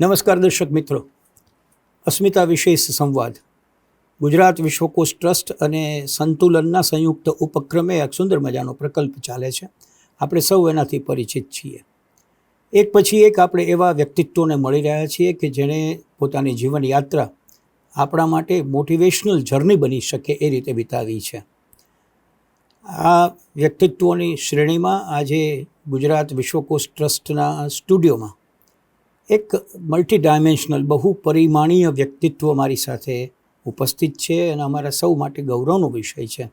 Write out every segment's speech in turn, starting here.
નમસ્કાર દર્શક મિત્રો, અસ્મિતા વિશેષ સંવાદ ગુજરાત વિશ્વકોશ ટ્રસ્ટ અને સંતુલનના સંયુક્ત ઉપક્રમે એક સુંદર મજાનો પ્રકલ્પ ચાલે છે. આપણે સૌ એનાથી પરિચિત છીએ. એક પછી એક આપણે એવા વ્યક્તિત્વોને મળી રહ્યા છીએ કે જેણે પોતાની જીવન યાત્રા આપણા માટે મોટિવેશનલ જર્ની બની શકે એ રીતે વિતાવી છે. આ વ્યક્તિત્વોની શ્રેણીમાં આજે ગુજરાત વિશ્વકોશ ટ્રસ્ટના સ્ટુડિયોમાં એક મલ્ટી ડાયમેન્શનલ બહુપરિમાણીય વ્યક્તિત્વ મારી સાથે ઉપસ્થિત છે અને અમારા સૌ માટે ગૌરવનો વિષય છે.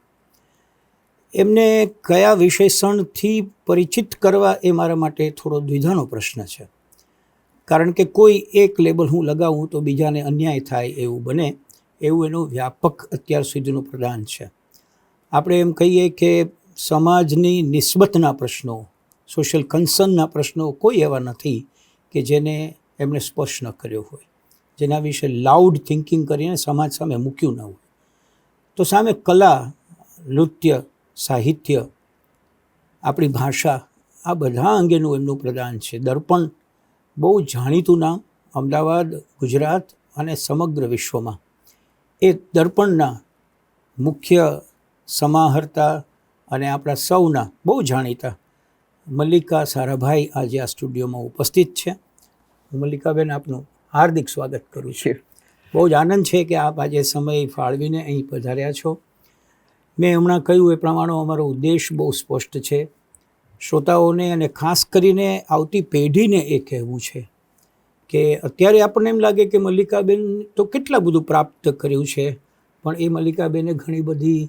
એમને કયા વિશેષણથી પરિચિત કરવા એ મારા માટે થોડો દ્વિધાનો પ્રશ્ન છે, કારણ કે કોઈ એક લેબલ હું લગાવું તો બીજાને અન્યાય થાય એવું બને, એવું એનું વ્યાપક અત્યાર સુધીનું પ્રદાન છે. આપણે એમ કહીએ કે સમાજની નિસ્બતના પ્રશ્નો, સોશિયલ કન્સર્નના પ્રશ્નો કોઈ એવા નથી કે જેને એમણે સ્પર્શ ન કર્યો હોય, જેના વિશે લાઉડ થિંકિંગ કરીને સમાજ સામે મૂક્યું ન હોય. તો સામે કલા, નૃત્ય, સાહિત્ય, આપણી ભાષા, આ બધા અંગેનું એમનું પ્રદાન છે. દર્પણ બહુ જાણીતું નામ અમદાવાદ, ગુજરાત અને સમગ્ર વિશ્વમાં. એ દર્પણના મુખ્ય સમાહર્તા અને આપણા સૌના બહુ જાણીતા મલ્લિકા સારાભાઈ આજે આ સ્ટુડિયોમાં ઉપસ્થિત છે. હું મલ્લિકાબેન આપનું હાર્દિક સ્વાગત કરું છું. બહુ જ આનંદ છે કે આપ આજે સમય ફાળવીને અહીં પધાર્યા છો. મેં હમણાં કહ્યું એ પ્રમાણે અમારો ઉદ્દેશ બહુ સ્પષ્ટ છે. શ્રોતાઓને અને ખાસ કરીને આવતી પેઢીને એ કહેવું છે કે અત્યારે આપણને એમ લાગે કે મલ્લિકાબેન તો કેટલા બધું પ્રાપ્ત કર્યું છે, પણ એ મલ્લિકાબેને ઘણી બધી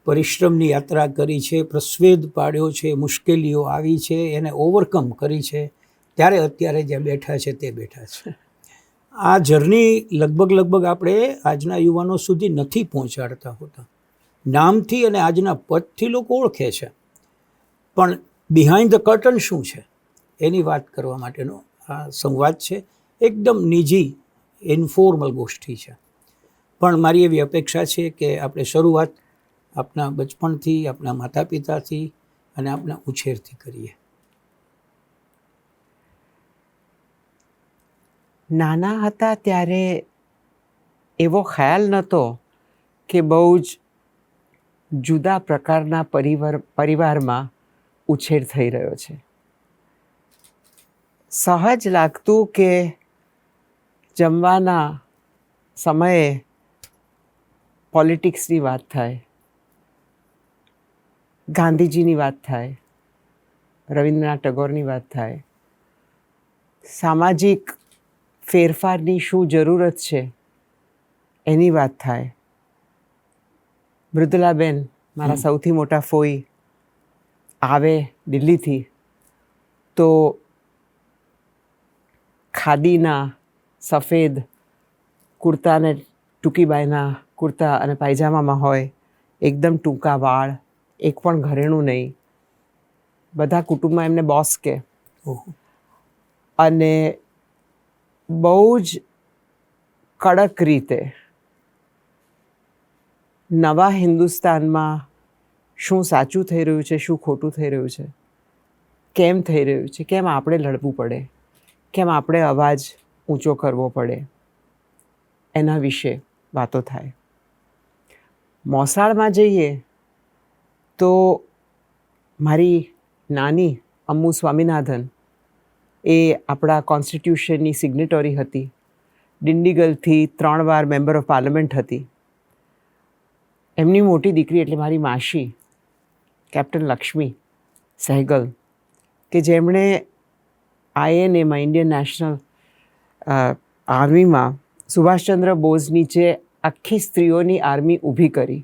પરિશ્રમની યાત્રા કરી છે, પ્રસ્વેદ પાડ્યો છે, મુશ્કેલીઓ આવી છે, એને ઓવરકમ કરી છે, ત્યારે અત્યારે જ્યાં બેઠા છે તે બેઠા છે. આ જર્ની લગભગ આપણે આજના યુવાનો સુધી નથી પહોંચાડતા હોતા. નામથી અને આજના પદથી લોકો ઓળખે છે, પણ બિહાઇન્ડ ધ કર્ટન શું છે એની વાત કરવા માટેનો આ સંવાદ છે. એકદમ નિજી ઇન્ફોર્મલ ગોષ્ઠી છે, પણ મારી એવી અપેક્ષા છે કે આપણે શરૂઆત આપણા બચપણથી, આપણા માતા પિતાથી અને આપણા ઉછેરથી કરીએ. નાના હતા ત્યારે એવો ખ્યાલ નહોતો કે બહુ જ જુદા પ્રકારના પરિવારમાં ઉછેર થઈ રહ્યો છે. સહજ લાગતું કે જમવાના સમયે પોલિટિક્સની વાત થાય, ગાંધીજીની વાત થાય, રવિન્દ્રનાથ ટાગોરની વાત થાય, સામાજિક ફેરફારની શું જરૂરત છે એની વાત થાય. મૃદુલાબેન, મારા સૌથી મોટા ફોઈ, આવે દિલ્હીથી તો ખાદીના સફેદ કુર્તા ને ટૂંકી બાયના કુર્તા અને પાયજામામાં હોય, એકદમ ટૂંકા વાળ, એક પણ ઘરેણું નહીં, બધા કુટુંબમાં એમને બોસ કે, અને બહુ જ કડક રીતે નવા હિન્દુસ્તાનમાં શું સાચું થઈ રહ્યું છે, શું ખોટું થઈ રહ્યું છે, કેમ થઈ રહ્યું છે, કેમ આપણે લડવું પડે, કેમ આપણે અવાજ ઊંચો કરવો પડે, એના વિશે વાતો થાય. મોસાળમાં જઈએ તો મારી નાની અમ્મુ સ્વામિનાથન એ આપણા કોન્સ્ટિટ્યુશનની સિગ્નેટરી હતી. ડિંડીગલથી 3 વાર મેમ્બર ઓફ પાર્લામેન્ટ હતી. એમની મોટી દીકરી એટલે મારી માસી કેપ્ટન લક્ષ્મી સહેગલ, કે જેમણે INAમાં ઇન્ડિયન નેશનલ આર્મીમાં સુભાષચંદ્ર બોઝ નીચે આખી સ્ત્રીઓની આર્મી ઊભી કરી,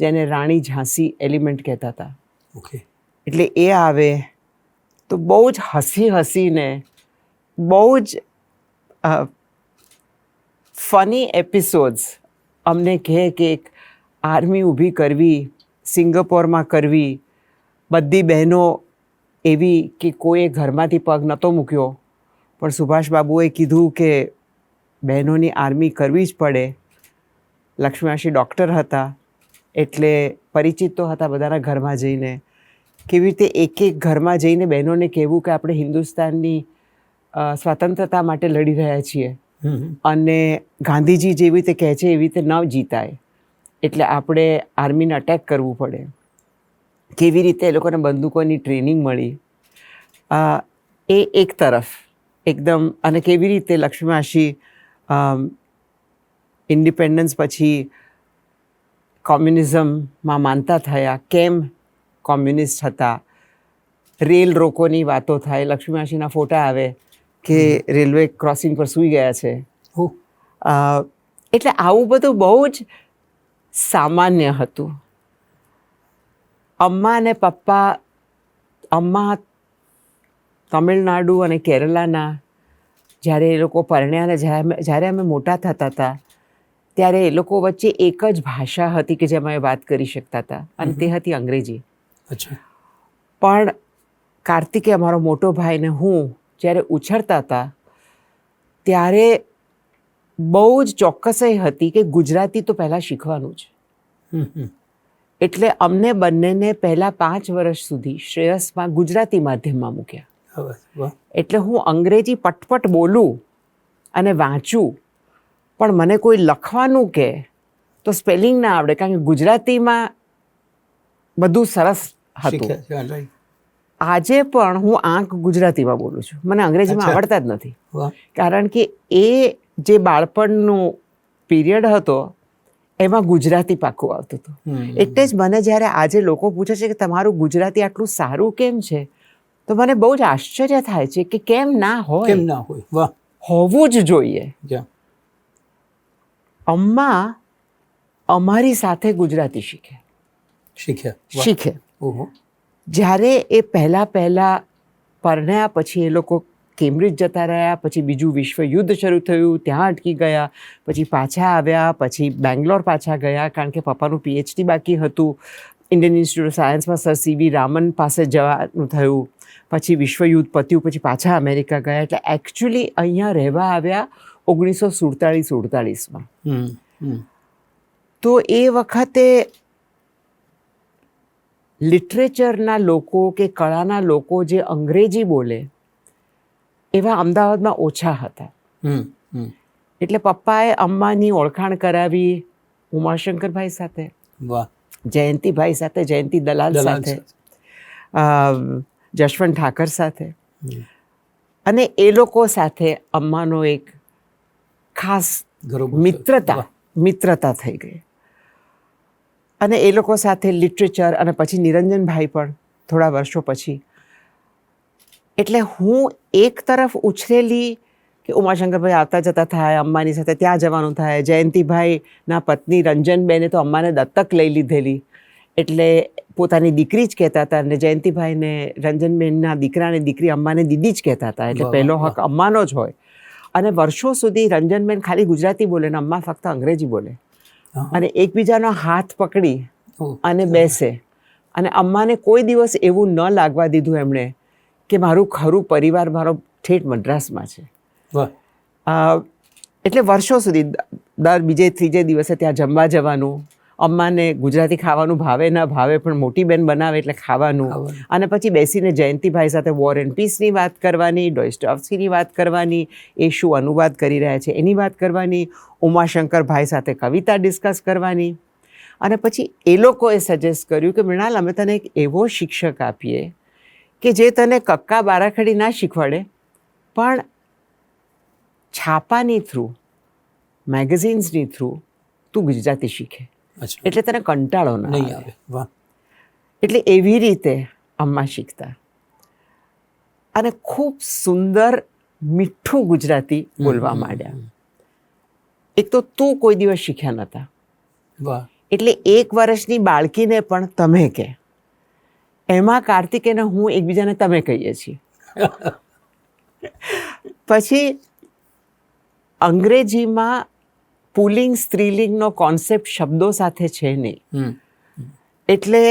જેને રાણી ઝાંસી એલિમેન્ટ કહેતા હતા. એટલે એ આવે તો બહુ જ હસીને બહુ જ ફની એપિસોડ્સ અમને કહે કે એક આર્મી ઊભી કરવી, સિંગાપોરમાં કરવી, બધી બહેનો એવી કે કોઈએ ઘરમાંથી પગ નહોતો મૂક્યો, પણ સુભાષબાબુએ કીધું કે બહેનોની આર્મી કરવી જ પડે. લક્ષ્મીમાસી ડૉક્ટર હતા એટલે પરિચિત તો હતા બધાના ઘરમાં જઈને. કેવી રીતે એક ઘરમાં જઈને બહેનોને કહેવું કે આપણે હિન્દુસ્તાનની સ્વતંત્રતા માટે લડી રહ્યા છીએ હમ. અને ગાંધીજી જેવી રીતે કહે છે એવી રીતે ન જીતાય એટલે આપણે આર્મીને અટેક કરવું પડે. કેવી રીતે એ લોકોને બંદૂકોની ટ્રેનિંગ મળી એ એક તરફ એકદમ, અને કેવી રીતે લક્ષ્મીમાસી ઇન્ડિપેન્ડન્સ પછી કોમ્યુનિઝમમાં માનતા થયા, કેમ કોમ્યુનિસ્ટ હતા, રેલ રોકોની વાતો થાય, લક્ષ્મીમાસીના ફોટા આવે કે રેલવે ક્રોસિંગ પર સૂઈ ગયા છે. હો. એટલે આવું બધું બહુ જ સામાન્ય હતું. અમ્મા અને પપ્પા, અમ્મા તમિલનાડુ અને કેરલાના, જ્યારે એ લોકો પરણ્યા ને જ્યારે અમે મોટા થતા હતા ત્યારે એ લોકો વચ્ચે એક જ ભાષા હતી કે જેમાં એ વાત કરી શકતા હતા, અને તે હતી અંગ્રેજી. અચ્છા. પણ કાર્તિકે, અમારો મોટો ભાઈ ને હું જ્યારે ઉછળતા હતા ત્યારે બહુ જ ચોક્કસાઈ હતી કે ગુજરાતી તો પહેલાં શીખવાનું છે. હમ, હમ. એટલે અમને બંનેને પહેલાં 5 વર્ષ સુધી શ્રેયસમાં ગુજરાતી માધ્યમમાં મૂક્યા. હવે, વાહ. એટલે હું અંગ્રેજી પટપટ બોલું અને વાંચું, પણ મને કોઈ લખવાનું કહે તો સ્પેલિંગ ના આવડે, કારણ કે ગુજરાતીમાં બધું સરસ હતું. શીખ્યા છે, right. આજે પણ હું આંખ ગુજરાતીમાં બોલું છું, મને અંગ્રેજીમાં અચ્છા. આવડતા જ નથી. વાહ. કારણ કે એ જે બાળપણનો પીરિયડ હતો એમાં ગુજરાતી પાકું આવતું હતું. હમ. એટલે જ મને જ્યારે આજે લોકો પૂછે છે કે તમારું ગુજરાતી આટલું સારું કેમ છે, તો મને બહુ જ આશ્ચર્ય થાય છે કે કેમ ના હોય, કેમ ના હોય? વાહ. હોવું જ જોઈએ. જા. અમ્મા અમારી સાથે ગુજરાતી શીખ્યા. વાહ. શીખે. ઓહો. જ્યારે એ પહેલાં પરણ્યા પછી એ લોકો કેમ્બ્રિજ જતા રહ્યા, પછી બીજું વિશ્વયુદ્ધ શરૂ થયું, ત્યાં અટકી ગયા, પછી પાછા આવ્યા, પછી બેંગ્લોર પાછા ગયા કારણ કે પપ્પાનું PhD બાકી હતું. ઇન્ડિયન ઇન્સ્ટિટ્યૂટ ઓફ સાયન્સમાં સર CV રામન પાસે જવાનું થયું, પછી વિશ્વયુદ્ધ પત્યું, પછી પાછા અમેરિકા ગયા. એટલે એકચ્યુઅલી અહીંયા રહેવા આવ્યા 1947-48માં. હમ, હમ. તો એ વખતે લિટરેચરના લોકો કે કળાના લોકો જે અંગ્રેજી બોલે એવા અમદાવાદમાં ઓછા હતા. હમ, હમ. એટલે પપ્પાએ અમ્માની ઓળખાણ કરાવી ઉમાશંકરભાઈ સાથે, વાહ. જયંતિભાઈ સાથે, જયંતિ દલાલ દલાલ સાથે, જશવંત ઠાકર સાથે, હમ. અને એ લોકો સાથે અમ્માનો એક ખાસ ગૌરવ. વાહ. મિત્રતા થઈ ગઈ. અને એ લોકો સાથે લિટરેચર, અને પછી નિરંજનભાઈ પણ થોડા વર્ષો પછી. એટલે હું એક તરફ ઉછરેલી કે ઉમાશંકરભાઈ આવતા જતા થાય, અમ્માની સાથે ત્યાં જવાનું થાય. જયંતિભાઈના પત્ની રંજનબેને તો અમ્માને દત્તક લઈ લીધેલી, એટલે પોતાની દીકરી જ કહેતા હતા, અને જયંતિભાઈને રંજનબેનના દીકરાને દીકરી અમ્માને દીદી જ કહેતા હતા. એટલે વાહ, પહેલો વાહ, હક અમ્માનો જ હોય. અને વર્ષો સુધી રંજનબેન ખાલી ગુજરાતી બોલે ને અમ્મા ફક્ત અંગ્રેજી બોલે, હા. અને એકબીજાનો હાથ પકડી ઓહ. અને બેસે. અને અમ્માને કોઈ દિવસ એવું ન લાગવા દીધું એમણે કે મારું ખરું પરિવાર મારો ઠેઠ મદ્રાસમાં છે. વાહ. એટલે વર્ષો સુધી દર બીજે ત્રીજે દિવસે ત્યાં જમવા જવાનું. અમ્માને ગુજરાતી ખાવાનું ભાવે ન ભાવે, પણ મોટી બેન બનાવે એટલે ખાવાનું. ખાવાનું. અને પછી બેસીને જયંતિભાઈ સાથે વોર એન્ડ પીસની વાત કરવાની, ડોસ્ટોયevskyની વાત કરવાની, એ શું અનુવાદ કરી રહ્યા છે એની વાત કરવાની, ઉમાશંકરભાઈ સાથે કવિતા ડિસ્કસ કરવાની. અને પછી એ લોકોએ સજેસ્ટ કર્યું કે મૃણાલ, અમે તને એક એવો શિક્ષક આપીએ કે જે તને કક્કા બારાખડી ના શીખવાડે, પણ છાપાની થ્રુ, મેગેઝિન્સની થ્રુ તું ગુજરાતી શીખે, અચ્છા. એટલે તને કંટાળો ના નહીં આવે. આવે. વાહ. એટલે એવી રીતે અમ્મા શીખતા, અને ખૂબ સુંદર મીઠું ગુજરાતી બોલવા માંડ્યા. એક તો તું કોઈ દિવસ શીખ્યા નહોતા, વાહ. એટલે 1 વર્ષની બાળકીને પણ તમે કહે. એમાં કાર્તિકેયને હું એકબીજાને તમે કહીએ છીએ. પછી અંગ્રેજીમાં પુલિંગ સ્ત્રીલિંગનો કોન્સેપ્ટ શબ્દો સાથે છે નહીં, હમ. એટલે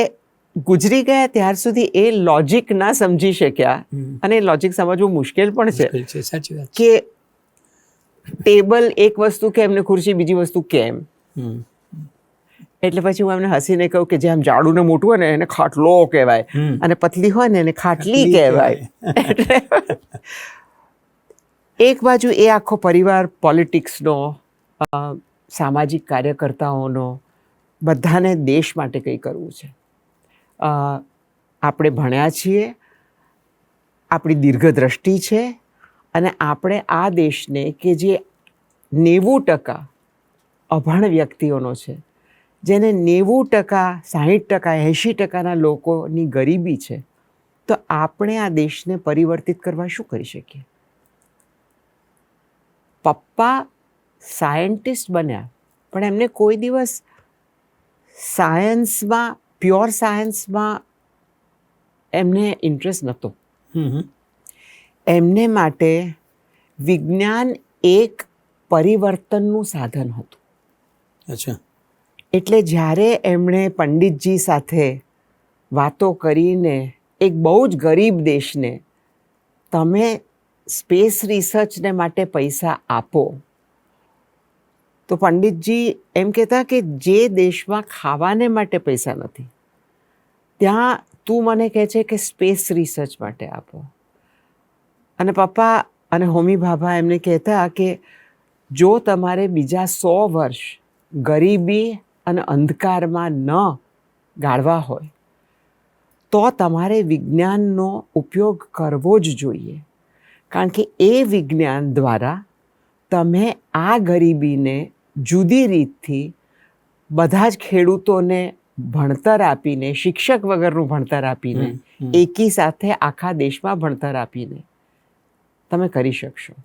ગુજરી ગયા ત્યાર સુધી એ લોજિક ના સમજી શક્યા. અને એ લોજિક સમજવું મુશ્કેલ પણ છે મુશ્કેલ છે, સાચી વાત છે. કે ટેબલ એક વસ્તુ કેમ ને ખુરશી બીજી વસ્તુ કેમ. હમ. એટલે પછી હું એમને હસીને કહું કે જેમ જાડું ને મોટું હોય ને એને ખાટલો કહેવાય, અને પતલી હોય ને એને ખાટલી કહેવાય. એટલે એક બાજુ એ આખો પરિવાર પોલિટિક્સનો, સામાજિક કાર્યકર્તાઓનો, બધાને દેશ માટે કંઈ કરવું છે. આપણે ભણ્યા છીએ, આપણી દીર્ઘદ્રષ્ટિ છે, અને આપણે આ દેશને કે જે 90% અભણ વ્યક્તિઓનો છે, જેને 90%, 60%, 80%ના લોકોની ગરીબી છે, તો આપણે આ દેશને પરિવર્તિત કરવા શું કરી શકીએ? પપ્પા સાયન્ટિસ્ટ બન્યા, પણ એમને કોઈ દિવસ સાયન્સમાં, પ્યોર સાયન્સમાં એમને ઇન્ટરેસ્ટ નહોતો. એમને માટે વિજ્ઞાન એક પરિવર્તનનું સાધન હતું. અચ્છા. એટલે જ્યારે એમણે પંડિતજી સાથે વાતો કરીને એક બહુ જ ગરીબ દેશને તમે સ્પેસ રિસર્ચને માટે પૈસા આપો, તો પંડિતજી એમ કહેતા કે જે દેશમાં ખાવાને માટે પૈસા નથી, ત્યાં તું મને કહે છે કે સ્પેસ રિસર્ચ માટે આપો. અને પપ્પા અને હોમી ભાભા એમને કહેતા કે જો તમારે બીજા 100 વર્ષ ગરીબી અને અંધકારમાં ન ગાળવા હોય, તો તમારે વિજ્ઞાનનો ઉપયોગ કરવો જ જોઈએ. કારણ કે એ વિજ્ઞાન દ્વારા તમે આ ગરીબીને જુદી રીતથી બધા જ ખેડૂતોને ભણતર આપીને, શિક્ષક વગરનું ભણતર આપીને, એકી સાથે આખા દેશમાં ભણતર આપીને તમે કરી શકશો.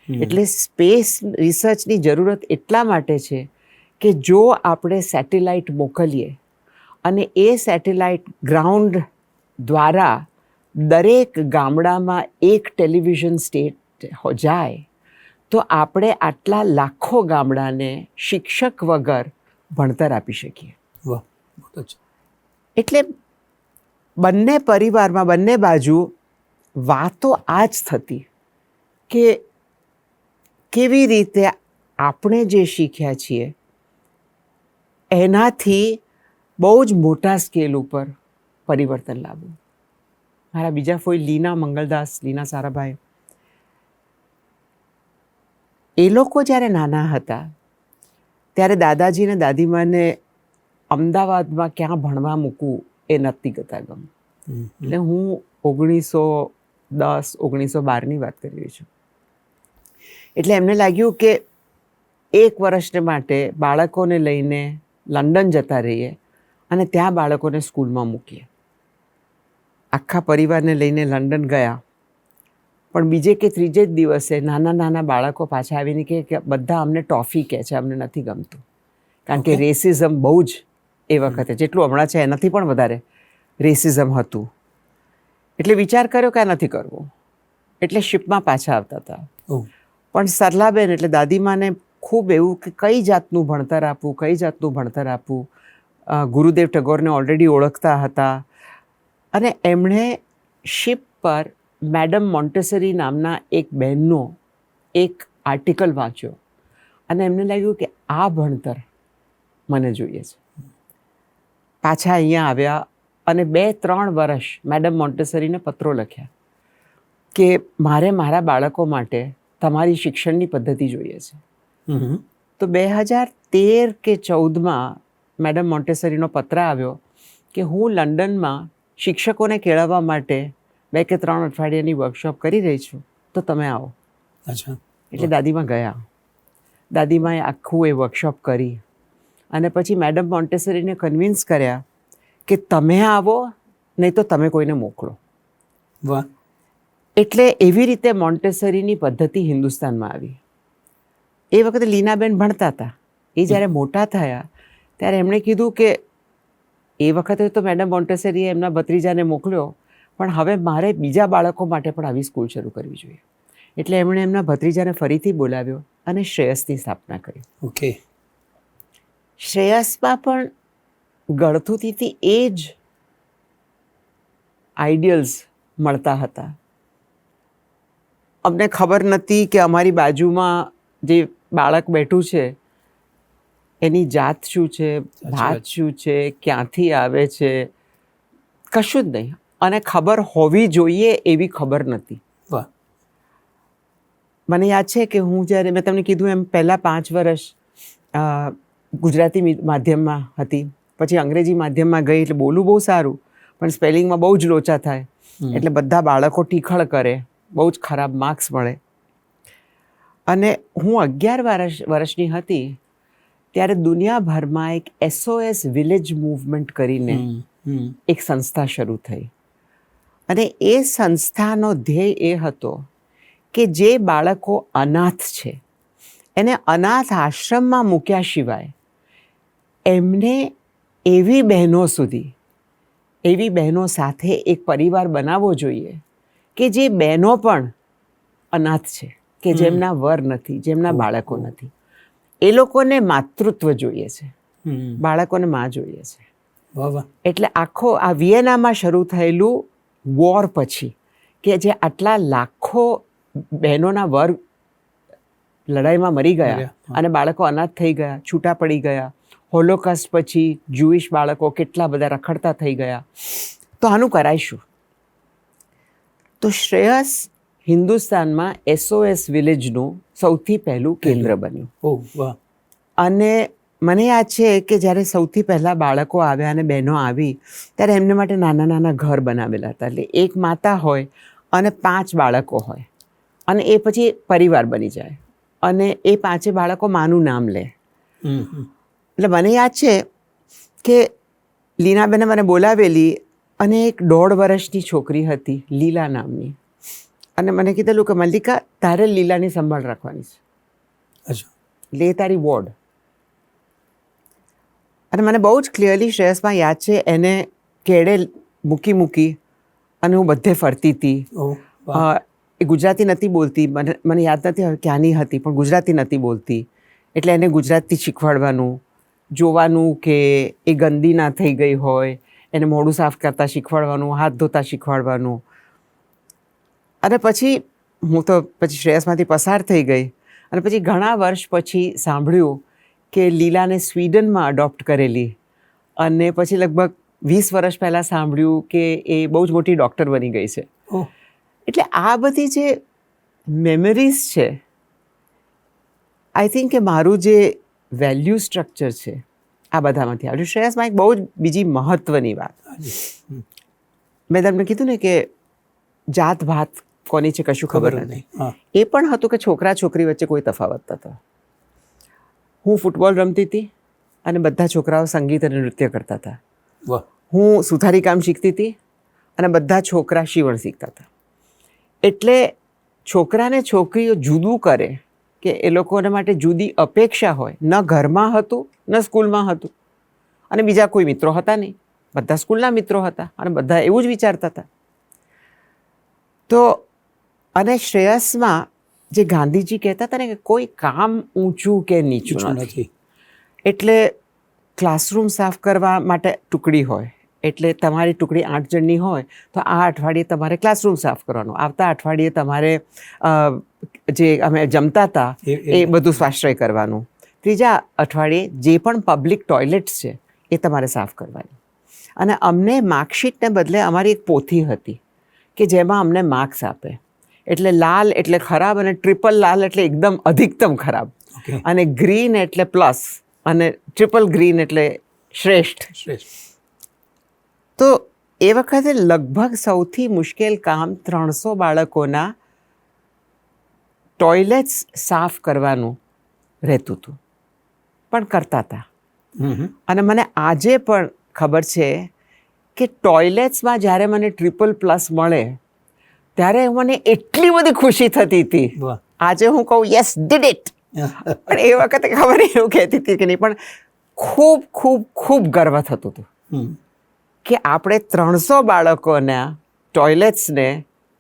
એટલે સ્પેસ રિસર્ચની જરૂરત એટલા માટે છે કે જો આપણે સેટેલાઇટ મોકલીએ અને એ સેટેલાઇટ ગ્રાઉન્ડ દ્વારા દરેક ગામડામાં એક ટેલિવિઝન સ્ટેટ જાય, તો આપણે આટલા લાખો ગામડાને શિક્ષક વગર ભણતર આપી શકીએ. વાહ, બહુ અચ્છા. એટલે બંને પરિવારમાં, બંને બાજુ વાતો આ જ થતી કે કેવી રીતે આપણે જે શીખ્યા છીએ એનાથી બહુ જ મોટા સ્કેલ ઉપર પરિવર્તન લાવવું. મારા બીજા ફોઈ લીના મંગલદાસ, લીના સારાભાઈ, એ લોકો જ્યારે નાના હતા ત્યારે દાદાજી અને દાદીમાને અમદાવાદમાં ક્યાં ભણવા મૂકવું એ નથી ગતા ગમ. એટલે હું 1910, 1912ની વાત કરી રહી છું. એટલે એમને લાગ્યું કે 1 વર્ષને માટે બાળકોને લઈને લંડન જતા રહીએ અને ત્યાં બાળકોને સ્કૂલમાં મૂકીએ. આખા પરિવારને લઈને લંડન ગયા, પણ બીજે કે ત્રીજે જ દિવસે નાના નાના બાળકો પાછા આવીને કહે કે બધા અમને ટોફી કહે છે, અમને નથી ગમતું. કારણ કે રેસિઝમ બહુ જ એ વખતે, જેટલું હમણાં છે એનાથી પણ વધારે રેસિઝમ હતું. એટલે વિચાર કર્યો કે આ નથી કરવું, એટલે શિપમાં પાછા આવતા હતા. પણ સરલાબેન એટલે દાદીમાને ખૂબ એવું કે કઈ જાતનું ભણતર આપવું, કઈ જાતનું ભણતર આપવું. ગુરુદેવ ટાગોરને ઓલરેડી ઓળખતા હતા અને એમણે શિપ પર મેડમ મોન્ટેસરી નામના એક બહેનનો એક આર્ટિકલ વાંચ્યો અને એમને લાગ્યું કે આ ભણતર મને જોઈએ છે. પાછા અહીંયા આવ્યા અને 2-3 વર્ષ મેડમ મોન્ટેસરીને પત્રો લખ્યા કે મારે મારા બાળકો માટે તમારી શિક્ષણની પદ્ધતિ જોઈએ છે. તો 2013 કે 14માં મેડમ મોન્ટેસરીનો પત્ર આવ્યો કે હું લંડનમાં શિક્ષકોને કેળવવા માટે 2 કે 3 અઠવાડિયાની વર્કશોપ કરી રહી છું, તો તમે આવો. અચ્છા. એટલે દાદીમા ગયા. દાદીમાએ આખું એ વર્કશોપ કરી અને પછી મેડમ મોન્ટેસરીને કન્વિન્સ કર્યા કે તમે આવો, નહીં તો તમે કોઈને મોકલો. વાહ. એટલે એવી રીતે મોન્ટેસરીની પદ્ધતિ હિન્દુસ્તાનમાં આવી. એ વખતે લીનાબેન ભણતા હતા. એ જ્યારે મોટા થયા ત્યારે એમણે કીધું કે એ વખતે તો મેડમ મોન્ટેસરીએ એમના ભત્રીજાને મોકલ્યો, પણ હવે મારે બીજા બાળકો માટે પણ આવી સ્કૂલ શરૂ કરવી જોઈએ. એટલે એમણે એમના ભત્રીજાને ફરીથી બોલાવ્યો અને શ્રેયસની સ્થાપના કરી. ઓકે. શ્રેયસમાં પણ ગળથુતીથી એ જ આઈડિયલ્સ મળતા હતા. અમને ખબર નથી કે અમારી બાજુમાં જે બાળક બેઠું છે એની જાત શું છે, ભાત શું છે, ક્યાંથી આવે છે, કશું જ નહીં. અને ખબર હોવી જોઈએ એવી ખબર નથી. વાહ. મને યાદ છે કે હું જ્યારે મેં તમને કીધું એમ પહેલાં 5 વર્ષ ગુજરાતી માધ્યમમાં હતી, પછી અંગ્રેજી માધ્યમમાં ગઈ એટલે બોલું બહુ સારું પણ સ્પેલિંગમાં બહુ જ લોચા થાય, એટલે બધા બાળકો ટીખળ કરે, બહુ જ ખરાબ માર્ક્સ મળે. અને હું 11 વર્ષની હતી ત્યારે દુનિયાભરમાં એક SOS વિલેજ મૂવમેન્ટ કરીને એક સંસ્થા શરૂ થઈ. અને એ સંસ્થાનો ધ્યેય એ હતો કે જે બાળકો અનાથ છે એને અનાથ આશ્રમમાં મૂક્યા સિવાય એમને એવી બહેનો સુધી, એવી બહેનો સાથે એક પરિવાર બનાવવો જોઈએ કે જે બહેનો પણ અનાથ છે, કે જેમના વર નથી, જેમના બાળકો નથી. એ લોકોને માતૃત્વ જોઈએ છે, બાળકોને માં જોઈએ છે. એટલે આખો આ વિયેનામાં શરૂ થયેલું વોર પછી, કે જે આટલા લાખો બહેનોના વર લડાઈમાં મરી ગયા અને બાળકો અનાથ થઈ ગયા, છૂટા પડી ગયા. હોલોકાસ્ટ પછી જ્યુઇશ બાળકો કેટલા બધા રખડતા થઈ ગયા. તો આનું કરાઈશું. તો શ્રેયસ હિન્દુસ્તાનમાં SOS વિલેજનું સૌથી પહેલું કેન્દ્ર બન્યું. અને મને યાદ છે કે જ્યારે સૌથી પહેલાં બાળકો આવ્યા અને બહેનો આવી ત્યારે એમને માટે નાના નાના ઘર બનાવેલા હતા. એટલે એક માતા હોય અને 5 બાળકો હોય અને એ પછી પરિવાર બની જાય અને એ 5 બાળકો માનું નામ લે. એટલે મને યાદ છે કે લીનાબેને મને બોલાવેલી અને એક 1.5 વર્ષની છોકરી હતી લીલા નામની, અને મને કીધેલું કે મલ્લિકા તારે લીલાની સંભાળ રાખવાની છે, એટલે એ તારી વોર્ડ. અને મને બહુ જ ક્લિયરલી શ્રેયસમાં યાદ છે એને કેળે મૂકી અને હું બધે ફરતી હતી. એ ગુજરાતી નથી બોલતી, મને યાદ નથી હવે ક્યાંની હતી, પણ ગુજરાતી નથી બોલતી. એટલે એને ગુજરાતી શીખવાડવાનું, જોવાનું કે એ ગંદી ના થઈ ગઈ હોય, એને મોઢું સાફ કરતાં શીખવાડવાનું, હાથ ધોતા શીખવાડવાનું. અને પછી હું તો પછી શ્રેયસમાંથી પસાર થઈ ગઈ અને પછી ઘણા વર્ષ પછી સાંભળ્યું કે લીલાને સ્વીડનમાં અડોપ્ટ કરેલી, અને પછી લગભગ 20 વર્ષ પહેલાં સાંભળ્યું કે એ બહુ જ મોટી ડૉક્ટર બની ગઈ છે. એટલે આ બધી જે મેમરીઝ છે, આઈ થિંક કે મારું જે વેલ્યુ સ્ટ્રક્ચર છે આ બધામાંથી આવ્યું. શ્રેયસમાં એક બહુ જ બીજી મહત્ત્વની વાત, મેં તમને કીધું ને કે જાત ભાત કોની છે કશું ખબર નથી. એ પણ હતું કે છોકરા છોકરી વચ્ચે કોઈ તફાવત નહોતો. હું ફૂટબોલ રમતી હતી અને બધા છોકરાઓ સંગીત અને નૃત્ય કરતા હતા. હું સુથારી કામ શીખતી હતી અને બધા છોકરા સીવણ શીખતા હતા. એટલે છોકરાને છોકરીઓ જુદું કરે કે એ લોકોને માટે જુદી અપેક્ષા હોય, ન ઘરમાં હતું ન સ્કૂલમાં હતું, અને બીજા કોઈ મિત્રો હતા નહીં, બધા સ્કૂલના મિત્રો હતા અને બધા એવું જ વિચારતા હતા. તો અને શ્રેયસમાં જે ગાંધીજી કહેતા હતા ને કે કોઈ કામ ઊંચું કે નીચું નથી. એટલે ક્લાસરૂમ સાફ કરવા માટે ટુકડી હોય, એટલે તમારી ટુકડી 8 જણની હોય તો આ અઠવાડિયે તમારે ક્લાસરૂમ સાફ કરવાનું, આવતા અઠવાડિયે તમારે જે અમે જમતા હતા એ બધું સ્વાશ્રય કરવાનું, ત્રીજા અઠવાડિયે જે પણ પબ્લિક ટોયલેટ્સ છે એ તમારે સાફ કરવાની. અને અમને માર્કશીટને બદલે અમારી એક પોથી હતી કે જેમાં અમને માર્ક્સ આપે. એટલે લાલ એટલે ખરાબ, અને ટ્રિપલ લાલ એટલે એકદમ અધિકતમ ખરાબ, અને ગ્રીન એટલે પ્લસ, અને ટ્રિપલ ગ્રીન એટલે શ્રેષ્ઠ. તો એ વખતે લગભગ સૌથી મુશ્કેલ કામ 300 બાળકોના ટોયલેટ્સ સાફ કરવાનું રહેતું હતું, પણ કરતા હતા. અને મને આજે પણ ખબર છે કે ટોયલેટ્સમાં જ્યારે મને ટ્રિપલ પ્લસ મળે ત્યારે મને એટલી બધી ખુશી થતી હતી. આજે હું કહું યસ ડીડ ઇટ, પણ એ વખતે ખબર નહીં એવું કહેતી હતી કે નહીં, પણ ખૂબ ખૂબ ખૂબ ગર્વ થતું હતું કે આપણે 300 બાળકોના ટોયલેટ્સને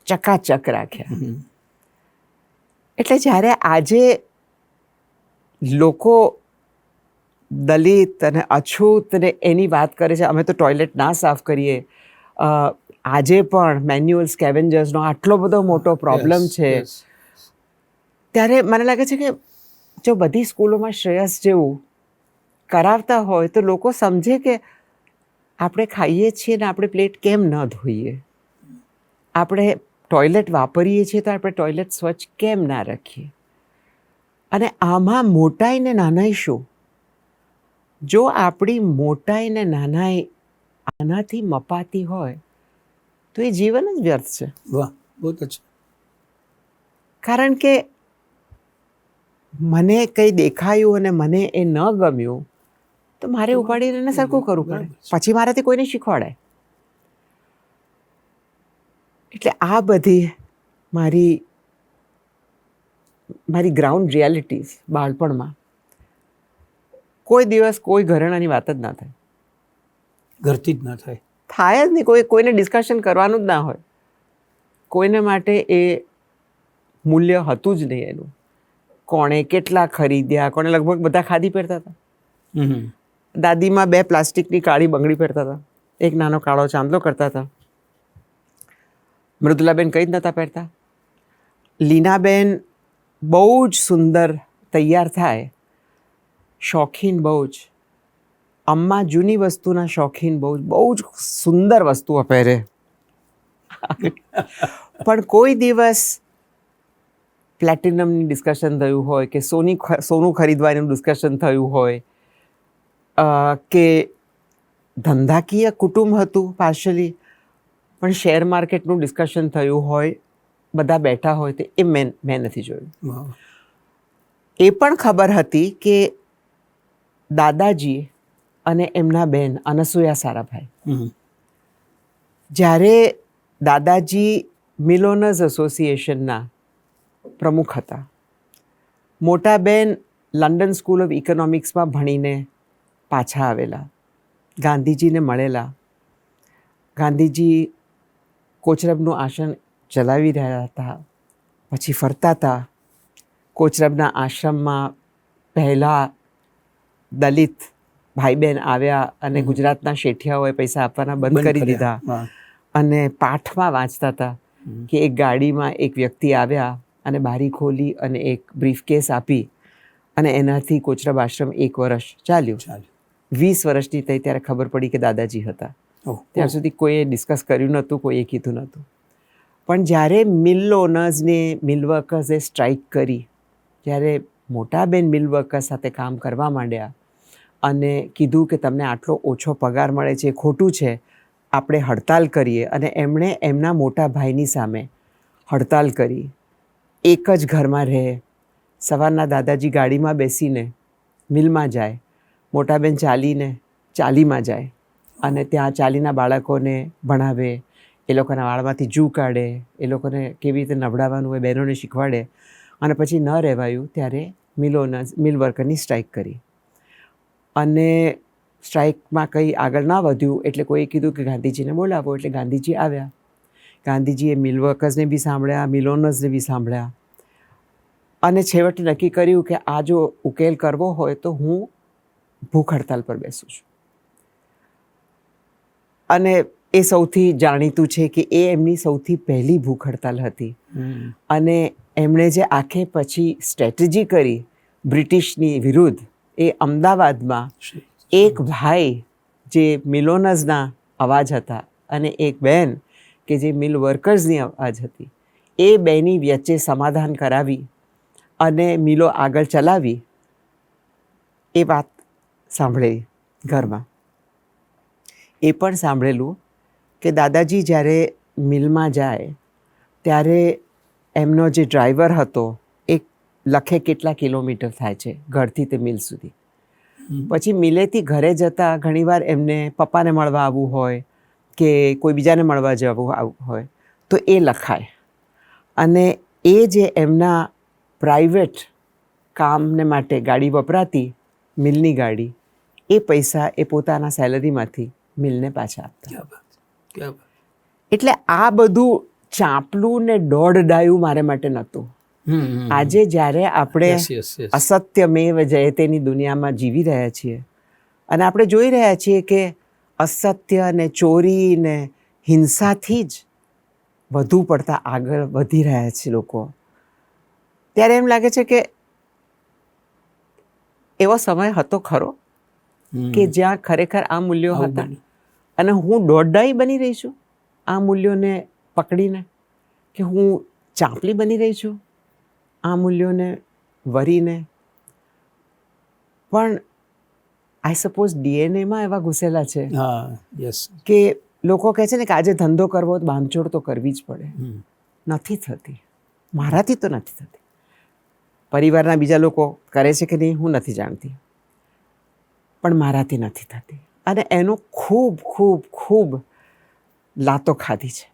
ચકાચક રાખ્યા. એટલે જ્યારે આજે લોકો દલિત અને અછૂત ને એની વાત કરે છે, અમે તો ટોયલેટ ના સાફ કરીએ, આજે પણ મેન્યુઅલ સ્કેવેન્જર્સનો આટલો બધો મોટો પ્રોબ્લેમ છે, ત્યારે મને લાગે છે કે જો બધી સ્કૂલોમાં શ્રેયસ જેવું કરાવતા હોય તો લોકો સમજે કે આપણે ખાઈએ છીએ ને આપણે પ્લેટ કેમ ન ધોઈએ, આપણે ટોયલેટ વાપરીએ છીએ તો આપણે ટોયલેટ સ્વચ્છ કેમ ના રાખીએ? અને આમાં મોટાઈ ને નાનાઈ શું? જો આપણી મોટાઈ ને નાનાઈ આનાથી મપાતી હોય તો એ જીવન જ વ્યર્થ છે. વાહ, બહુ જ. કારણ કે મને કંઈ દેખાયું અને મને એ ન ગમ્યું તો મારે ઉપાડીને એને સરખું કરવું પડે, પછી મારાથી કોઈને શીખવાડાય. એટલે આ બધી મારી ગ્રાઉન્ડ રિયાલિટીઝ બાળપણમાં કોઈ દિવસ કોઈ ઘરેણાની વાત જ ના થાય. ઘરથી જ ના થાય. થાય જ નહીં. કોઈને ડિસ્કશન કરવાનું જ ના હોય. કોઈને માટે એ મૂલ્ય હતું જ નહીં એનું. કોણે કેટલા ખરીદ્યા, કોણે લગભગ બધા ખાદી પહેરતા હતા. દાદીમાં 2 પ્લાસ્ટિકની કાળી બંગડી પહેરતા હતા, એક નાનો કાળો ચાંદલો કરતા હતા. મૃદુલાબેન કંઈ જ નહોતા પહેરતા. લીનાબેન બહુ જ સુંદર તૈયાર થાય, શોખીન બહુ જ. અમ્મા જૂની વસ્તુના શોખીન બહુ જ સુંદર વસ્તુઓ પહેરે. પણ કોઈ દિવસ પ્લેટિનમની ડિસ્કશન થયું હોય કે સોનું ખરીદવાનું ડિસ્કશન થયું હોય કે ધંધાકીય કુટુંબ હતું પાર્શલી, પણ શેર માર્કેટનું ડિસ્કશન થયું હોય, બધા બેઠા હોય, તો એ મેં નથી જોયું. એ પણ ખબર હતી કે દાદાજી અને એમના બેન અનસુયા સારાભાઈ, જ્યારે દાદાજી મિલોનર્સ એસોસિએશનના પ્રમુખ હતા, મોટા બેન લંડન સ્કૂલ ઓફ ઇકોનોમિક્સમાં ભણીને પાછા આવેલા, ગાંધીજીને મળેલા. ગાંધીજી કોચરબનું આશ્રમ ચલાવી રહ્યા હતા, પછી ફરતા હતા. કોચરબના આશ્રમમાં પહેલાં દલિત ભાઈ બહેન આવ્યા અને ગુજરાતના શેઠિયાઓએ પૈસા આપવાના બંધ કરી દીધા. અને પાઠમાં વાંચતા હતા કે એક ગાડીમાં એક વ્યક્તિ આવ્યા અને બારી ખોલી અને એક બ્રીફકેસ આપી અને એનાથી કોચરબ આશ્રમ 1 વર્ષ ચાલ્યું. 20 વર્ષની થઈ ત્યારે ખબર પડી કે દાદાજી હતા. ત્યાર સુધી કોઈએ ડિસ્કસ કર્યું નહોતું, કોઈએ કીધું નહોતું. પણ જ્યારે મિલ ઓનર્સને મિલ વર્કર્સે સ્ટ્રાઇક કરી, જ્યારે મોટાબેન મિલ વર્કર્સ સાથે કામ કરવા માંડ્યા અને કીધું કે તમને આટલો ઓછો પગાર મળે છે, ખોટું છે, આપણે હડતાલ કરીએ, અને એમણે એમના મોટા ભાઈની સામે હડતાલ કરી. એક જ ઘરમાં રહે. સવારના દાદાજી ગાડીમાં બેસીને મિલમાં જાય, મોટાબેન ચાલીમાં જાય અને ત્યાં ચાલીના બાળકોને ભણાવે, એ લોકોના વાળમાંથી જૂ કાઢે, એ લોકોને કેવી રીતે નવડાવવાનું હોય બહેનોને શીખવાડે. અને પછી ન રહેવાયું ત્યારે મિલ વર્કરની સ્ટ્રાઇક કરી. અને સ્ટ્રાઇકમાં કંઈ આગળ ના વધ્યું એટલે કોઈએ કીધું કે ગાંધીજીને બોલાવો. એટલે ગાંધીજી આવ્યા. ગાંધીજીએ મિલ વર્કર્સને બી સાંભળ્યા, મિલ ઓનર્સને બી સાંભળ્યા અને છેવટે નક્કી કર્યું કે આ જો ઉકેલ કરવો હોય તો હું ભૂખ હડતાલ પર બેસું છું. અને એ સૌથી જાણીતું છે કે એ એમની સૌથી પહેલી ભૂખ હડતાલ હતી. અને એમણે જે આખે પછી સ્ટ્રેટેજી કરી બ્રિટિશની વિરુદ્ધ, એ અમદાવાદમાં એક ભાઈ જે મિલોનર્સના અવાજ હતા અને એક બહેન કે જે મિલ વર્કર્સની અવાજ હતી, એ બેની વચ્ચે સમાધાન કરાવી અને મિલો આગળ ચલાવી. એ વાત સાંભળેલી ઘરમાં. એ પણ સાંભળેલું કે દાદાજી જ્યારે મિલમાં જાય ત્યારે એમનો જે ડ્રાઈવર હતો એ લખે કેટલા કિલોમીટર થાય છે ઘરથી તે મિલ સુધી. પછી મિલેથી ઘરે જતાં ઘણીવાર એમને પપ્પાને મળવા આવવું હોય કે કોઈ બીજાને મળવા જવું હોય તો એ લખાય. અને એ જે એમના પ્રાઇવેટ કામને માટે ગાડી વપરાતી, મિલની ગાડી, એ પૈસા એ પોતાના સેલરીમાંથી મિલને પાછા આપતા. એટલે આ બધું ચાંપલું ને દોઢ ડાયું મારે માટે નહોતું. આજે જ્યારે આપણે અસત્યમેવ જયતેની દુનિયામાં જીવી રહ્યા છીએ અને આપણે જોઈ રહ્યા છીએ કે અસત્ય ને ચોરી ને હિંસાથી જ વધુ પડતા આગળ વધી રહ્યા છે લોકો, ત્યારે એમ લાગે છે કે એવો સમય હતો ખરો કે જ્યાં ખરેખર આ મૂલ્યો હતા અને હું દોઢ ડાઈ બની રહી છું આ મૂલ્યોને પકડીને. કે હું ચાંપલી બની રહી છું આ મૂલ્યોને વરીને. પણ આઈ સપોઝ ડીએનએમાં એવા ઘૂસેલા છે હા, યસ. કે લોકો કહે છે ને કે આજે ધંધો કરવો તો બાંધછોડ તો કરવી જ પડે. નથી થતી, મારાથી તો નથી થતી. પરિવારના બીજા લોકો કરે છે કે નહીં હું નથી જાણતી, પણ મારાથી નથી થતી. અને એનો ખૂબ ખૂબ ખૂબ લાતો ખાધી છે,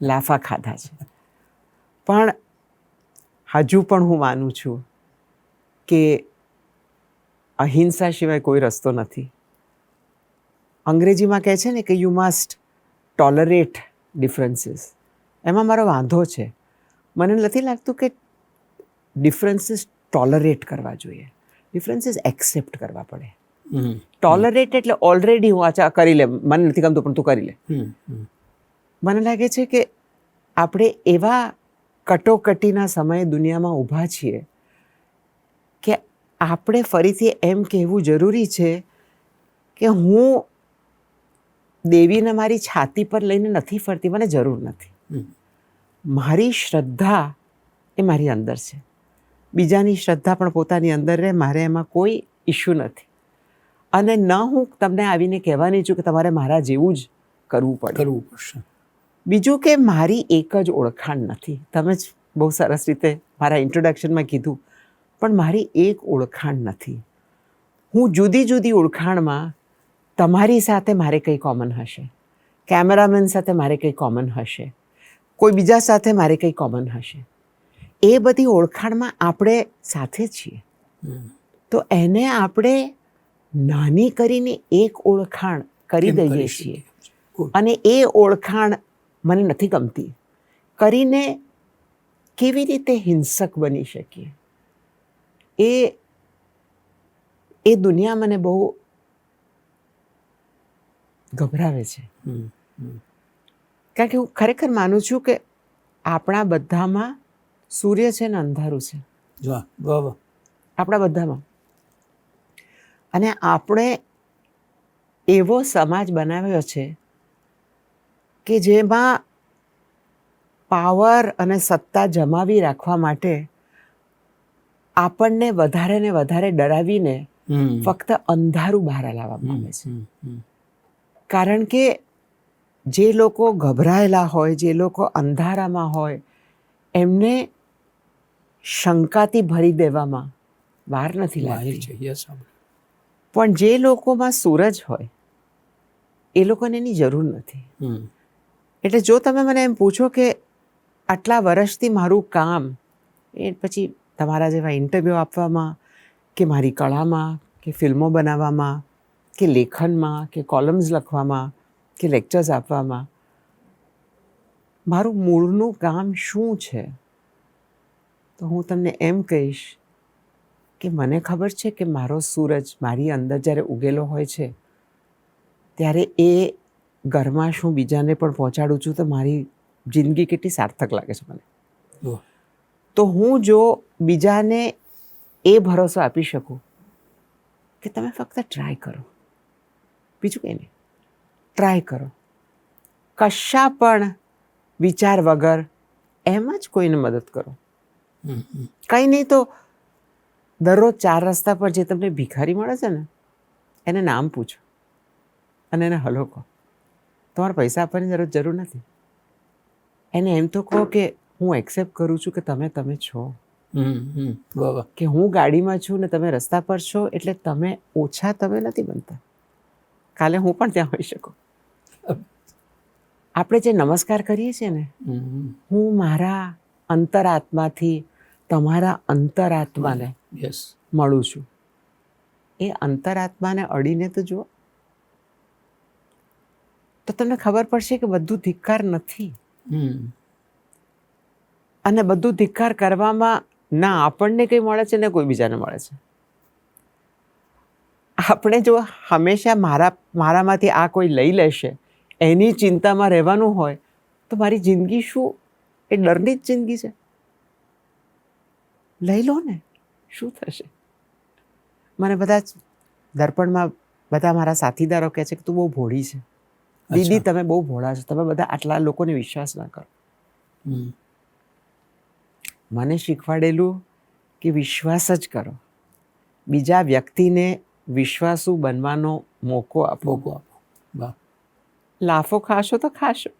લાફા ખાધા છે. પણ હજુ પણ હું માનું છું કે અહિંસા સિવાય કોઈ રસ્તો નથી. અંગ્રેજીમાં કહે છે ને કે યુ મસ્ટ ટોલરેટ ડિફરન્સીસ. એમાં મારો વાંધો છે. મને નથી લાગતું કે ડિફરન્સીસ ટોલરેટ કરવા જોઈએ. ડિફરન્સીસ એક્સેપ્ટ કરવા પડે. ટોલરેટ એટલે ઓલરેડી હું અચ્છા કરી લે, મને નથી ગમતું પણ તું કરી લે. મને લાગે છે કે આપણે એવા કટોકટીના સમયે દુનિયામાં ઊભા છીએ કે આપણે ફરીથી એમ કહેવું જરૂરી છે કે હું દેવીને મારી છાતી પર લઈને નથી ફરતી, મને જરૂર નથી. મારી શ્રદ્ધા એ મારી અંદર છે. બીજાની શ્રદ્ધા પણ પોતાની અંદર રહે, મારે એમાં કોઈ ઇશ્યુ નથી. અને ન હું તમને આવીને કહેવાની છું કે તમારે મારા જેવું જ કરવું પડશે. બીજું કે મારી એક જ ઓળખાણ નથી. તમે જ બહુ સરસ રીતે મારા ઇન્ટ્રોડક્શનમાં કીધું, પણ મારી એક ઓળખાણ નથી. હું જુદી જુદી ઓળખાણમાં તમારી સાથે મારે કંઈ કોમન હશે, કેમેરામેન સાથે મારે કંઈ કોમન હશે, કોઈ બીજા સાથે મારે કંઈ કોમન હશે. એ બધી ઓળખાણમાં આપણે સાથે છીએ. તો એને આપણે નાની કરીને એક ઓળખાણ કરી દઈએ છીએ. અને એ ઓળખાણ મને નથી ગમતી કરીને કેવી રીતે હિંસક બની શકીએ એ દુનિયા મને બહુ ગભરાવે છે. કારણ કે હું ખરેખર માનું છું કે આપણા બધામાં સૂર્ય છે ને અંધારું છે. આપણા બધામાં. અને આપણે એવો સમાજ બનાવ્યો છે કે જેમાં પાવર અને સત્તા જમાવી રાખવા માટે આપણને વધારે ને વધારે ડરાવીને ફક્ત અંધારું બહાર લાવવામાં આવે છે. કારણ કે જે લોકો ગભરાયેલા હોય, જે લોકો અંધારામાં હોય, એમને શંકાથી ભરી દેવામાં વાર નથી લાગતી. પણ જે લોકોમાં સૂરજ હોય એ લોકોને એની જરૂર નથી. એટલે જો તમે મને એમ પૂછો કે આટલા વર્ષથી મારું કામ, એ પછી તમારા જેવા ઇન્ટરવ્યૂ આપવામાં કે મારી કળામાં કે ફિલ્મો બનાવવામાં કે લેખનમાં કે કોલમ્સ લખવામાં કે લેક્ચર્સ આપવામાં, મારું મૂળનું કામ શું છે, તો હું તમને એમ કહીશ કે મને ખબર છે કે મારો સૂરજ મારી અંદર જ્યારે ઉગેલો હોય છે ત્યારે એ ગરમાશ હું બીજાને પણ પહોંચાડું છું તો મારી જિંદગી કેટલી સાર્થક લાગે છે મને. તો હું જો બીજાને એ ભરોસો આપી શકું કે તમે ફક્ત ટ્રાય કરો, બીજું કંઈ નહીં, ટ્રાય કરો, કશા પણ વિચાર વગર એમ જ કોઈને મદદ કરો. કંઈ નહીં તો દરરોજ 4 રસ્તા પર જે તમને ભિખારી મળે છે ને એને નામ પૂછો અને એને હલો કહો. તમારે પૈસા આપવાની જરૂર નથી. એને એમ તો કહો કે હું એક્સેપ્ટ કરું છું કે તમે છો, કે હું ગાડીમાં છું ને તમે રસ્તા પર છો એટલે તમે ઓછા તમે નથી બનતા. કાલે હું પણ ત્યાં હોઈ શકું. આપણે જે નમસ્કાર કરીએ છીએ ને, હું મારા અંતરાત્માથી તમારા અંતરાત્માને મળું છું. એ અંતરાત્માને અડીને તો જુઓ, તો તમને ખબર પડશે કે બધું ધિક્કાર નથી. અને બધું ધિક્કાર કરવામાં ના આપણને કંઈ મળે છે ને કોઈ બીજાને મળે છે. આપણે જો હંમેશા મારામાંથી આ કોઈ લઈ લેશે એની ચિંતામાં રહેવાનું હોય તો મારી જિંદગી શું, એ ડરની જ જિંદગી છે. લઈ લો ને, શું થશે? મને બધા જ દર્પણમાં બધા મારા સાથીદારો કહે છે કે તું બહુ ભોળી છે. દીદી તમે બહુ ભોળા છો, તમે બધા આટલા લોકોને વિશ્વાસ ના કરો. મને શીખવાડેલું કે વિશ્વાસ જ કરો, બીજા વ્યક્તિને વિશ્વાસુ બનવાનો મોકો આપો. મોકો આપો. વાહ. લાફો ખાશો તો ખાશો.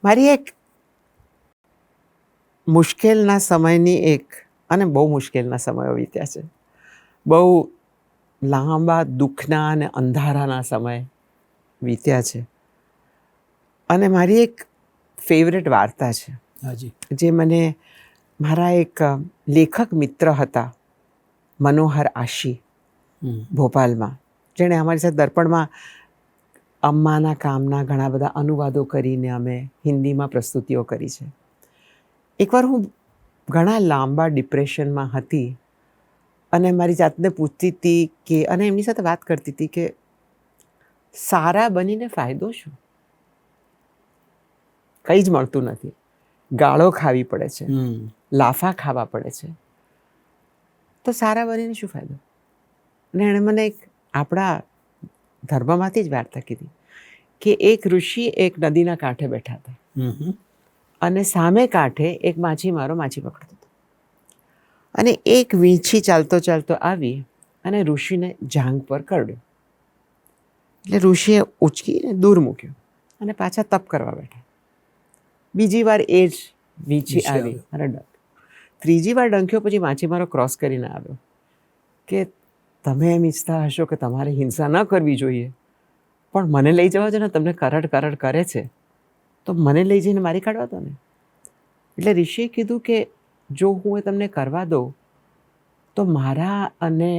મારી એક મુશ્કેલના સમયની અને બહુ મુશ્કેલના સમયો વીત્યા છે, બહુ લાંબા દુઃખના અને અંધારાના સમય વીત્યા છે, અને મારી એક ફેવરેટ વાર્તા છે હાજી. જે મને મારા એક લેખક મિત્ર હતા, મનોહર આશી, ભોપાલમાં, જેણે અમારી સાથે દર્પણમાં અમ્માના કામના ઘણા બધા અનુવાદો કરીને અમે હિન્દીમાં પ્રસ્તુતિઓ કરી છે. એકવાર હું ઘણા લાંબા ડિપ્રેશનમાં હતી અને મારી જાતને પૂછતી હતી કે, અને એમની સાથે વાત કરતી હતી કે સારા બનીને ફાયદો શું? કંઈ જ મળતું નથી, ગાળો ખાવી પડે છે, લાફા ખાવા પડે છે, તો સારા બનીને શું ફાયદો? અને એણે મને એક આપણા ધર્મમાંથી જ વાર્તા કીધી કે એક ઋષિ એક નદીના કાંઠે બેઠા હતા અને સામે કાંઠે એક માછીમારો માછી પકડતો હતો, અને એક વીંછી ચાલતો ચાલતો આવી અને ઋષિને જાંઘ પર કરડ્યો. એટલે ઋષિએ ઉચકીને દૂર મૂક્યો અને પાછા તપ કરવા બેઠા. બીજી વાર એ જ વીંછી આવી અને ત્રીજી વાર ડંખ્યો. પછી માછીમારો ક્રોસ કરીને આવ્યો કે તમે એમ ઈચ્છતા હશો કે તમારે હિંસા ન કરવી જોઈએ, પણ મને લઈ જવા દો ને, તમને કરડ કરડ કરે છે તો મને લઈ જઈને મારી કાઢવા દો ને. એટલે ઋષિએ કીધું કે જો હું એ તમને કરવા દઉં તો મારા અને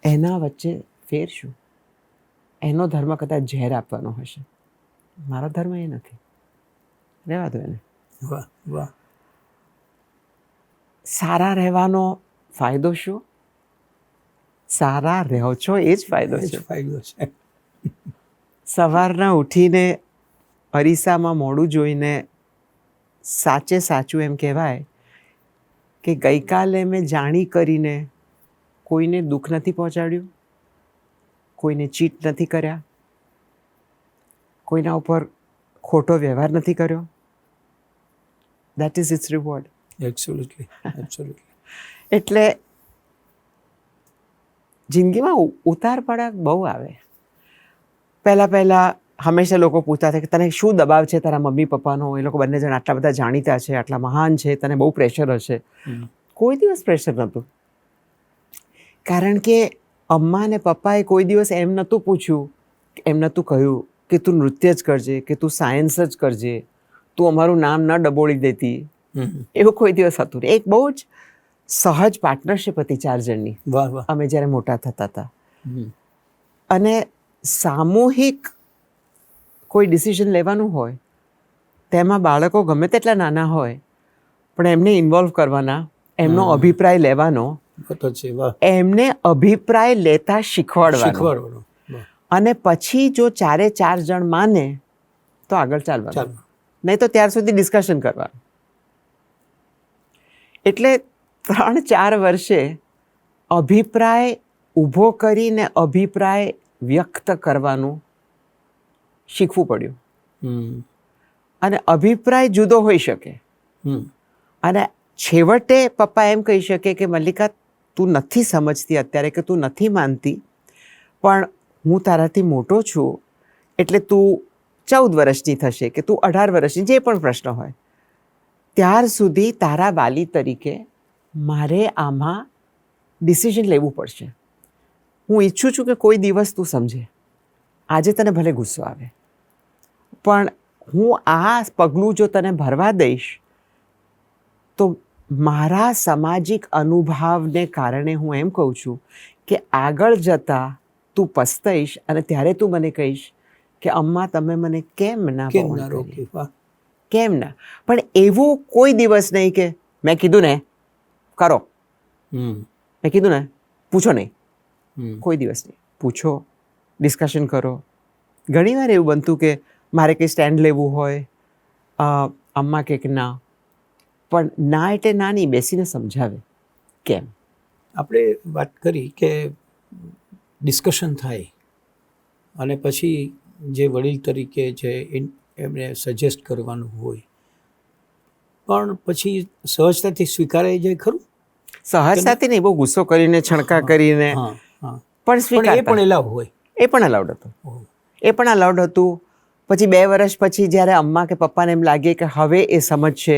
એના વચ્ચે ફેર શું? એનો ધર્મ કદાચ ઝેર આપવાનો હશે, મારો ધર્મ એ નથી, રહેવા દો એને. વાહ વાહ. સારા રહેવાનો ફાયદો શું? સારા રહો છો એ જ ફાયદો એ જ છે. ફાયદો છે. સવારના ઉઠીને અરીસામાં મોઢું જોઈને સાચે સાચું એમ કહેવાય કે ગઈકાલે મેં જાણી કરીને કોઈને દુઃખ નથી પહોંચાડ્યું, કોઈને ચીટ નથી કર્યા, કોઈના ઉપર ખોટો વ્યવહાર નથી કર્યો. That is its reward. Absolutely absolutely. એટલે જિંદગીમાં ઉતાર પડાવ બહુ આવે. પહેલાં હંમેશા લોકો પૂછતા હતા કે તને શું દબાવ છે તારા મમ્મી પપ્પાનો? એ લોકો બંને જણ આટલા બધા જાણીતા છે, આટલા મહાન છે, તને બહુ પ્રેશર હશે. કોઈ દિવસ પ્રેશર નહોતું, કારણ કે અમ્મા અને પપ્પાએ કોઈ દિવસ એમ નહોતું પૂછ્યું, એમ નહોતું કહ્યું કે તું નૃત્ય જ કરજે, કે તું સાયન્સ જ કરજે, તું અમારું નામ ન ડબોળી દેતી. એવું કોઈ દિવસ હતું નહીં. એક બહુ જ સહજ પાર્ટનરશિપ હતી 4 જણની. વાહ વાહ. અમે જ્યારે મોટા થતા હતા, અને સામૂહિક કોઈ ડિસિઝન લેવાનું હોય તેમાં બાળકો ગમે તેટલા નાના હોય પણ એમને ઇન્વોલ્વ કરવાના, એમનો અભિપ્રાય લેવાનો, તો છે. વાહ. એમને અભિપ્રાય લેતા શીખવાડવાનો, અને પછી જો 4 જણ માને તો આગળ ચાલવાનું, નહીં તો ત્યાર સુધી ડિસ્કશન કરવાનું. એટલે 3-4 વર્ષે અભિપ્રાય ઊભો કરીને અભિપ્રાય વ્યક્ત કરવાનું શીખવું પડ્યું. અને અભિપ્રાય જુદો હોઈ શકે, અને છેવટે પપ્પા એમ કહી શકે કે મલ્લિકા તું નથી સમજતી અત્યારે, કે તું નથી માનતી, પણ હું તારાથી મોટો છું એટલે તું 14 વર્ષની થશે કે તું 18 વર્ષની, જે પણ પ્રશ્ન હોય, ત્યાર સુધી તારા વાલી તરીકે મારે આમાં ડિસિઝન લેવું પડશે. હું ઈચ્છું છું કે કોઈ દિવસ તું સમજે. આજે તને ભલે ગુસ્સો આવે, પણ હું આ પગલું જો તને ભરવા દઈશ તો મારા સામાજિક અનુભવને કારણે હું એમ કહું છું કે આગળ જતાં તું પસ્તાઈશ અને ત્યારે તું મને કહીશ કે અમ્મા તમે મને કેમ ના રોકી. કેમ ના? પણ એવું કોઈ દિવસ નહીં કે મેં કીધું ને કરો, મેં કીધું ને પૂછો નહીં. કોઈ દિવસ નહીં. પૂછો, ડિસ્કશન કરો. ઘણીવાર એવું બનતું કે મારે કંઈ સ્ટેન્ડ લેવું હોય, અમ્મા કે ના, પણ ના એટલે ના નહીં, બેસીને સમજાવે કેમ. આપણે વાત કરી કે ડિસ્કશન થાય અને પછી જે વડીલ તરીકે જે એમને સજેસ્ટ કરવાનું હોય, પણ પછી સહજતાથી સ્વીકારાઈ જાય ખરું? સહજતાથી નહીં, બહુ ગુસ્સો કરીને, છણકા કરીને, હા હા. પણ પણ એ સ્વીકારતા. પણ એલાવ હોય. એ પણ અલાઉડ હતું. ઓહ. એ પણ અલાઉડ હતું. પછી 2 વર્ષ પછી જ્યારે અમ્મા કે પપ્પાને એમ લાગે કે હવે એ સમજશે,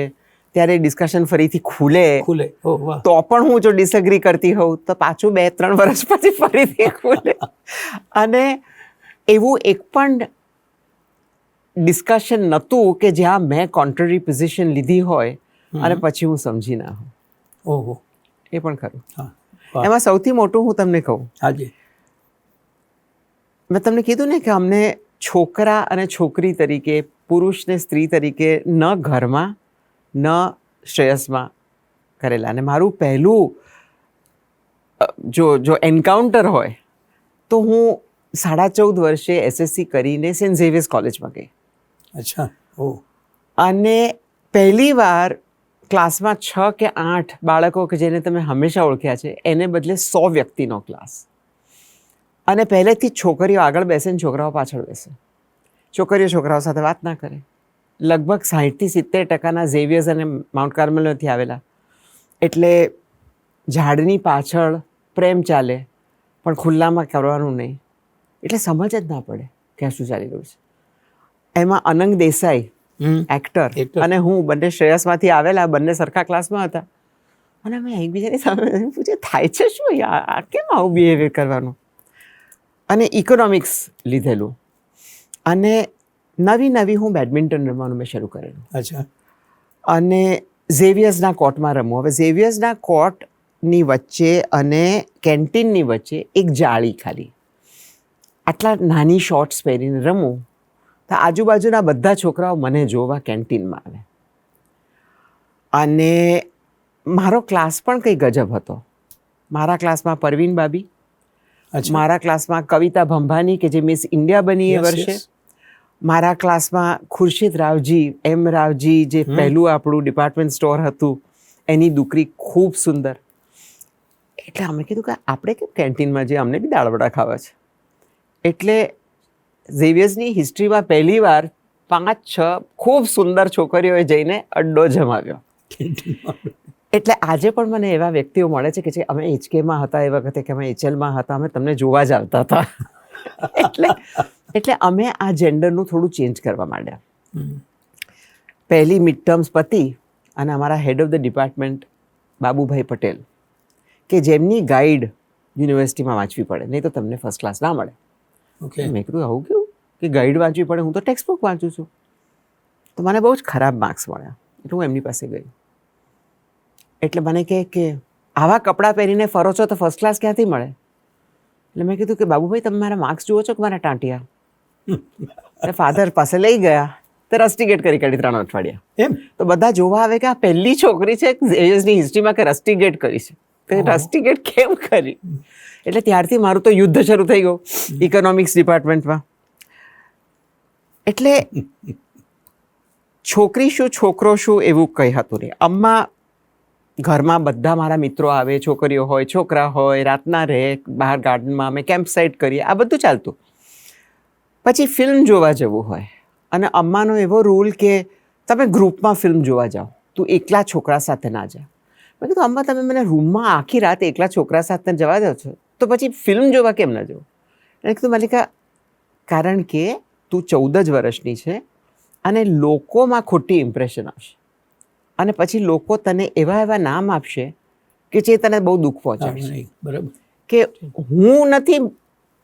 ત્યારે ડિસ્કશન ફરીથી ખુલે. ખુલે. ઓહ વાહ. તો પણ હું જો ડિસએગ્રી કરતી હોઉં તો પાછું 2-3 વર્ષ પછી ફરીથી ખુલે. અને એવું એક પણ ડિસ્કશન નહોતું કે જ્યાં મેં કોન્ટ્રરી પોઝિશન લીધી હોય અને પછી હું સમજી ના હોઉં. ઓહો. એ પણ ખરું. હા. વાહ. એમાં સૌથી મોટું હું તમને કહું, હાજી. મેં તમને કીધું ને કે અમને છોકરા અને છોકરી તરીકે, પુરુષ ને સ્ત્રી તરીકે ન ઘરમાં ન શ્રેયસમાં કરેલા. અને મારું પહેલું જો એન્કાઉન્ટર હોય તો હું 14.5 વર્ષે SSC કરીને સેન્ટ ઝેવિયર્સ કોલેજમાં ગઈ. અચ્છા. ઓહ. અને પહેલી વાર ક્લાસમાં 6 કે 8 બાળકો કે જેને તમે હંમેશા ઓળખ્યા છે એને બદલે 100 વ્યક્તિનો ક્લાસ. અને પહેલેથી જ છોકરીઓ આગળ બેસે ને છોકરાઓ પાછળ બેસે. છોકરીઓ છોકરાઓ સાથે વાત ના કરે. લગભગ 60-70% ઝેવિયર્સ અને માઉન્ટ કાર્મેલમાંથી આવેલા. એટલે ઝાડની પાછળ પ્રેમ ચાલે પણ ખુલ્લામાં કરવાનું નહીં. એટલે સમજ જ ના પડે કે શું ચાલી રહ્યું છે. એમાં અનંગ દેસાઈ એક્ટર Actor. અને હું બંને શ્રેયસમાંથી આવેલા, બંને સરખા ક્લાસમાં હતા. અને અમે એકબીજાની સામે પૂછે થાય છે શું, આ કેમ આવું બિહેવિયર કરવાનું. અને ઇકોનોમિક્સ લીધેલું. અને નવી હું બેડમિન્ટન રમવાનું મેં શરૂ કરેલું. અચ્છા. અને ઝેવિયર્સના કોર્ટમાં રમવું. હવે ઝેવિયર્સના કોર્ટની વચ્ચે અને કેન્ટીનની વચ્ચે એક જાળી ખાલી. આટલા નાની શોર્ટ્સ પહેરીને રમું તો આજુબાજુના બધા છોકરાઓ મને જોવા કેન્ટીનમાં આવે. અને મારો ક્લાસ પણ કંઈ ગજબ હતો. મારા ક્લાસમાં પરવીન બાબી, અચ્છા. મારા ક્લાસમાં કવિતા ભંભાની કે જે મિસ ઇન્ડિયા બની એ Yes, વર્ષે, yes. મારા ક્લાસમાં ખુરશીદ રાવજી, એમ રાવજી, જે પહેલું આપણું ડિપાર્ટમેન્ટ સ્ટોર હતું, એની દીકરી ખૂબ સુંદર. એટલે અમે કીધું કે આપણે કેમ કેન્ટીનમાં જઈએ, અમને બી દાળ વડા ખાવા છે. એટલે ઝેવિયર્સની હિસ્ટ્રીમાં પહેલી વાર 5-6 ખૂબ સુંદર છોકરીઓએ જઈને અડ્ડો જમાવ્યો. એટલે આજે પણ મને એવા વ્યક્તિઓ મળે છે કે જે અમે HKમાં હતા એ વખતે, કે અમે HLમાં હતા, અમે તમને જોવા જ આવતા હતા. એટલે અમે આ જેન્ડરનું થોડું ચેન્જ કરવા માંડ્યા. પહેલી મિડ ટર્મ્સ પતી અને અમારા head of the department Babubhai Patel, કે જેમની ગાઈડ યુનિવર્સિટીમાં વાંચવી પડે, નહીં તો તમને ફર્સ્ટ ક્લાસ ના મળે. ઓકે. મેં કીધું આવું કેવું કે ગાઈડ વાંચવી પડે, હું તો ટેક્સ્ટ બુક વાંચું છું. તો મને બહુ જ ખરાબ માર્ક્સ મળ્યા. એટલે હું એમની પાસે ગઈ. એટલે મને કહે કે આવા કપડાં પહેરીને ફરો છો તો ફર્સ્ટ ક્લાસ ક્યાંથી મળે? એટલે મેં કીધું કે બાબુભાઈ તમે મારા માર્ક્સ જુઓ છો કે મારા ટાંટિયા? એટલે ફાધર પાસે લઈ ગયા તો રસ્ટિગેટ કરી કાઢી 3 અઠવાડિયા. એમ? તો બધા જોવા આવે કે આ પહેલી છોકરી છે ઝેવિયર્સની હિસ્ટ્રીમાં કે રસ્ટિગેટ કરી છે. તો રસ્ટિગેટ કેમ કરી? એટલે ત્યારથી મારું તો યુદ્ધ શરૂ થઈ ગયું ઇકોનોમિક્સ ડિપાર્ટમેન્ટમાં. એટલે છોકરી શું છોકરો શું એવું કંઈ હતું નહીં. અમ્મા ઘરમાં બધા મારા મિત્રો આવે, છોકરીઓ હોય છોકરા હોય, રાતના રહે બહાર ગાર્ડનમાં, અમે કેમ્પ સાઇટ કરીએ, આ બધું ચાલતું. પછી ફિલ્મ જોવા જવું હોય અને અમ્માનો એવો રૂલ કે તમે ગ્રુપમાં ફિલ્મ જોવા જાઓ, તું એકલા છોકરા સાથે ના જા. મેં કીધું અમ્મા તમે મને રૂમમાં આખી રાત એકલા છોકરા સાથે જવા દો છો તો પછી ફિલ્મ જોવા કેમ ના જાઉં? એને કીધું માલિકા કારણ કે તું 14 જ વર્ષની છે અને લોકોમાં ખોટી ઇમ્પ્રેશન આવશે અને પછી લોકો તને એવા નામ આપશે કે જે તને બહુ દુઃખ પહોંચાડશે. નહીં. બરાબર. કે હું નથી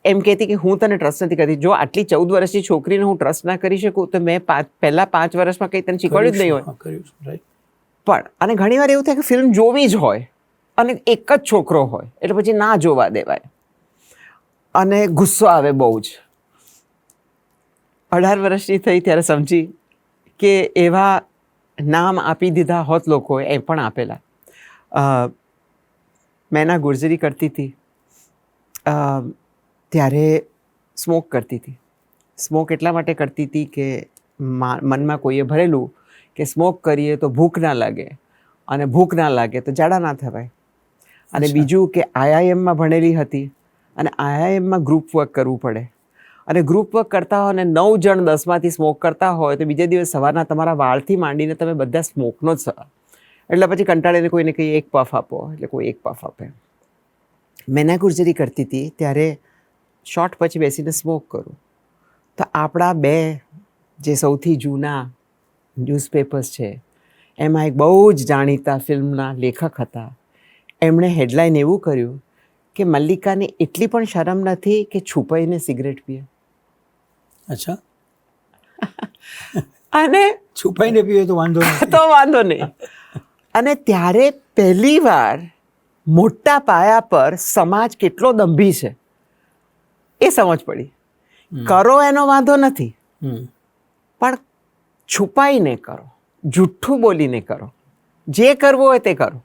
એમ કહેતી કે હું તને ટ્રસ્ટ નથી કરતી. જો આટલી 14 વર્ષની છોકરીને હું ટ્રસ્ટ ના કરી શકું તો મેં પહેલા 5 વર્ષમાં કંઈ તને શીખવાડ્યું જ નહીં હોય. હા, કર્યું છે. રાઈટ. પણ અને ઘણીવાર એવું થાય કે ફિલ્મ જોવી જ હોય અને એક જ છોકરો હોય એટલે પછી ના જોવા દેવાય અને ગુસ્સો આવે બહુ જ. 18 વર્ષની થઈ ત્યારે સમજી કે એવા નામ આપી દીધા હોત લોકોએ, એ પણ આપેલા. મેના ગુર્જરી કરતી હતી ત્યારે સ્મોક કરતી હતી. સ્મોક એટલા માટે કરતી હતી કે મનમાં કોઈએ ભરેલું કે સ્મોક કરીએ તો ભૂખ ના લાગે અને ભૂખ ના લાગે તો ઝાડા ના થવાય. અને બીજું કે IIMમાં ભણેલી હતી અને IIMમાં ગ્રુપ વર્ક કરવું પડે અને ગ્રુપ વર્ક કરતા હોય અને 9 જણ 10માંથી સ્મોક કરતા હોય તો બીજે દિવસ સવારના તમારા વાળથી માંડીને તમે બધા સ્મોકનો જ એટલે પછી કંટાળીને કોઈને કંઈ એક પફ આપો એટલે કોઈ એક પફ આપે. મેના ગુર્જરી કરતી હતી ત્યારે શોર્ટ પછી બેસીને સ્મોક કરું તો આપણા 2 જે સૌથી જૂના ન્યૂઝપેપર્સ છે એમાં એક બહુ જ જાણીતા ફિલ્મના લેખક હતા. એમણે હેડલાઇન એવું કર્યું કે મલ્લિકાને એટલી પણ શરમ નથી કે છુપાઈને સિગરેટ પીએ. અચ્છા, અને છુપાઈને પીવે તો વાંધો નથી. તો વાંધો નહીં. અને ત્યારે પહેલીવાર મોટા પાયા પર સમાજ કેટલો દંભી છે એ સમજ પડી. કરો એનો વાંધો નથી, પણ છુપાઈને કરો, જુઠ્ઠું બોલીને કરો, જે કરવું હોય તે કરો,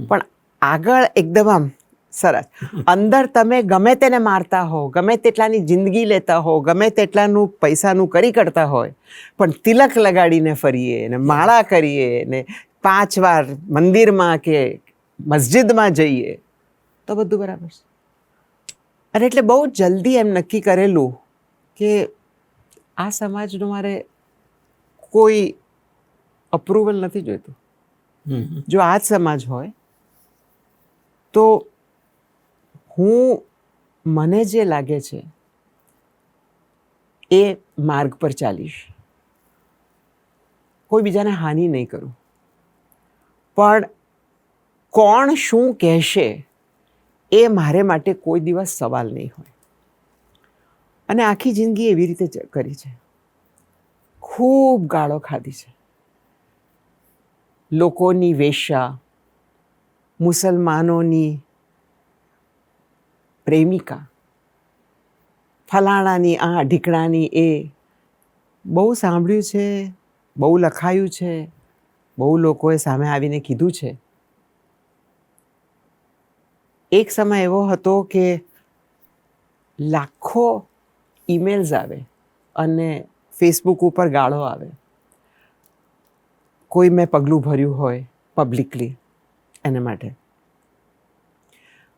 પણ આગળ એકદમ આમ સરસ. અંદર તમે ગમે તેને મારતા હો, ગમે તેટલાની જિંદગી લેતા હો, ગમે તેટલાનું પૈસાનું કરી કરતા હોય, પણ તિલક લગાડીને ફરીએ ને માળા કરીએ ને 5 વાર મંદિરમાં કે મસ્જિદમાં જઈએ તો બધું બરાબર છે. અને એટલે બહુ જલ્દી એમ નક્કી કરેલું કે આ સમાજનું મારે કોઈ અપ્રુવલ નથી જોઈતું. જો આ જ સમાજ હોય તો હું મને જે લાગે છે એ માર્ગ પર ચાલીશ. કોઈ બીજાને હાનિ નહીં કરું, પણ કોણ શું કહેશે એ મારે માટે કોઈ દિવસ સવાલ નહીં હોય. અને આખી જિંદગી એવી રીતે કરી છે. ખૂબ ગાળો ખાધી છે. લોકોની વેશ્યા, મુસલમાનોની પ્રેમિકા, ફલાણાની આ ઢીકણાની એ, બહુ સાંભળ્યું છે, બહુ લખાયું છે, બહુ લોકોએ સામે આવીને કીધું છે. એક સમય એવો હતો કે લાખો ઈમેલ્સ આવે અને ફેસબુક ઉપર ગાળો આવે. કોઈ મેં પગલું ભર્યું હોય પબ્લિકલી એના માટે.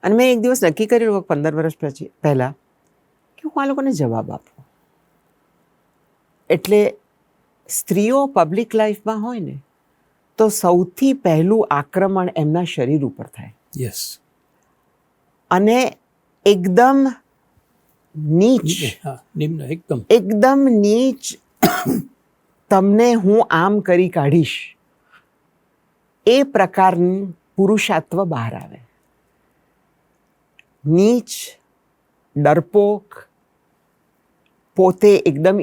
અને મેં એક દિવસ નક્કી કર્યું 15 વર્ષ પહેલાં કે હું આ લોકોને જવાબ આપું. એટલે સ્ત્રીઓ પબ્લિક લાઈફમાં હોય ને તો સૌથી પહેલું આક્રમણ એમના શરીર ઉપર થાય. યસ. અને એકદમ નીચ, નિમ્ન, એકદમ નીચ, તમને હું આમ કરી કાઢીશ એ પ્રકારનું પુરુષાત્વ બહાર આવે. નીચ, ડરપોક, પોતે એકદમ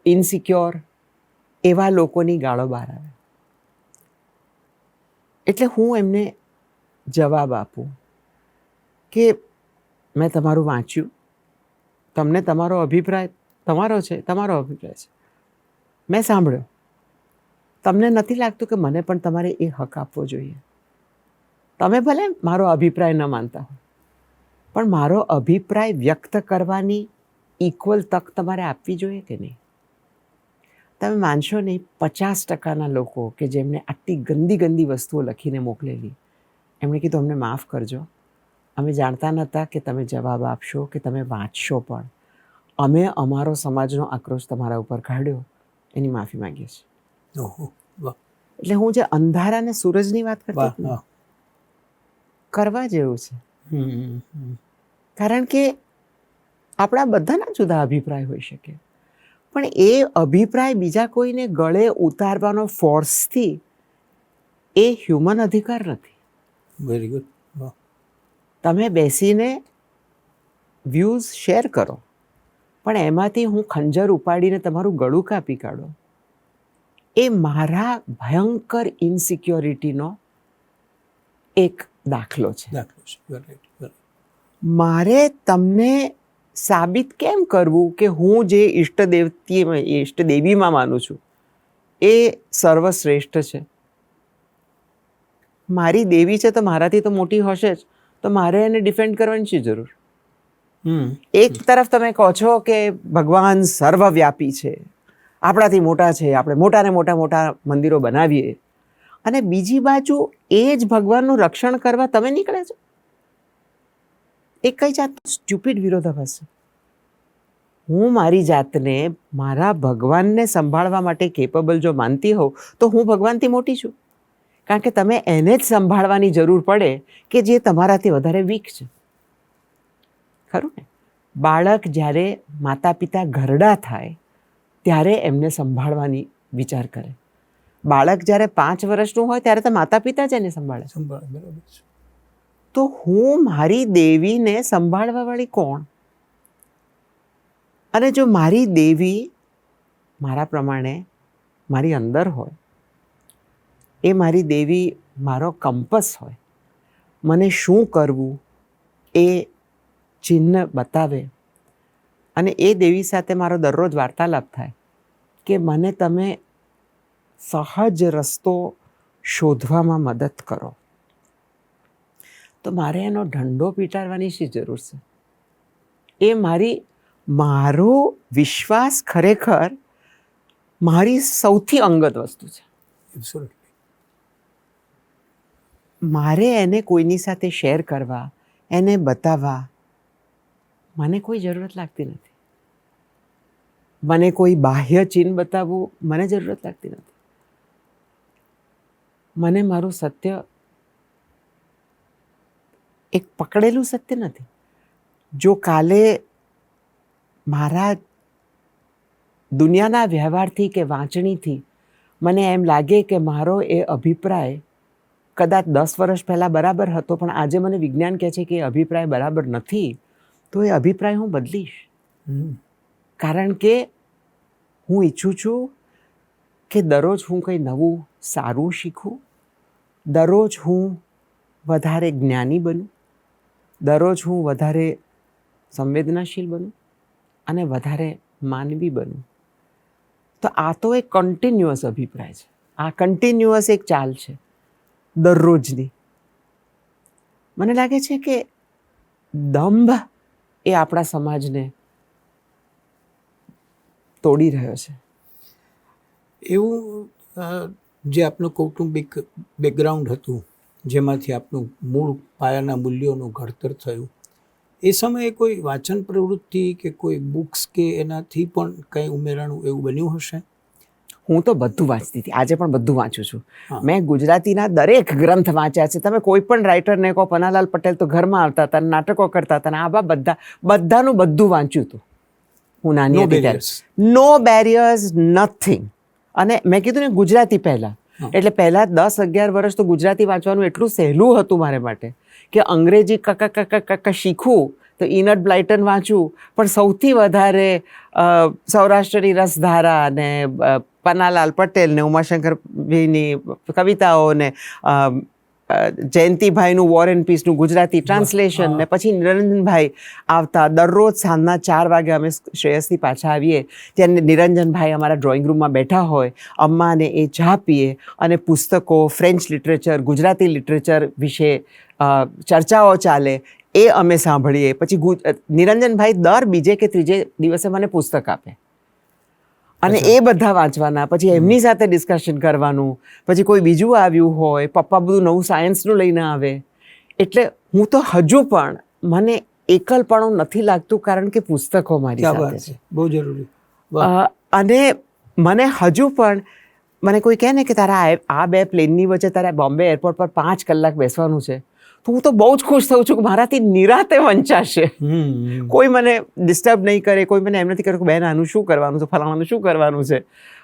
ઇનસિક્યોર એવા લોકોની ગાળો બહાર આવે. એટલે હું એમને જવાબ આપું કે મેં તમારું વાંચ્યું, તમને તમારો અભિપ્રાય તમારો છે, તમારો અભિપ્રાય છે, મેં સાંભળ્યો. તમને નથી લાગતું કે મને પણ તમારે એ હક આપવો જોઈએ? તમે ભલે મારો અભિપ્રાય ન માનતા હોય, પણ મારો અભિપ્રાય વ્યક્ત કરવાની ઇક્વલ તક તમારે આપવી જોઈએ કે નહીં? તમે માનશો નહીં, 50% લોકો કે જેમને આટલી ગંદી ગંદી વસ્તુઓ લખીને મોકલેલી, એમણે કીધું અમને માફ કરજો, અમે જાણતા નહોતા કે તમે જવાબ આપશો કે તમે વાંચશો, પણ અમે અમારો સમાજનો આક્રોશ તમારા ઉપર કાઢ્યો, એની માફી માંગીએ છીએ. એટલે હું જે અંધારા અને સૂરજની વાત કરતી હતી, કરવા જેવું છે. કારણ કે આપણા બધાના જુદા અભિપ્રાય હોઈ શકે, પણ એ અભિપ્રાય બીજા કોઈને ગળે ઉતારવાનો ફોર્સથી એ હ્યુમન અધિકાર નથી. Very good. તમે બેસીને વ્યૂઝ શેર કરો, પણ એમાંથી હું ખંજર ઉપાડીને તમારું ગળું કાપી કાઢો, એ મારા ભયંકર ઇનસિક્યોરિટીનો એક દાખલો છે. મારે તમને સાબિત કેમ કરવું કે હું જે ઈષ્ટદેવીમાં માનું છું એ સર્વશ્રેષ્ઠ છે? મારી દેવી છે તો મારાથી તો મોટી હશે જ, તો મારે એને ડિફેન્ડ કરવાની શી જરૂર? એક તરફ તમે કહો છો કે ભગવાન સર્વવ્યાપી છે, આપણાથી મોટા છે, આપણે મોટાને મોટા મંદિરો બનાવીએ, અને બીજી બાજુ એ જ ભગવાનનું રક્ષણ કરવા તમે નીકળે છો. એ કઈ જાતનો સ્ટ્યુપિડ વિરોધાભાસ છે. હું મારી જાતને મારા ભગવાનને સંભાળવા માટે કેપેબલ જો માનતી હોઉં તો હું ભગવાનથી મોટી છું. કારણ કે તમે એને જ સંભાળવાની જરૂર પડે કે જે તમારાથી વધારે વીક છે. ખરું ને? બાળક જ્યારે માતા પિતા ઘરડા થાય ત્યારે એમને સંભાળવાની વિચાર કરે. બાળક જ્યારે 5 વર્ષનું હોય ત્યારે તો માતા પિતા જ એને સંભાળે. બરાબર છે. તો હું મારી દેવીને સંભાળવાવાળી કોણ? અને જો મારી દેવી મારા પ્રમાણે મારી અંદર હોય, એ મારી દેવી મારો કંપસ હોય, મને શું કરવું એ ચિહ્ન બતાવે, અને એ દેવી સાથે મારો દરરોજ વાર્તાલાપ થાય કે મને તમે સહજ રસ્તો શોધવામાં મદદ કરો, તો મારે એનો ઢંઢો પીટાડવાની શી જરૂર છે? એ મારો વિશ્વાસ ખરેખર મારી સૌથી અંગત વસ્તુ છે. Absolutely. મારે એને કોઈની સાથે શેર કરવા, એને બતાવવા મને કોઈ જરૂરત લાગતી નથી. મને કોઈ બાહ્ય ચિહ્ન બતાવવું મને જરૂરત લાગતી નથી. મને મારું સત્ય એક પકડેલું સત્ય નથી. જો કાલે મારા દુનિયાના વ્યવહારથી કે વાંચણીથી મને એમ લાગે કે મારો એ અભિપ્રાય કદાચ 10 વર્ષ પહેલાં બરાબર હતો, પણ આજે મને વિજ્ઞાન કહે છે કે એ અભિપ્રાય બરાબર નથી, તો એ અભિપ્રાય હું બદલીશ. કારણ કે હું ઈચ્છું છું કે દરરોજ હું કંઈ નવું સારું શીખું, દરરોજ હું વધારે જ્ઞાની બનું, દરરોજ હું વધારે સંવેદનાશીલ બનું અને વધારે માનવી બનું. તો આ તો એક કન્ટિન્યુઅસ અભિપ્રાય છે. આ કન્ટિન્યુઅસ એક ચાલ છે દરરોજની. મને લાગે છે કે દંભ એ આપણા સમાજને તોડી રહ્યો છે. એવું જે આપનું કૌટુંબિક બેકગ્રાઉન્ડ હતું, જેમાંથી આપનું મૂળ પાયાના મૂલ્યોનું ઘડતર થયું, એ સમયે કોઈ વાંચન પ્રવૃત્તિ કે કોઈ બુક્સ કે એનાથી પણ કંઈ ઉમેરાણું એવું બન્યું હશે? હું તો બધું વાંચતી હતી, આજે પણ બધું વાંચું છું. હા. મેં ગુજરાતીના દરેક ગ્રંથ વાંચ્યા છે. તમે કોઈ પણ રાઇટરને કહો, પન્નાલાલ પટેલ તો ઘરમાં આવતા હતા, નાટકો કરતા હતા, અને આવા બધાનું બધું વાંચ્યું હતું હું નાની No હતી barriers. ત્યારે. નો બેરિયર્સ, નથિંગ. અને મેં કીધું ને ગુજરાતી પહેલાં, એટલે પહેલાં 10-11 વર્ષ તો ગુજરાતી વાંચવાનું એટલું સહેલું હતું મારે માટે કે અંગ્રેજી કક શીખવું તો ઇનટ બ્લાઇટન વાંચવું, પણ સૌથી વધારે સૌરાષ્ટ્રની રસધારા ને પન્નાલાલ પટેલ ને ઉમાશંકર ભાઈની કવિતાઓ ને જયંતિભાઈનું વોર એન્ડ પીસનું ગુજરાતી ટ્રાન્સલેશન, ને પછી નિરંજનભાઈ આવતા. દરરોજ સાંજના 4 વાગે અમે શ્રેયસથી પાછા આવીએ ત્યારે નિરંજનભાઈ અમારા ડ્રોઈંગ રૂમમાં બેઠા હોય, અમ્માને એ ચા પીએ અને પુસ્તકો, ફ્રેન્ચ લિટરેચર, ગુજરાતી લિટરેચર વિશે ચર્ચાઓ ચાલે, એ અમે સાંભળીએ. પછી નિરંજનભાઈ દર બીજે કે ત્રીજે દિવસે મને પુસ્તક આપે અને એ બધા વાંચવાના. પછી એમની સાથે ડિસ્કશન કરવાનું. પછી કોઈ બીજું આવ્યું હોય, પપ્પા બધું નવું સાયન્સનું લઈને આવે. એટલે હું તો હજુ પણ મને એકલપણું નથી લાગતું, કારણ કે પુસ્તકો મારી સાથે છે. બહુ જરૂરી. અને મને હજુ પણ મને કોઈ કહે ને કે તારા આ 2 પ્લેનની વચ્ચે તારા બોમ્બે એરપોર્ટ પર 5 કલાક બેસવાનું છે, તો હું તો બહુ જ ખુશ થઉં છું કે મારાથી નિરાતે વંચાશે. કોઈ મને ડિસ્ટર્બ નહીં કરે, કોઈ મને એમ નથી કર્યું કે બેન આનું શું કરવાનું છે, ફલાણાનું શું કરવાનું છે,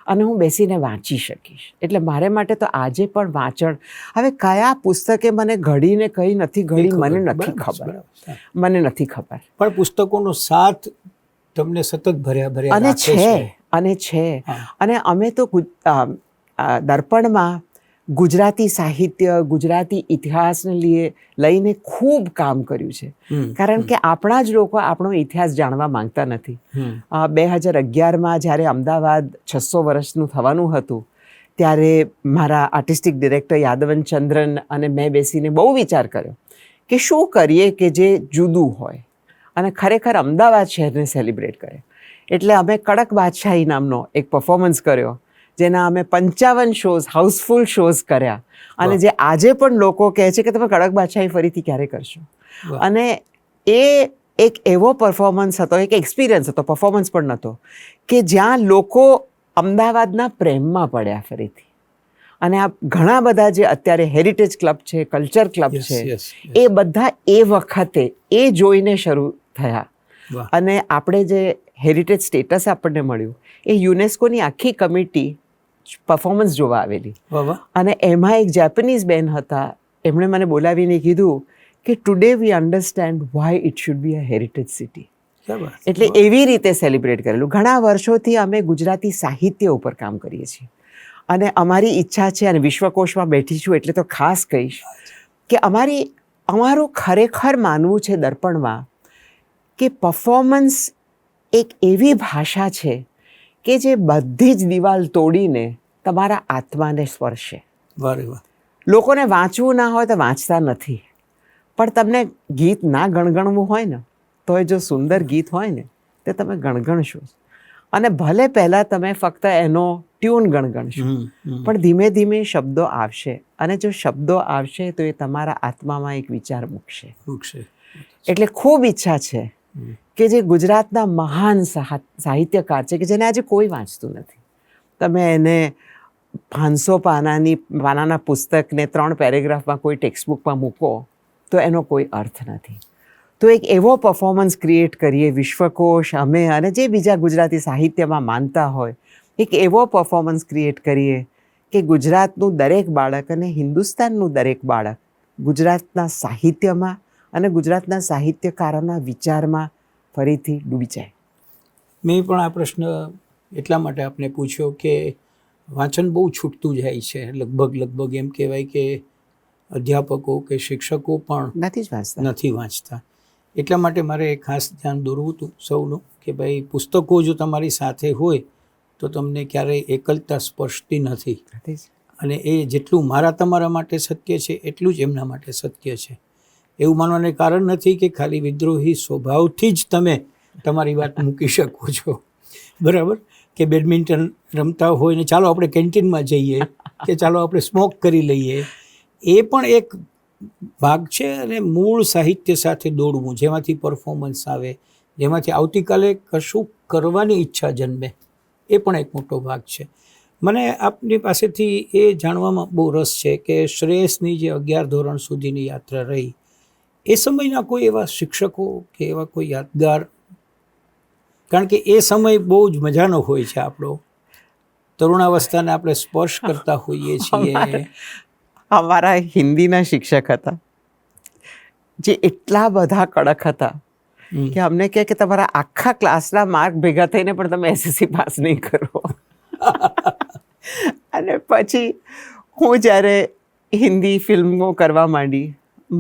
અને હું બેસીને વાંચી શકીશ. એટલે મારે માટે તો આજે પણ વાંચન. હવે કયા પુસ્તકે મને ઘડીને કઈ નથી ઘડી મને નથી ખબર. મને નથી ખબર. પણ પુસ્તકોનો સાથ તમને સતત ભર્યા અને રાખે છે. અને છે. અને અમે તો દર્પણમાં ગુજરાતી સાહિત્ય, ગુજરાતી ઇતિહાસને લઈને ખૂબ કામ કર્યું છે. કારણ કે આપણા જ લોકો આપણો ઇતિહાસ જાણવા માંગતા નથી. 2011માં જ્યારે અમદાવાદ 600 વર્ષનું થવાનું હતું, ત્યારે મારા આર્ટિસ્ટિક ડિરેક્ટર યાદવન ચંદ્રન અને મેં બેસીને બહુ વિચાર કર્યો કે શું કરીએ કે જે જુદું હોય અને ખરેખર અમદાવાદ શહેરને સેલિબ્રેટ કરે. એટલે અમે કડક બાદશાહી નામનો એક પરફોર્મન્સ કર્યો, જેના અમે 55 શોઝ, હાઉસફુલ શોઝ કર્યા. અને જે આજે પણ લોકો કહે છે કે તમે કડક બાદશાહી ફરીથી ક્યારે કરશો. અને એ એક એવો પરફોર્મન્સ હતો, એક એક્સપિરિયન્સ હતો, પરફોર્મન્સ પણ નહોતો, કે જ્યાં લોકો અમદાવાદના પ્રેમમાં પડ્યા ફરીથી. અને આ ઘણા બધા જે અત્યારે હેરિટેજ ક્લબ છે, કલ્ચર ક્લબ Yes, છે, yes, yes. એ બધા એ વખતે એ જોઈને શરૂ થયા. વાહ. અને આપણે જે હેરિટેજ સ્ટેટસ આપણને મળ્યું, એ યુનેસ્કોની આખી કમિટી પરફોર્મન્સ જોવા આવેલી. વાહ વાહ. અને એમાં એક જેપનીઝ બેન હતા, એમણે મને બોલાવીને કીધું કે today we understand Y it should be a heritage city. ક્યાં વાત. એટલે એવી રીતે સેલિબ્રેટ કરેલું. ઘણા વર્ષોથી અમે ગુજરાતી સાહિત્ય ઉપર કામ કરીએ છીએ, અને અમારી ઈચ્છા છે, અને વિશ્વકોશમાં બેઠી છું એટલે તો ખાસ કહીશ કે અમારું ખરેખર માનવું છે દર્પણમાં કે પરફોર્મન્સ એક એવી ભાષા છે કે જે બધી જ દિવાલ તોડીને તમારા આત્માને સ્પર્શે. વાહ રે વાહ. લોકોને વાંચવું ના હોય તો વાંચતા નથી, પણ તમને ગીત ના ગણગણવું હોય ને તો એ જો સુંદર ગીત હોય ને તે તમે ગણગણશો. અને ભલે પહેલાં તમે ફક્ત એનો ટ્યુન ગણગણશો, પણ ધીમે ધીમે શબ્દો આવશે, અને જો શબ્દો આવશે તો એ તમારા આત્મામાં એક વિચાર મૂકશે. વૃક્ષે. એટલે ખૂબ ઈચ્છા છે કે જે ગુજરાતના મહાન સાહિત્યકાર છે, કે જેને આજે કોઈ વાંચતું નથી, તમે એને 500 પાનાના પુસ્તકને 3 પેરેગ્રાફમાં કોઈ ટેક્સ્ટબુકમાં મૂકો તો એનો કોઈ અર્થ નથી. તો એક એવો પરફોર્મન્સ ક્રિએટ કરીએ, વિશ્વકોશ, અમે અને જે બીજા ગુજરાતી સાહિત્યમાં માનતા હોય, એક એવો પરફોર્મન્સ ક્રિએટ કરીએ કે ગુજરાતનું દરેક બાળક અને હિન્દુસ્તાનનું દરેક બાળક ગુજરાતના સાહિત્યમાં અને ગુજરાતના સાહિત્યકારોના વિચારમાં ફરીથી ડૂબી જાય. મેં પણ આ પ્રશ્ન એટલા માટે આપને પૂછ્યો કે વાંચન બહુ છૂટતું જાય છે. લગભગ એમ કહેવાય કે અધ્યાપકો કે શિક્ષકો પણ નથી જ વાંચતા. નથી વાંચતા. એટલા માટે મારે ખાસ ધ્યાન દોરવું હતું સૌનું કે ભાઈ પુસ્તકો જો તમારી સાથે હોય તો તમને ક્યારેય એકલતા સ્પર્શતી નથી. નથી જ. અને એ જેટલું મારા તમારા માટે સત્ય છે એટલું જ એમના માટે સત્ય છે. એવું માનવાને કારણ નથી કે ખાલી વિદ્રોહી સ્વભાવથી જ તમે તમારી વાત મૂકી શકો છો, બરાબર? કે બેડમિન્ટન રમતા હોય ને ચાલો આપણે કેન્ટીનમાં જઈએ, કે ચાલો આપણે સ્મોક કરી લઈએ, એ પણ એક ભાગ છે. અને મૂળ સાહિત્ય સાથે દોડવું, જેમાંથી પરફોર્મન્સ આવે, જેમાંથી આવતીકાલે કશું કરવાની ઈચ્છા જન્મે, એ પણ એક મોટો ભાગ છે. મને આપની પાસેથી એ જાણવામાં બહુ રસ છે કે શ્રેયસની જે 11 ધોરણ સુધીની યાત્રા રહી, એ સમયના કોઈ એવા શિક્ષકો કે એવા કોઈ યાદગાર, કારણ કે એ સમય બહુ જ મજાનો હોય છે. આપણો તરુણાવસ્થાને આપણે સ્પર્શ કરતા હોઈએ છીએ. અમારા હિન્દીના શિક્ષક હતા જે એટલા બધા કડક હતા કે અમને કહે કે તમારા આખા ક્લાસના માર્ક ભેગા થઈને પણ તમે એસએસસી પાસ નહીં કરો. અને પછી હું જ્યારે હિન્દી ફિલ્મો કરવા માંડી,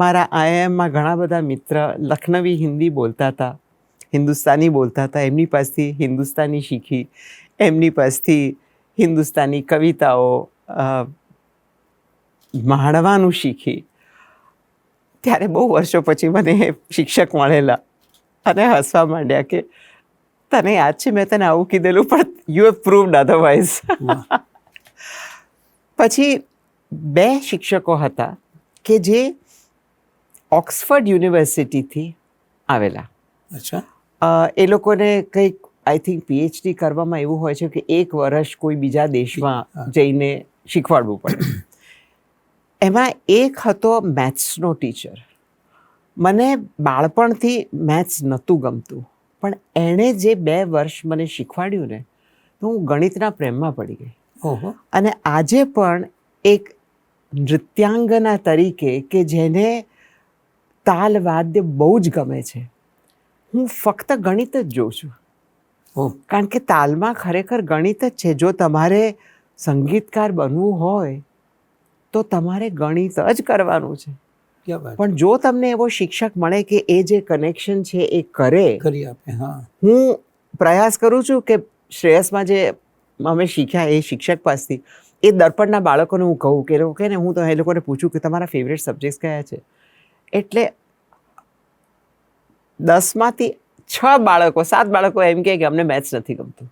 મારા આઈઆઈએમમાં ઘણા બધા મિત્ર લખનવી હિન્દી બોલતા હતા, હિન્દુસ્તાની બોલતા હતા, એમની પાસેથી હિન્દુસ્તાની શીખી, એમની પાસેથી હિન્દુસ્તાની કવિતાઓ માણવાનું શીખી. ત્યારે બહુ વર્ષો પછી મને એ શિક્ષક મળેલા અને હસવા માંડ્યા કે તને યાદ છે મેં તને આવું કીધેલું, પણ યુ હેવ પ્રૂવડ અધરવાઇઝ. પછી 2 શિક્ષકો હતા કે જે ઓક્સફર્ડ યુનિવર્સિટીથી આવેલા. અચ્છા. એ લોકોને કંઈક આઈ થિંક પીએચડી કરવામાં એવું હોય છે કે 1 વર્ષ કોઈ બીજા દેશમાં જઈને શીખવાડવું પડે. એમાં એક હતો મેથ્સનો ટીચર. મને બાળપણથી મેથ્સ નહોતું ગમતું, પણ એણે જે 2 વર્ષ મને શીખવાડ્યું ને, તો હું ગણિતના પ્રેમમાં પડી ગઈ. ઓહો. અને આજે પણ એક નૃત્યાંગના તરીકે કે જેને તાલ વાદ્ય બહુ જ ગમે છે, હું ફક્ત ગણિત જ જોઉં છું. કારણ કે તાલમાં ખરેખર ગણિત જ છે. જો તમારે સંગીતકાર બનવું હોય તો તમારે ગણિત જ કરવાનું છે. પણ જો તમને એવો શિક્ષક મળે કે એ જે કનેક્શન છે એ કરી આપે. હા. હું પ્રયાસ કરું છું કે શ્રેયસમાં જે અમે શીખ્યા એ શિક્ષક પાસેથી એ દર્પણના બાળકોને હું કહું કે લોકો ને હું તો એ લોકોને પૂછું કે તમારા ફેવરેટ સબ્જેક્ટ કયા છે, એટલે 10માંથી 6 બાળકો 7 બાળકો એમ કહે કે અમને મેથ્સ નથી ગમતું.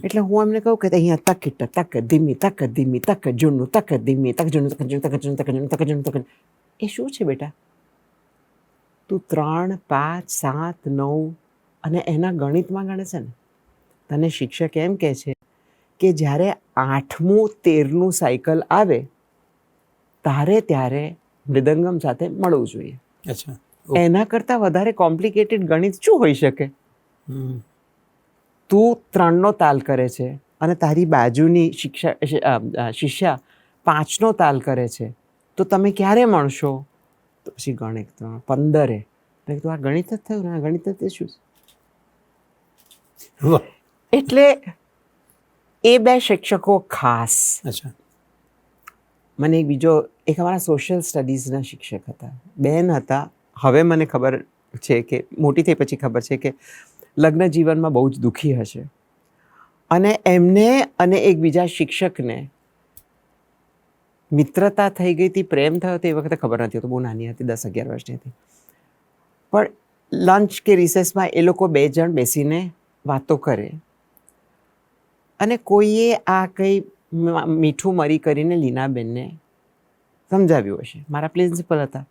એટલે હું એમને કહું કે અહીંયા તકીટ તક ધીમી તક ધીમી તક જૂનું તક ધીમી તક જૂનું તક જૂનું તક જૂનું તક જૂનું તક જૂનું તક. એ શું છે બેટા? તું 3, 5, 7, 9 અને એના ગણિતમાં ગણે છે ને, તને શિક્ષક એમ કહે છે કે જ્યારે 8મું 13નું સાયકલ આવે ત્યારે મૃદંગમ સાથે મળવું જોઈએ. અચ્છા. એના કરતાં વધારે કોમ્પ્લિકેટેડ ગણિત શું હોઈ શકે? હમ. તું 3નો તાલ કરે છે અને તારી બાજુની શિષ્યા 5નો તાલ કરે છે, તો તમે ક્યારે મળશો? તો પછી ગણિત 15. તો આ ગણિત જ થયું ને, આ ગણિત જ શું? વાહ. એટલે એ બે શિક્ષકો ખાસ. અચ્છા. મને એક અમારા સોશિયલ સ્ટડીઝના શિક્ષક હતા, બેન હતા. હવે મને ખબર છે કે મોટી થઈ પછી ખબર છે કે લગ્ન જીવનમાં બહુ જ દુઃખી હશે, અને એમને અને એક બીજા શિક્ષકને મિત્રતા થઈ ગઈ હતી, પ્રેમ થયો તે વખતે ખબર નથી, તો બહુ નાની હતી, 10-11 વર્ષની હતી. પણ લંચ કે રિસેસમાં એ લોકો 2 જણ બેસીને વાતો કરે, અને કોઈએ આ કંઈ મીઠું મરી કરીને લીનાબેનને સમજાવ્યું હશે. મારા પ્રિન્સિપલ હતા,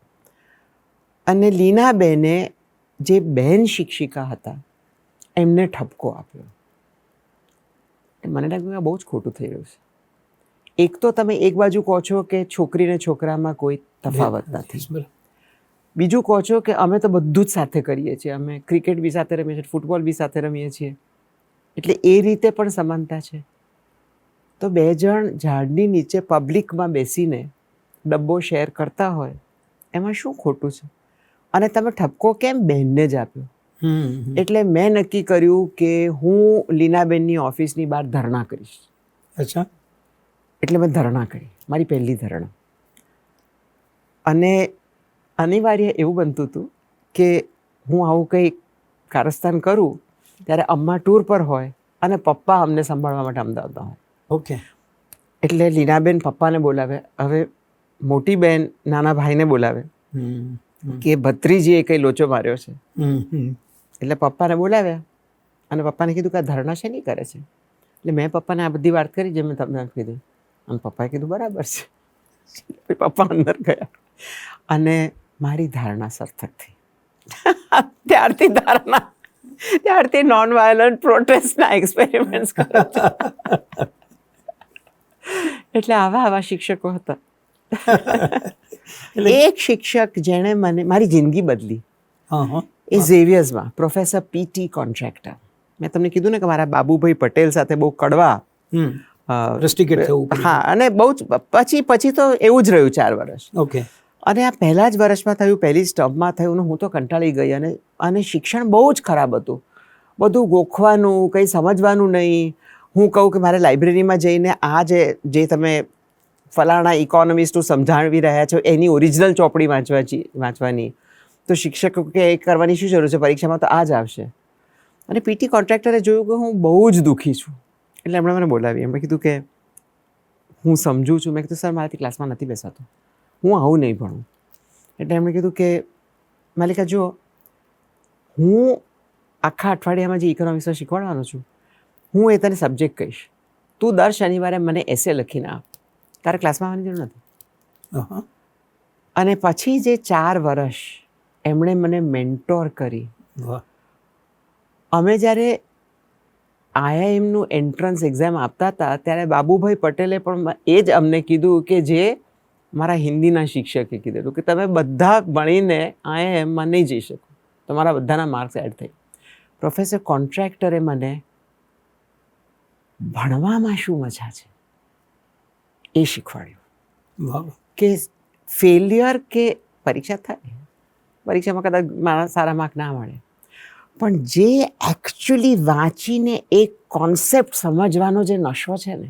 અને લીનાબેને જે બહેન શિક્ષિકા હતા એમને ઠપકો આપ્યો. મને લાગ્યું આ બહુ જ ખોટું થઈ રહ્યું છે. એક તો તમે એક બાજુ કહો છો કે છોકરી ને છોકરામાં કોઈ તફાવત નથી, બીજું કહો છો કે અમે તો બધું જ સાથે કરીએ છીએ, અમે ક્રિકેટ બી સાથે રમીએ છીએ, ફૂટબોલ બી સાથે રમીએ છીએ, એટલે એ રીતે પણ સમાનતા છે. તો 2 જણ ઝાડની નીચે પબ્લિકમાં બેસીને ડબ્બો શેર કરતા હોય એમાં શું ખોટું છે? અને તમે ઠપકો કેમ બહેનને જ આપ્યો? એટલે મેં નક્કી કર્યું કે હું લીનાબેનની ઓફિસની બહાર ધરણા કરીશ. અચ્છા. એટલે મેં ધરણા કરી, મારી પહેલી ધરણા. અને અનિવાર્ય એવું બનતું હતું કે હું આવું કંઈ કારસ્તાન કરું ત્યારે અમ્મા ટૂર પર હોય અને પપ્પા અમને સંભાળવા માટે અમદાવાદમાં હોય. ઓકે. એટલે લીનાબેન પપ્પાને બોલાવે, હવે મોટી બેન નાના ભાઈને બોલાવે કે ભત્રીજીએ કંઈ લોચો માર્યો છે. એટલે પપ્પાને બોલાવ્યા અને પપ્પાને કીધું કે આ ધરણા શેની કરે છે? એટલે મેં પપ્પાને આ બધી વાત કરી જે મેં તમને કીધું, અને પપ્પાએ કીધું બરાબર છે. પપ્પા અંદર ગયા અને મારી ધારણા સાર્થક થઈ. ત્યારથી નોન વાયોલન્ટ પ્રોટેસ્ટના એક્સપેરિમેન્ટ્સ કરે છે. એટલે આવા શિક્ષકો હતા. એક શિક્ષક જેણે મારી જિંદગી બદલી એ ઝેવિયર્સમાં પ્રોફેસર P.T. કોન્ટ્રાક્ટર. મેં તમને કીધું ને કે મારા બાબુભાઈ પટેલ સાથે બહુ કડવા રસ્ટિકેટ થવું. હા, અને બહુ જ પછી તો એવું જ રહ્યું 4 વર્ષ. ઓકે. અને આ પહેલા જ વર્ષમાં થયું, પહેલી સ્ટબમાં થયું ને હું તો કંટાળી ગઈ. અને શિક્ષણ બહુ જ ખરાબ હતું, બધું ગોખવાનું, કંઈ સમજવાનું નહીં. હું કહું કે મારે લાઇબ્રેરીમાં જઈને આ જે તમે ફલાણા ઇકોનોમિસ્ટનું સમજાવી રહ્યા છો એની ઓરિજિનલ ચોપડી વાંચવાની, તો શિક્ષકો કે એ કરવાની શું જરૂર છે, પરીક્ષામાં તો આ જ આવશે. અને P.T. કોન્ટ્રાક્ટરે જોયું કે હું બહુ જ દુઃખી છું, એટલે એમણે મને બોલાવી. એમણે કીધું કે હું સમજું છું. મેં કીધું સર મારાથી ક્લાસમાં નથી બેસાતું, હું આવું નહીં ભણું. એટલે એમણે કીધું કે માલિકા જુઓ, હું આખા અઠવાડિયામાં જે ઇકોનોમિક્સમાં શીખવાડવાનો છું, હું એ તને સબ્જેક્ટ કહીશ, તું દર શનિવારે મને એસે લખીને આપ, તારે ક્લાસમાં આવવાની જરૂર નથી. અને પછી જે 4 વર્ષ એમણે મને મેન્ટોર કરી. અમે જ્યારે IIMનું એન્ટ્રન્સ એક્ઝામ આપતા હતા ત્યારે બાબુભાઈ પટેલે પણ એ જ અમને કીધું કે જે મારા હિન્દીના શિક્ષકે કીધેલું કે તમે બધા ભણીને IIMમાં નહીં જઈ શકો, તમારા બધાના માર્ક્સ એડ થઈ. પ્રોફેસર કોન્ટ્રાક્ટરે મને ભણવામાં શું મજા છે એ શીખવાડ્યું. કે ફેલિયર કે પરીક્ષા થાય, પરીક્ષામાં કદાચ મારા સારા માર્ક ના મળે, પણ જે એકચ્યુઅલી વાંચીને એક કોન્સેપ્ટ સમજવાનો જે નશો છે ને,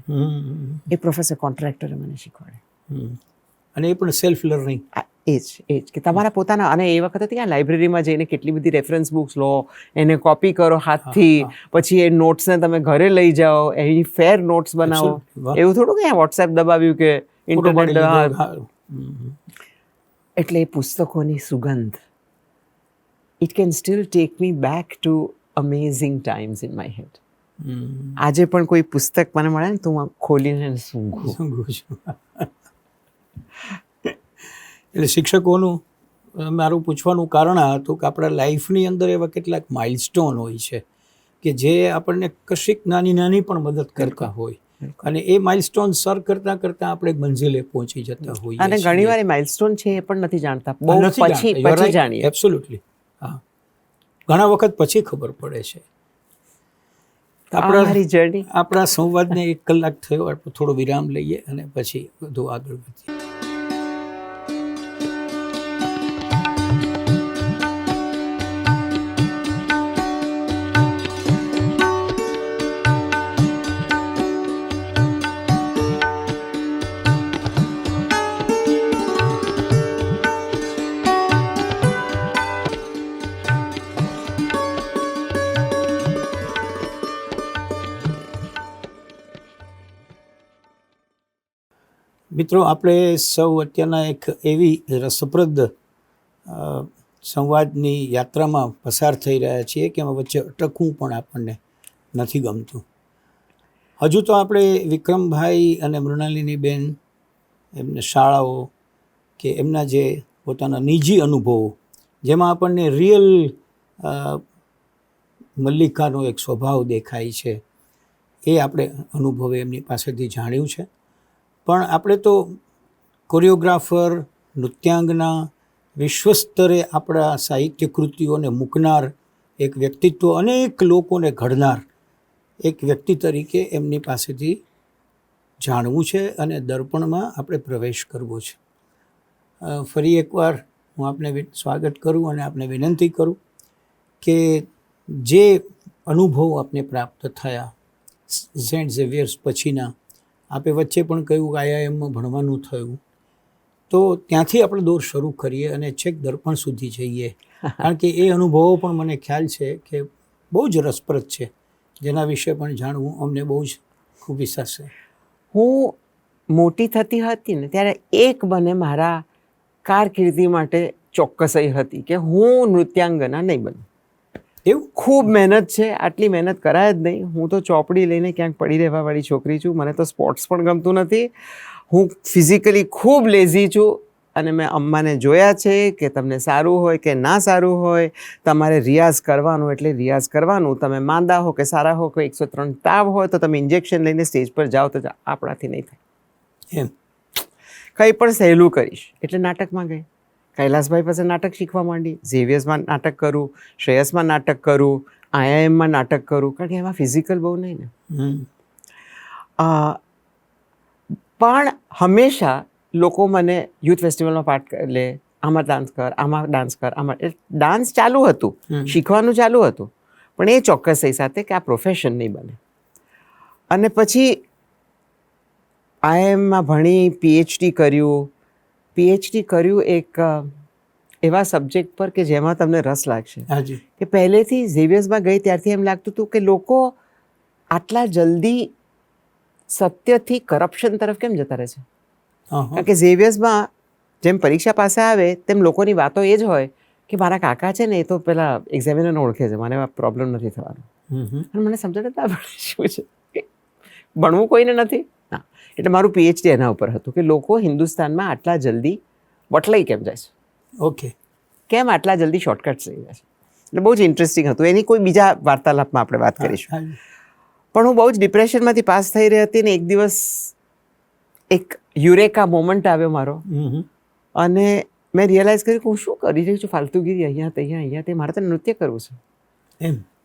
એ પ્રોફેસર કોન્ટ્રાક્ટરે મને શીખવાડે. અને એ પણ સેલ્ફ લર્નિંગ. એ જ કે તમારા પોતાના. અને એ વખતે ત્યાં લાઇબ્રેરીમાં જઈને કેટલી બધી રેફરન્સ બુક્સ લો, એને કોપી કરો હાથથી, પછી એ નોટ્સને તમે ઘરે લઈ જાઓ, એની ફેર નોટ્સ બનાવો. એવું થોડું કે વોટ્સએપ દબાવ્યું કે ઇન્ટરનેટ. એટલે એ પુસ્તકોની સુગંધ, it can still take me back to amazing times in my head. આજે પણ કોઈ પુસ્તક મને મળે ને તો હું ખોલીને સૂંઘું છું. એટલે શિક્ષકોનું મારું પૂછવાનું કારણ આ હતું કે આપણા લાઈફની અંદર એવા કેટલાક માઇલસ્ટોન હોય છે કે જે આપણને કશીક નાની નાની પણ મદદ કરતા હોય અને એ માઇલસ્ટોન સર કરતાં કરતાં આપણે મંઝિલે પહોંચી જતા હોઈએ અને ઘણીવાર માઇલસ્ટોન છે એ પણ નથી જાણતા, બહુ પછી જાણીએ. એબ્સોલ્યુટલી, હા, ઘણા વખત પછી ખબર પડે છે. આપણા સંવાદને 1 કલાક થયો, આપણે થોડો વિરામ લઈએ અને પછી બધું આગળ વધીએ. મિત્રો, આપણે સૌ અત્યારના એક એવી રસપ્રદ સંવાદની યાત્રામાં પસાર થઈ રહ્યા છીએ કે એમાં વચ્ચે અટકવું પણ આપણને નથી ગમતું. હજુ તો આપણે વિક્રમભાઈ અને મૃણાલિનીબેન, એમને શાળાઓ કે એમના જે પોતાના નિજી અનુભવો, જેમાં આપણને રિયલ મલ્લિકાનો એક સ્વભાવ દેખાય છે, એ આપણે અનુભવે એમની પાસેથી જાણ્યું છે. પણ આપણે તો કોરિયોગ્રાફર, નૃત્યાંગના, વિશ્વસ્તરે આપણા સાહિત્ય કૃતિઓને મૂકનાર એક વ્યક્તિત્વ, અનેક લોકોને ઘડનાર એક વ્યક્તિ તરીકે એમની પાસેથી જાણવું છે અને દર્પણમાં આપણે પ્રવેશ કરવો છે. ફરી એકવાર હું આપને સ્વાગત કરું અને આપને વિનંતી કરું કે જે અનુભવો આપને પ્રાપ્ત થયા સેન્ટ ઝેવિયર્સ પછીના, આપે વચ્ચે પણ કહ્યું કે IIMમાં ભણવાનું થયું, તો ત્યાંથી આપણે દોર શરૂ કરીએ અને છેક દર્પણ સુધી જઈએ, કારણ કે એ અનુભવો પણ મને ખ્યાલ છે કે બહુ જ રસપ્રદ છે, જેના વિશે પણ જાણવું અમને બહુ જ ખૂબ વિશ્વાસ છે. હું મોટી થતી હતી ને ત્યારે એક મને મારા કારકિર્દી માટે ચોક્કસાઈ હતી કે હું નૃત્યાંગના નહીં બનું. એવું ખૂબ મહેનત છે, આટલી મહેનત કરાય જ નહીં. હું તો ચોપડી લઈને ક્યાંક પડી રહેવાવાળી છોકરી છું. મને તો સ્પોર્ટ્સ પણ ગમતું નથી. હું ફિઝિકલી ખૂબ લેઝી છું અને મેં અમ્માને જોયા છે કે તમને સારું હોય કે ના સારું હોય, તમારે રિયાઝ કરવાનું એટલે રિયાઝ કરવાનું. તમે માંદા હો કે સારા હો, કોઈ 103 તાવ હોય તો તમે ઇન્જેક્શન લઈને સ્ટેજ પર જાઓ, તો આપણાથી નહીં થાય. એમ કંઈ પણ સહેલું કરીશ એટલે નાટકમાં ગઈ. કૈલાસભાઈ પાસે નાટક શીખવા માંડી. ઝેવિયર્સમાં નાટક કરું, શ્રેયસમાં નાટક કરું, IIMમાં નાટક કરું, કારણ કે એમાં ફિઝિકલ બહુ નહીં ને. પણ હંમેશા લોકો મને યુથ ફેસ્ટિવલમાં પાર્ટ લે, આમાં ડાન્સ કર, આમાં ડાન્સ કર, આમાં. ડાન્સ ચાલુ હતું, શીખવાનું ચાલુ હતું, પણ એ ચોક્કસાઈ સાથે કે આ પ્રોફેશન નહીં બને. અને પછી IIMમાં ભણી, PhD કર્યું એક એવા સબ્જેક્ટ પર કે જેમાં તમને રસ લાગશે. કે પહેલેથી ઝેવિયર્સમાં ગઈ ત્યારથી એમ લાગતું હતું કે લોકો આટલા જલ્દી સત્યથી કરપ્શન તરફ કેમ જતા રહે છે. કારણ કે ઝેવિયર્સમાં જેમ પરીક્ષા પાસે આવે તેમ લોકોની વાતો એ જ હોય કે મારા કાકા છે ને એ તો પેલા એક્ઝામિનરને ઓળખે છે, મને પ્રોબ્લેમ નથી થવાનો. અને મને સમજણ ના પડે શું છે, ભણવું કોઈને નથી. હા, એટલે મારું PhD એના ઉપર હતું કે લોકો હિન્દુસ્તાનમાં આટલા જલ્દી વટલાઈ કેમ જાય છે. ઓકે, કેમ આટલા જલ્દી શોર્ટકટ્સ થઈ જાય છે. એટલે બહુ જ ઇન્ટરેસ્ટિંગ હતું. એની કોઈ બીજા વાર્તાલાપમાં આપણે વાત કરીશું. પણ હું બહુ જ ડિપ્રેશનમાંથી પાસ થઈ રહી હતી ને એક દિવસ એક યુરેકા મોમેન્ટ આવ્યો મારો અને મેં રિયલાઇઝ કર્યું કે હું શું કરી રહી છું, ફાલતુગીરી અહીંયા તે. મારે તો નૃત્ય કરવું છે.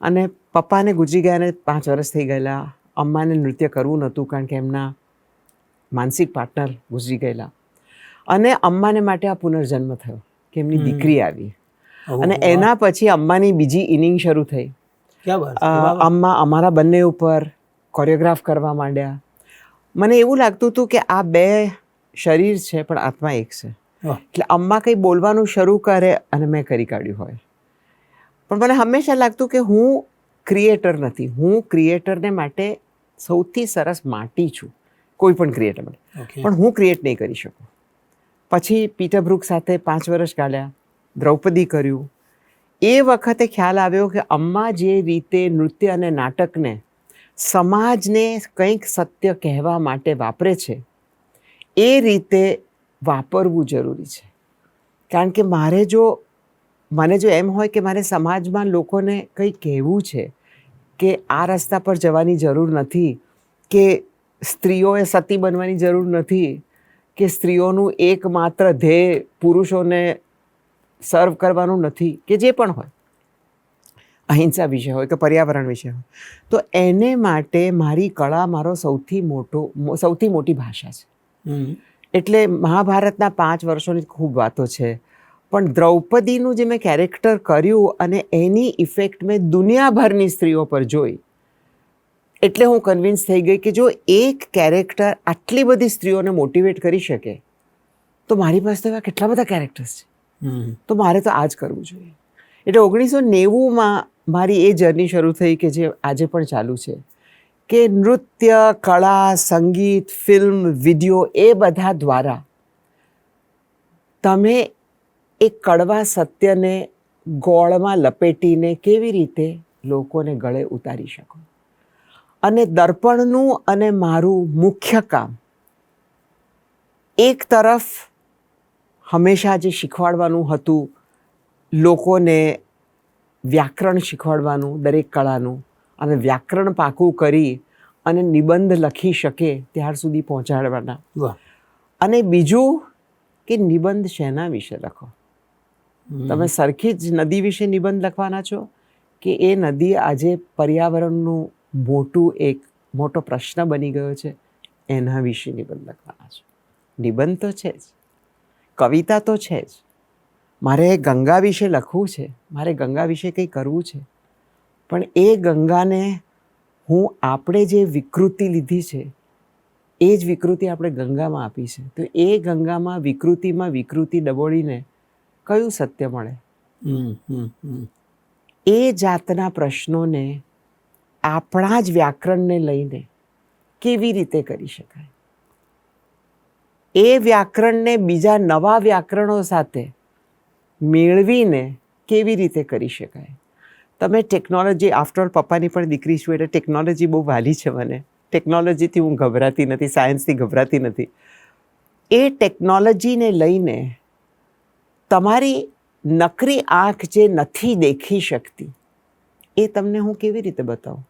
અને પપ્પાને ગુજરી ગયાને 5 વર્ષ થઈ ગયેલા. અમ્માને નૃત્ય કરવું નહોતું કારણ કે એમના માનસિક પાર્ટનર ગુજરી ગયેલા. અને અમ્માને માટે આ પુનર્જન્મ થયો કે એમની દીકરી આવી. અને એના પછી અમ્માની બીજી ઇનિંગ શરૂ થઈ. અમ્મા અમારા બંને ઉપર કોરિયોગ્રાફ કરવા માંડ્યા. મને એવું લાગતું હતું કે આ 2 શરીર છે પણ આત્મા એક છે. એટલે અમ્મા કંઈ બોલવાનું શરૂ કરે અને મેં કરી કાઢ્યું હોય. પણ મને હંમેશા લાગતું કે હું ક્રિએટર નથી. હું ક્રિએટરને માટે સૌથી સરસ માટી છું, કોઈ પણ ક્રિએટર માટે. પણ હું ક્રિએટ નહીં કરી શકું. પછી પીટર બ્રુક સાથે 5 વર્ષ કાઢ્યા, દ્રૌપદી કર્યું. એ વખતે ખ્યાલ આવ્યો કે અમ્મા જે રીતે નૃત્ય અને નાટકને સમાજને કંઈક સત્ય કહેવા માટે વાપરે છે, એ રીતે વાપરવું જરૂરી છે. કારણ કે મને જો એમ હોય કે મારે સમાજમાં લોકોને કંઈ કહેવું છે કે આ રસ્તા પર જવાની જરૂર નથી, કે સ્ત્રીઓએ સતી બનવાની જરૂર નથી, કે સ્ત્રીઓનું એકમાત્ર ધ્યેય પુરુષોને સર્વ કરવાનું નથી, કે જે પણ હોય, અહિંસા વિશે હોય કે પર્યાવરણ વિશે હોય, તો એને માટે મારી કળા મારો સૌથી મોટી ભાષા છે. એટલે મહાભારતના 5 વર્ષોની ખૂબ વાતો છે, પણ દ્રૌપદીનું જે મેં કેરેક્ટર કર્યું અને એની ઇફેક્ટ મેં દુનિયાભરની સ્ત્રીઓ પર જોઈ, એટલે હું કન્વિન્સ થઈ ગઈ કે જો એક કેરેક્ટર આટલી બધી સ્ત્રીઓને મોટિવેટ કરી શકે, તો મારી પાસે તો એવા કેટલા બધા કેરેક્ટર્સ છે, તો મારે તો આ જ કરવું જોઈએ. એટલે 1990માં મારી એ જર્ની શરૂ થઈ કે જે આજે પણ ચાલુ છે, કે નૃત્ય, કળા, સંગીત, ફિલ્મ, વિડીયો એ બધા દ્વારા તમે એક કડવા સત્યને ગોળમાં લપેટીને કેવી રીતે લોકોને ગળે ઉતારી શકો. અને દર્પણનું અને મારું મુખ્ય કામ એક તરફ હંમેશા જે શીખવાડવાનું હતું, લોકોને વ્યાકરણ શીખવાડવાનું દરેક કળાનું, અને વ્યાકરણ પાકું કરી અને નિબંધ લખી શકે ત્યાર સુધી પહોંચાડવાના. અને બીજું કે નિબંધ શેના વિશે લખો? તમે સરખી જ નદી વિશે નિબંધ લખવાના છો, કે એ નદી આજે પર્યાવરણનું મોટો પ્રશ્ન બની ગયો છે, એના વિશે નિબંધ લખવાના છો? નિબંધ તો છે જ, કવિતા તો છે જ. મારે ગંગા વિશે લખવું છે, મારે ગંગા વિશે કંઈ કરવું છે, પણ એ ગંગાને આપણે જે વિકૃતિ લીધી છે, એ જ વિકૃતિ આપણે ગંગામાં આપી છે, તો એ ગંગામાં વિકૃતિ દબોળીને કયું સત્ય મળે? એ જાતના પ્રશ્નોને આપણા જ વ્યાકરણને લઈને કેવી રીતે કરી શકાય? એ વ્યાકરણને બીજા નવા વ્યાકરણો સાથે મેળવીને કેવી રીતે કરી શકાય? તમે ટેકનોલોજી, આફ્ટર ઓલ પપ્પાની પણ દીકરી છું, એટલે ટેકનોલોજી બહુ વાલી છે મને. ટેકનોલોજીથી હું ગભરાતી નથી, સાયન્સથી ગભરાતી નથી. એ ટેકનોલોજીને લઈને તમારી નકરી આંખ જે નથી દેખી શકતી, એ તમને હું કેવી રીતે બતાવું?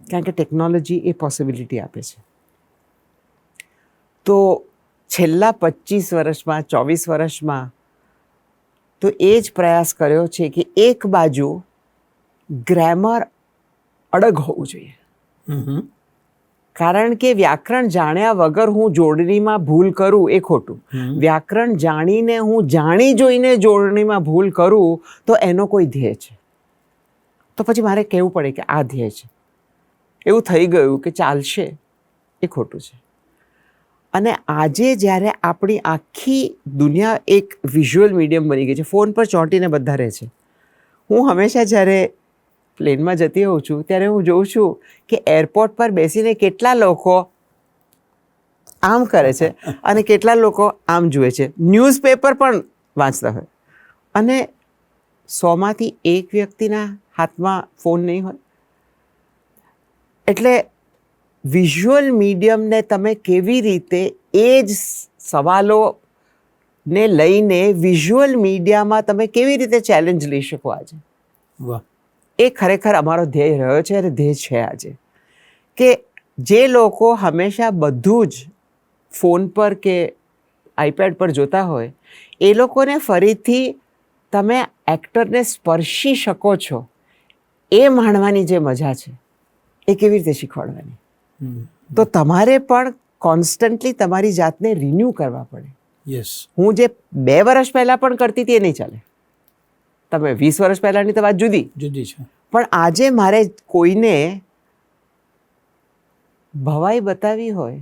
કારણ કે ટેકનોલોજી એ પોસિબિલિટી આપે છે. તો છેલ્લા 25 વર્ષમાં, 24 વર્ષમાં તો એ જ પ્રયાસ કર્યો છે કે એક બાજુ ગ્રામર અડગ હોવું જોઈએ, કારણ કે વ્યાકરણ જાણ્યા વગર હું જોડણીમાં ભૂલ કરું એ ખોટું. વ્યાકરણ જાણીને હું જાણી જોઈને જોડણીમાં ભૂલ કરું તો એનો કોઈ ધ્યેય છે, તો પછી મારે કહેવું પડે કે આ ધ્યેય છે. એવું થઈ ગયું કે ચાલશે, એ ખોટું છે. અને આજે જ્યારે આપણી આખી દુનિયા એક વિઝ્યુઅલ મીડિયમ બની ગઈ છે, ફોન પર ચોંટીને બધા રહે છે. હું હંમેશા જ્યારે પ્લેનમાં જતી હોઉં છું ત્યારે હું જોઉં છું કે એરપોર્ટ પર બેસીને કેટલા લોકો આમ કરે છે અને કેટલા લોકો આમ જુએ છે. ન્યૂઝપેપર પણ વાંચતા હોય, અને 100માંથી 1 વ્યક્તિના હાથમાં ફોન નહીં હોય. એટલે વિઝ્યુઅલ મીડિયમને તમે કેવી રીતે એ જ સવાલોને લઈને વિઝ્યુઅલ મીડિયામાં તમે કેવી રીતે ચેલેન્જ લઈ શકો આજે? વાહ! એ ખરેખર અમારો ધ્યેય રહ્યો છે અને ધ્યેય છે આજે. કે જે લોકો હંમેશા બધું જ ફોન પર કે આઈપેડ પર જોતા હોય, એ લોકોને ફરીથી તમે એક્ટરને સ્પર્શી શકો છો એ માણવાની જે મજા છે, એ કેવી રીતે શીખવાડવાની? તો તમારે પણ કોન્સ્ટન્ટલી તમારી જાતને રિન્યૂ કરવા પડે. યસ. હું જે 2 વર્ષ પહેલાં પણ કરતી હતી એ નહીં ચાલે. તમે 20 વર્ષ પહેલાંની તો વાત જુદી છે, પણ આજે મારે કોઈને ભવાઈ બતાવી હોય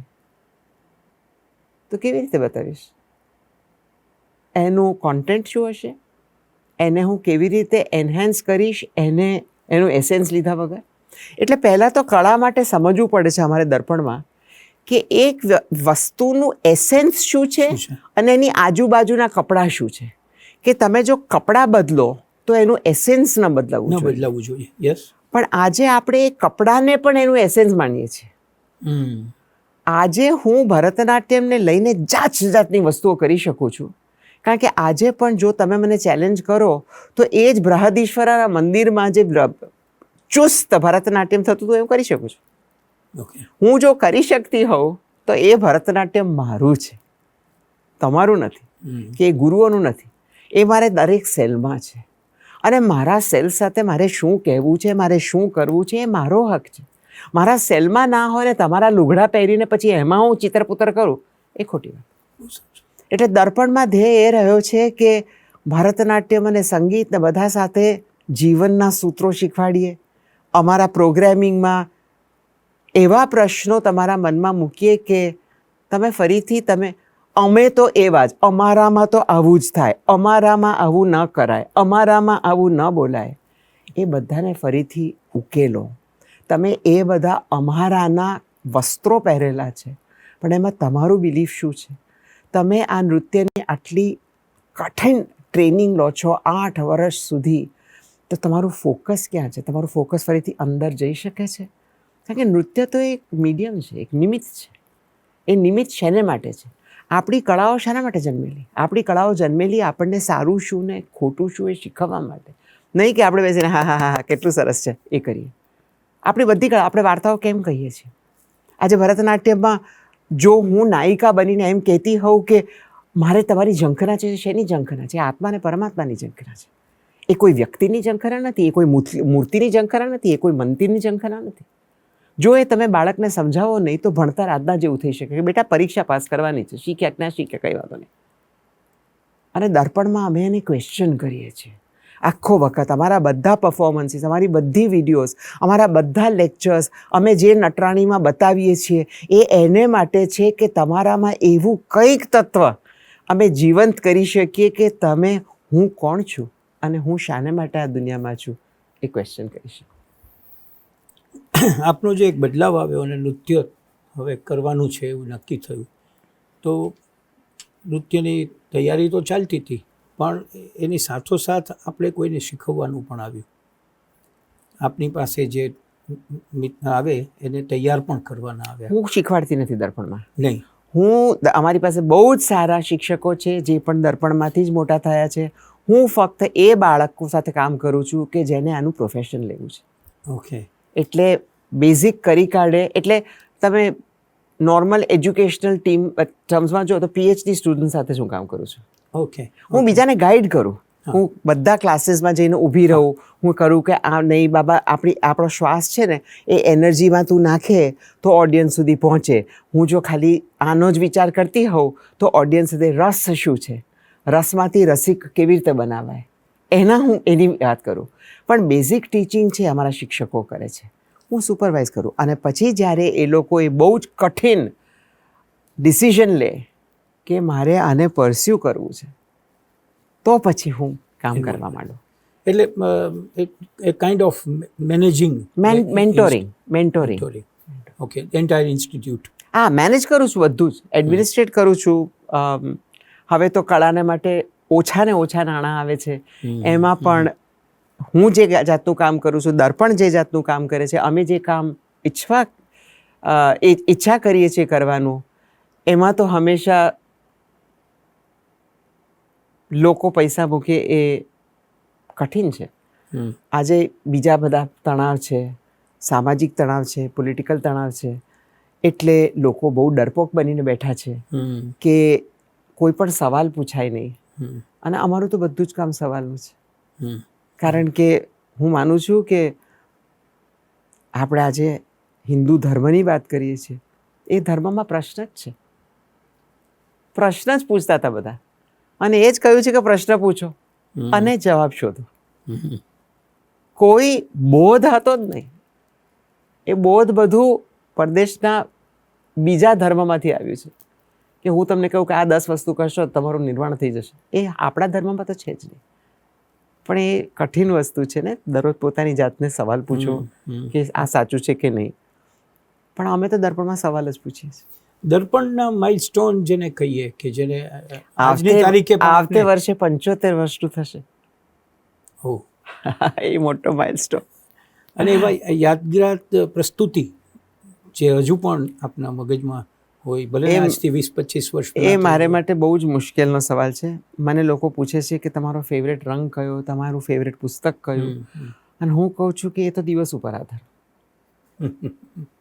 તો કેવી રીતે બતાવીશ? એનું કોન્ટેન્ટ શું હશે? એને હું કેવી રીતે એન્હાન્સ કરીશ એનું એસેન્સ લીધા વગર? એટલે પહેલાં તો કળા માટે સમજવું પડે છે અમારે દર્પણમાં કે એક વસ્તુનું એસેન્સ શું છે અને એની આજુબાજુના કપડાં શું છે. કે તમે જો કપડાં બદલો તો એનું એસેન્સ ન બદલાવવું જોઈએ. યસ. પણ આજે આપણે એ કપડાને પણ એનું એસેન્સ માનીએ છીએ. આજે હું ભરતનાટ્યમને લઈને જાતની વસ્તુઓ કરી શકું છું કારણ કે આજે પણ જો તમે મને ચેલેન્જ કરો તો એ જ બૃહદીશ્વરના મંદિરમાં જે ચુસ્ત ભરતનાટ્યમ થતું હતું એવું કરી શકું છું. ઓકે. હું જો કરી શકતી હોઉં તો એ ભરતનાટ્યમ મારું છે, તમારું નથી, કે એ ગુરુઓનું નથી. એ મારે દરેક સેલમાં છે અને મારા સેલ સાથે મારે શું કહેવું છે, મારે શું કરવું છે, એ મારો હક છે. મારા સેલમાં ના હોય ને તમારા લુગડા પહેરીને પછી એમાં હું ચિત્રપુત્ર કરું એ ખોટી વાત. એટલે દર્પણમાં ધ્યેય એ રહ્યો છે કે ભરતનાટ્યમ અને સંગીતને બધા સાથે જીવનના સૂત્રો શીખવાડીએ. અમારા પ્રોગ્રામિંગમાં એવા પ્રશ્નો તમારા મનમાં મૂકીએ કે તમે ફરીથી અમે તો એવા જ, અમારામાં તો આવું જ થાય, અમારામાં આવું ન કરાય, અમારામાં આવું ન બોલાય, એ બધાને ફરીથી ઉકેલો. તમે એ બધા અમારાના વસ્ત્રો પહેરેલા છે પણ એમાં તમારું બિલીફ શું છે? તમે આ નૃત્યની આટલી કઠિન ટ્રેનિંગ લો છો 8 વર્ષ સુધી, તો તમારું ફોકસ ક્યાં છે? તમારું ફોકસ ફરીથી અંદર જઈ શકે છે? કારણ કે નૃત્ય તો એક મીડિયમ છે, એક નિમિત્ત છે. એ નિમિત્ત શેને માટે છે? આપણી કળાઓ શાના માટે જન્મેલી? આપણી કળાઓ જન્મેલી આપણને સારું શું ને ખોટું શું એ શીખવવા માટે. નહીં કે આપણે બેસીને હા હા હા કેટલું સરસ છે એ કરીએ. આપણી બધી કળા, આપણે વાર્તાઓ કેમ કહીએ છીએ? આજે ભરતનાટ્યમમાં જો હું નાયિકા બનીને એમ કહેતી હોઉં કે મારે તમારી ઝંખના છે, શેની ઝંખના છે? આત્મા અને પરમાત્માની ઝંખના છે. એ કોઈ વ્યક્તિની ઝંખના નથી, એ કોઈ મૂર્તિની ઝંખના નથી, એ કોઈ મંદિરની ઝંખના નથી. જો એ તમે બાળકને સમજાવો નહીં તો ભણતર આજના જેવું થઈ શકે કે બેટા પરીક્ષા પાસ કરવાની છે, શીખ્યા કે ના શીખ્યા કંઈ વાંધો નહીં. અને દર્પણમાં અમે એને ક્વેશ્ચન કરીએ છીએ આખો વખત. અમારા બધા પરફોર્મન્સીસ, અમારી બધી વિડીયોઝ, અમારા બધા લેક્ચર્સ, અમે જે નટરાણીમાં બતાવીએ છીએ એ એને માટે છે કે તમારામાં એવું કંઈક તત્વ અમે જીવંત કરી શકીએ કે તમે હું કોણ છું અને હું શાને માટે આ દુનિયામાં છું એ ક્વેશ્ચન કરી શકો. આપનો જે એક બદલાવ આવ્યો અને નૃત્ય હવે કરવાનું છે એવું નક્કી થયું, તો નૃત્યની તૈયારી તો ચાલતી હતી પણ એની સાથોસાથ આપણે કોઈને શીખવવાનું પણ આવ્યું. આપની પાસે જે આવે એને તૈયાર પણ કરવાના આવ્યા. હું શીખવાડતી નથી દર્પણમાં. નહીં, અમારી પાસે બહુ જ સારા શિક્ષકો છે જે પણ દર્પણમાંથી જ મોટા થયા છે. હું ફક્ત એ બાળકો સાથે કામ કરું છું કે જેને આનું પ્રોફેશન લેવું છે. ઓકે. એટલે બેઝિક કરી કાઢે. એટલે તમે નોર્મલ એજ્યુકેશનલ ટીમ ટર્મ્સમાં જો તો પીએચડી સ્ટુડન્ટ સાથે જ હું કામ કરું છું. ઓકે. હું બીજાને ગાઈડ કરું. હું બધા ક્લાસીસમાં જઈને ઊભી રહું. હું કરું કે આ નહીં બાબા, આપણો શ્વાસ છે ને એ એનર્જીમાં તું નાખે તો ઓડિયન્સ સુધી પહોંચે. હું જો ખાલી આનો જ વિચાર કરતી હોઉં તો ઓડિયન્સ સાથે રસ શું છે, રસમાંથી રસિક કેવી રીતે બનાવાય, એની વાત કરું. પણ બેઝિક ટીચિંગ છે અમારા શિક્ષકો કરે છે, હું સુપરવાઇઝ કરું. અને પછી જ્યારે એ લોકો એ બહુ જ કઠિન ડિસિઝન લે કે મારે આને પરસ્યુ કરવું છે તો પછી હું કામ કરવા માંડું. એટલે એ kind of managing, mentoring. Okay. Entire institute. હા, મેનેજ કરું છું બધું જ, એડમિનિસ્ટ્રેટ કરું છું. હવે તો કળાને માટે ઓછા ને ઓછા નાણાં આવે છે. એમાં પણ હું જે જાતનું કામ કરું છું, દર્પણ જે જાતનું કામ કરે છે, અમે જે કામ ઈચ્છા કરીએ છીએ કરવાનું, એમાં તો હંમેશા લોકો પૈસા મૂકે એ કઠિન છે. આજે બીજા બધા તણાવ છે, સામાજિક તણાવ છે, પોલિટિકલ તણાવ છે, એટલે લોકો બહુ ડરપોક બનીને બેઠા છે કે કોઈ પણ સવાલ પૂછાય નહીં. અને અમારું તો બધું જ કામ સવાલનું છે. કારણ કે હું માનું છું કે આપણે આજે હિન્દુ ધર્મની વાત કરીએ છીએ, એ ધર્મમાં પ્રશ્ન જ છે. પ્રશ્ન જ પૂછતા હતા બધા, અને એ જ કહ્યું છે કે પ્રશ્ન પૂછો અને જવાબ શોધો. કોઈ બોધ હતો જ નહીં. એ બોધ બધું પરદેશના બીજા ધર્મમાંથી આવ્યું છે કે હું તમને કહું કે આ 10 વસ્તુ કરશો તમારું નિર્વાણ થઈ જશે. એ આપણા ધર્મમાં તો છે જ નહીં. પણ એ કઠિન વસ્તુ છે ને, દરરોજ પોતાની જાતને સવાલ પૂછો કે આ સાચું છે કે નહીં. પણ અમે તો દર્પણમાં સવાલ જ પૂછીએ છીએ. દર્પણના માઇલસ્ટોન જેને કહીએ કે જેને આજની તારીખે આવતે વર્ષે 75 વર્ષનું થશે. હો, એ મોટો માઇલસ્ટોન. અને એવા યાદગાર પ્રસ્તુતિ જે હજુ પણ આપના મગજમાં હોય, ભલે ને આજથી 20-25 વર્ષ એ પહેલા મારે માટે બહુ જ મુશ્કેલનો સવાલ છે. મને લોકો પૂછે છે કે તમારો ફેવરેટ રંગ કયો, તમારું ફેવરેટ પુસ્તક કયું, અને હું કહું છું કે એ તો દિવસ ઉપર આધાર.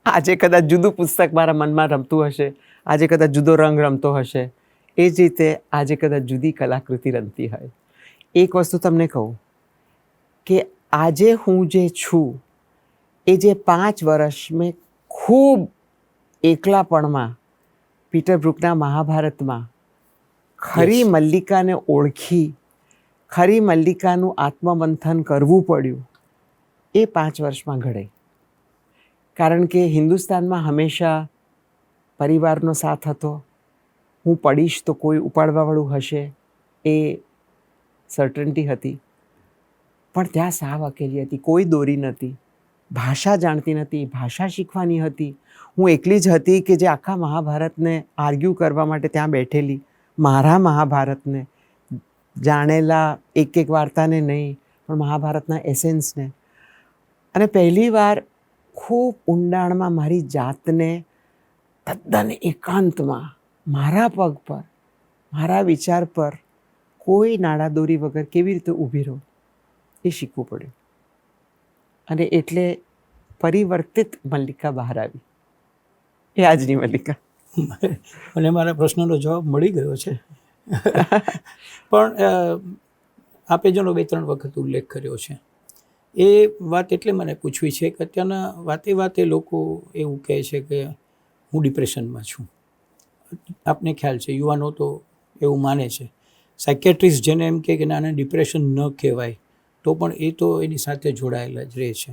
આજે કદાચ જુદું પુસ્તક મારા મનમાં રમતું હશે, આજે કદાચ જુદો રંગ રમતો હશે, એ જ રીતે આજે કદાચ જુદી કલાકૃતિ રમતી હોય. એક વસ્તુ તમને કહું કે આજે હું જે છું એ જે 5 વર્ષ મેં ખૂબ એકલાપણમાં પીટર બ્રુકના મહાભારતમાં ખરી મલ્લિકાને ઓળખી, ખરી મલ્લિકાનું આત્મમંથન કરવું પડ્યું, એ 5 વર્ષમાં ઘડે. કારણ કે હિન્દુસ્તાનમાં હંમેશા પરિવારનો સાથ હતો. હું પડીશ તો કોઈ ઉપાડવાવાળું હશે, એ સર્ટન્ટી હતી. પણ ત્યાં સાવ અકેલી હતી, કોઈ દોરી નહોતી, ભાષા જાણતી નથી, ભાષા શીખવાની હતી. હું એકલી જ હતી કે જે આખા મહાભારતને આર્ગ્યુ કરવા માટે ત્યાં બેઠેલી. મારા મહાભારતને જાણેલા એક વાર્તાને નહીં, પણ મહાભારતના એસેન્સને. અને પહેલીવાર ખૂબ ઊંડાણમાં મારી જાતને તદ્દન એકાંતમાં મારા પગ પર, મારા વિચાર પર કોઈ નાડાદોરી વગર કેવી રીતે ઊભી રહું એ શીખવું પડ્યું. અને એટલે પરિવર્તિત મલ્લિકા બહાર આવી, એ આજની મલ્લિકા. અને મારા પ્રશ્નનો જવાબ મળી ગયો છે. પણ આપે જેનો 2-3 વખત ઉલ્લેખ કર્યો છે, એ વાત એટલે મને પૂછવી છે કે અત્યારના વાતે લોકો એવું કહે છે કે હું ડિપ્રેશનમાં છું. આપને ખ્યાલ છે, યુવાનો તો એવું માને છે. સાયકેટ્રિસ્ટ જેને એમ કહે કે નાને ડિપ્રેશન ન કહેવાય, તો પણ એ તો એની સાથે જોડાયેલા જ રહે છે.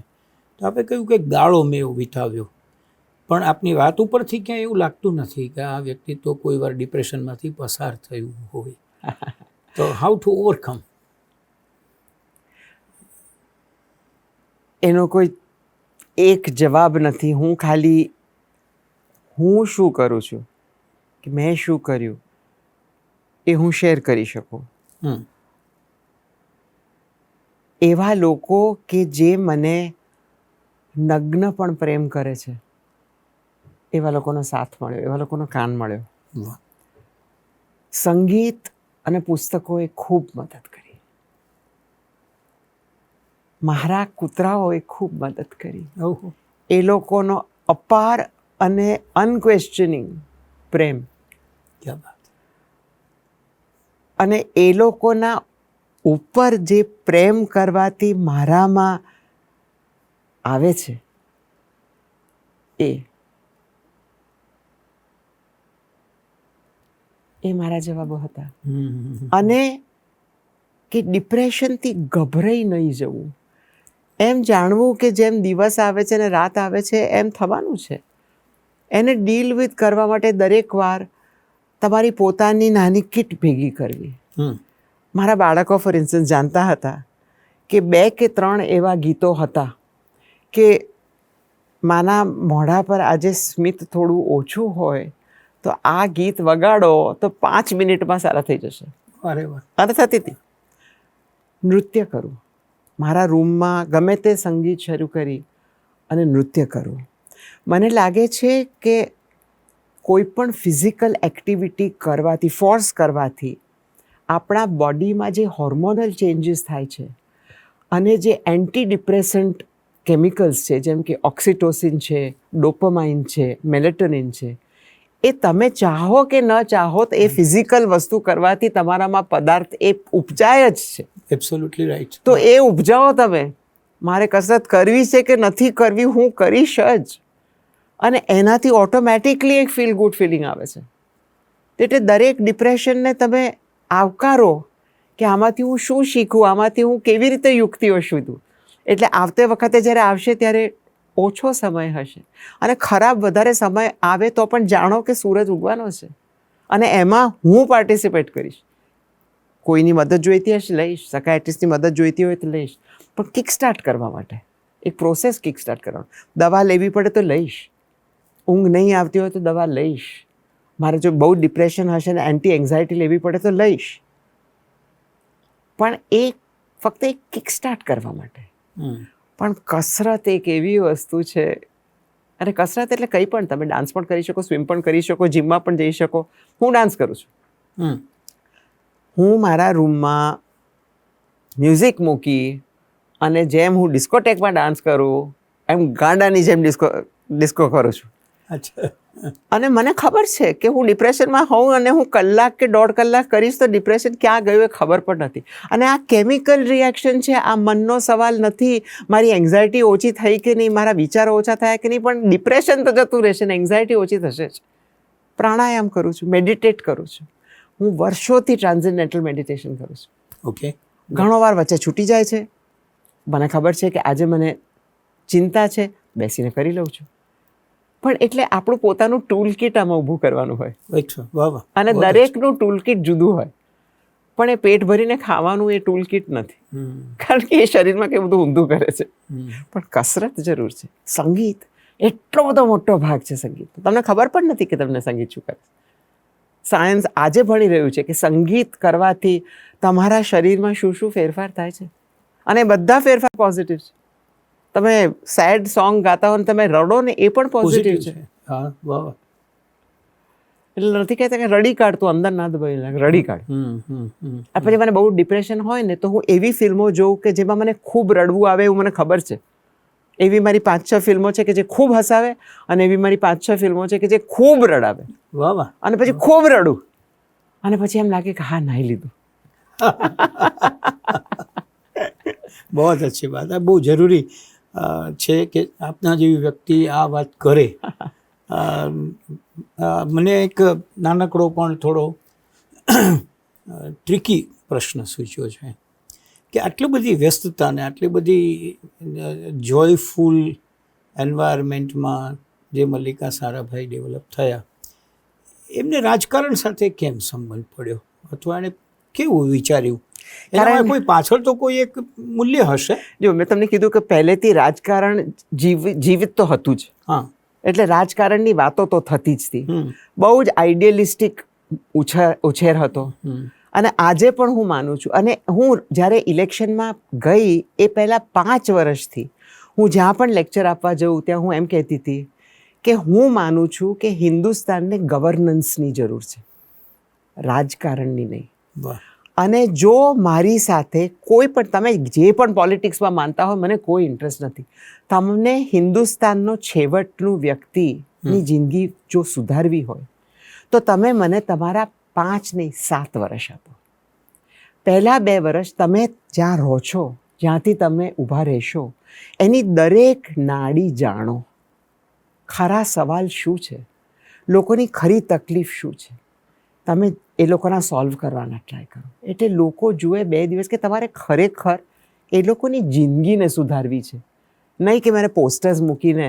તો આપણે કહ્યું કે ગાળો મેં એવું વિતાવ્યો, પણ આપની વાત ઉપરથી ક્યાંય એવું લાગતું નથી કે આ વ્યક્તિ તો કોઈ વાર ડિપ્રેશનમાંથી પસાર થયું હોય. તો હાઉ ટુ ઓવરકમ? એનો કોઈ એક જવાબ નથી. હું ખાલી હું શું કરું છું, કે મેં શું કર્યું, એ હું શેર કરી શકું. એવા લોકો કે જે મને નગ્ન પણ પ્રેમ કરે છે, એવા લોકોનો સાથ મળ્યો, એવા લોકોનો કાન મળ્યો. સંગીત અને પુસ્તકોએ ખૂબ મદદ કરી. મારા કૂતરાઓએ ખૂબ મદદ કરી. એ લોકોનો અપાર અને અનક્વેશ્ચનિંગ પ્રેમ. અને એ લોકોના ઉપર જે પ્રેમ કરવાથી મારામાં આવે છે, એ મારા જવાબો હતા. અને કે ડિપ્રેશનથી ગભરાઈ નહીં જવું, એમ જાણવું કે જેમ દિવસ આવે છે ને રાત આવે છે એમ થવાનું છે. એને ડીલ વિથ કરવા માટે દરેક વાર તમારી પોતાની નાની કિટ ભેગી કરવી. મારા બાળકો ફોર ઇન્સ્ટન્સ જાણતા હતા કે 2 કે 3 એવા ગીતો હતા કે માના મોઢા પર આજે સ્મિત થોડું ઓછું હોય તો આ ગીત વગાડો તો 5 મિનિટમાં સારા થઈ જશે. અને થતી હતી. નૃત્ય કરું, મારા રૂમમાં ગમે તે સંગીત શરૂ કરી અને નૃત્ય કરું. મને લાગે છે કે કોઈ પણ ફિઝિકલ એક્ટિવિટી કરવાથી, ફોર્સ કરવાથી આપણા બોડીમાં જે હોર્મોનલ ચેન્જીસ થાય છે અને જે એન્ટી ડિપ્રેસન્ટ કેમિકલ્સ છે, જેમ કે ઓક્સિટોસિન છે, ડોપામાઇન છે, મેલેટોનિન છે, એ તમે ચાહો કે ન ચાહો તો એ ફિઝિકલ વસ્તુ કરવાથી તમારામાં પદાર્થ એ ઉપજાય જ છે. Absolutely right. તો એ ઉપજાવો તમે. મારે કસરત કરવી છે કે નથી કરવી, હું કરીશ જ. અને એનાથી ઓટોમેટિકલી એક ફીલ ગુડ ફિલિંગ આવે છે. એટલે દરેક ડિપ્રેશનને તમે આવકારો કે આમાંથી હું શું શીખું, આમાંથી હું કેવી રીતે યુક્તિઓ શોધું. એટલે આવતે વખતે જ્યારે આવશે ત્યારે ઓછો સમય હશે, અને ખરાબ વધારે સમય આવે તો પણ જાણો કે સૂરજ ઉગવાનો છે, અને એમાં હું પાર્ટિસિપેટ કરીશ. કોઈની મદદ જોઈતી હશે લઈશ, સાયકાઇટ્રિસ્ટની મદદ જોઈતી હોય તો લઈશ, પણ કિક સ્ટાર્ટ કરવા માટે એક પ્રોસેસ કિક સ્ટાર્ટ કરવાનો. દવા લેવી પડે તો લઈશ, ઊંઘ નહીં આવતી હોય તો દવા લઈશ, મારે જો બહુ ડિપ્રેશન હશે ને એન્ટી એન્ઝાયટી લેવી પડે તો લઈશ, પણ એ ફક્ત એક કિક સ્ટાર્ટ કરવા માટે. પણ કસરત એક એવી વસ્તુ છે અને કસરત એટલે કંઈ પણ, તમે ડાન્સ પણ કરી શકો, સ્વિમ પણ કરી શકો, જીમમાં પણ જઈ શકો. હું ડાન્સ કરું છું. હું મારા રૂમમાં મ્યુઝિક મૂકી અને જેમ હું ડિસ્કોટેકમાં ડાન્સ કરું એમ ગાંડાની જેમ ડિસ્કો કરું છું. અચ્છા. અને મને ખબર છે કે હું ડિપ્રેશનમાં હોઉં અને હું કલાક કે 1.5 કલાક કરીશ તો ડિપ્રેશન ક્યાં ગયું એ ખબર પણ નથી. અને આ કેમિકલ રિએક્શન છે, આ મનનો સવાલ નથી મારી એન્ઝાયટી ઓછી થઈ કે નહીં, મારા વિચારો ઓછા થયા કે નહીં, પણ ડિપ્રેશન તો જતું રહેશે ને એન્ઝાયટી ઓછી થશે જ. પ્રાણાયામ કરું છું, મેડિટેટ કરું છું. હું વર્ષોથી ટ્રાન્સેન્ડેન્ટલ મેડિટેશન કરું છું. ઓકે. ઘણો વાર વચ્ચે છૂટી જાય છે. મને ખબર છે કે આજે મને ચિંતા છે, બેસીને કરી લઉં છું. પણ એટલે આપણું પોતાનું ટૂલ કિટ આમાં ઊભું કરવાનું હોય. વાહ વાહ. અને દરેકનું ટૂલ કિટ જુદું હોય. પણ એ પેટ ભરીને ખાવાનું એ ટૂલ કિટ નથી, કારણ કે એ શરીરમાં કે બધું ઊંધું કરે છે. પણ કસરત જરૂર છે. સંગીત એટલો બધો મોટો ભાગ છે સંગીત. તમને ખબર પણ નથી કે તમને સંગીત શું કરે. સાયન્સ આજે ભણી રહ્યું છે કે સંગીત કરવાથી તમારા શરીરમાં શું શું ફેરફાર થાય છે, અને બધા ફેરફાર પોઝિટિવ છે. તમે સેડ સોંગ ગાતા હો ને તમે રડો ને એ પણ પોઝિટિવ છે. હા, વાહ. એટલે નથી કહેતા કે રડી કાઢ, તું અંદર ના દબાઈ લાગે, રડી કાઢ. પછી મને બહુ ડિપ્રેશન હોય ને તો હું એવી ફિલ્મો જોઉં કે જેમાં મને ખૂબ રડવું આવે એવું મને ખબર છે. એવી મારી 5-6 ફિલ્મો છે કે જે ખૂબ હસાવે, અને એવી મારી 5-6 ફિલ્મો છે કે જે ખૂબ રડાવે. વાહ વાહ. અને પછી ખૂબ રડું અને પછી એમ લાગે કે હા, નાહી લીધું. બહુ અચ્છી વાત. આ બહુ જરૂરી છે કે આપના જેવી વ્યક્તિ આ વાત કરે. મને એક નાનકડો પણ થોડો ટ્રિકી પ્રશ્ન સૂચ્યો છે કે આટલી બધી વ્યસ્તતા ને આટલી બધી જોયફુલ એન્વાયરમેન્ટમાં જે મલ્લિકા સારાભાઈ ડેવલપ થયા, એમને રાજકારણ સાથે કેમ સંબંધ પડ્યો, અથવા એણે કેવું વિચાર્યું? એના કોઈ પાછળ તો કોઈ એક મૂલ્ય હશે. જો મેં તમને કીધું કે પહેલેથી રાજકારણ જીવિત તો હતું જ. હા. એટલે રાજકારણની વાતો તો થતી જ હતી. બહુ જ આઈડિયલિસ્ટિક ઉછેર હતો. અને આજે પણ હું માનું છું. અને હું જ્યારે ઇલેક્શનમાં ગઈ એ પહેલાં 5 વર્ષથી હું જ્યાં પણ લેક્ચર આપવા જાઉં ત્યાં હું એમ કહેતી હતી કે હું માનું છું કે હિન્દુસ્તાનને ગવર્નન્સની જરૂર છે, રાજકારણની નહીં. અને જો મારી સાથે કોઈ પણ, તમે જે પણ પોલિટિક્સમાં માનતા હોય, મને કોઈ ઇન્ટરેસ્ટ નથી. તમને હિન્દુસ્તાનનો છેવટનું વ્યક્તિની જિંદગી જો સુધારવી હોય તો તમે મને તમારા 5 નહીં 7 વર્ષ આપો. પહેલાં 2 વર્ષ તમે જ્યાં રહો છો, જ્યાંથી તમે ઊભા રહેશો, એની દરેક નાડી જાણો. ખરા સવાલ શું છે, લોકોની ખરી તકલીફ શું છે, તમે એ લોકોના સોલ્વ કરવાના ટ્રાય કરો. એટલે લોકો જુએ 2 દિવસ કે તમારે ખરેખર એ લોકોની જિંદગીને સુધારવી છે, નહીં કે મારે પોસ્ટર્સ મૂકીને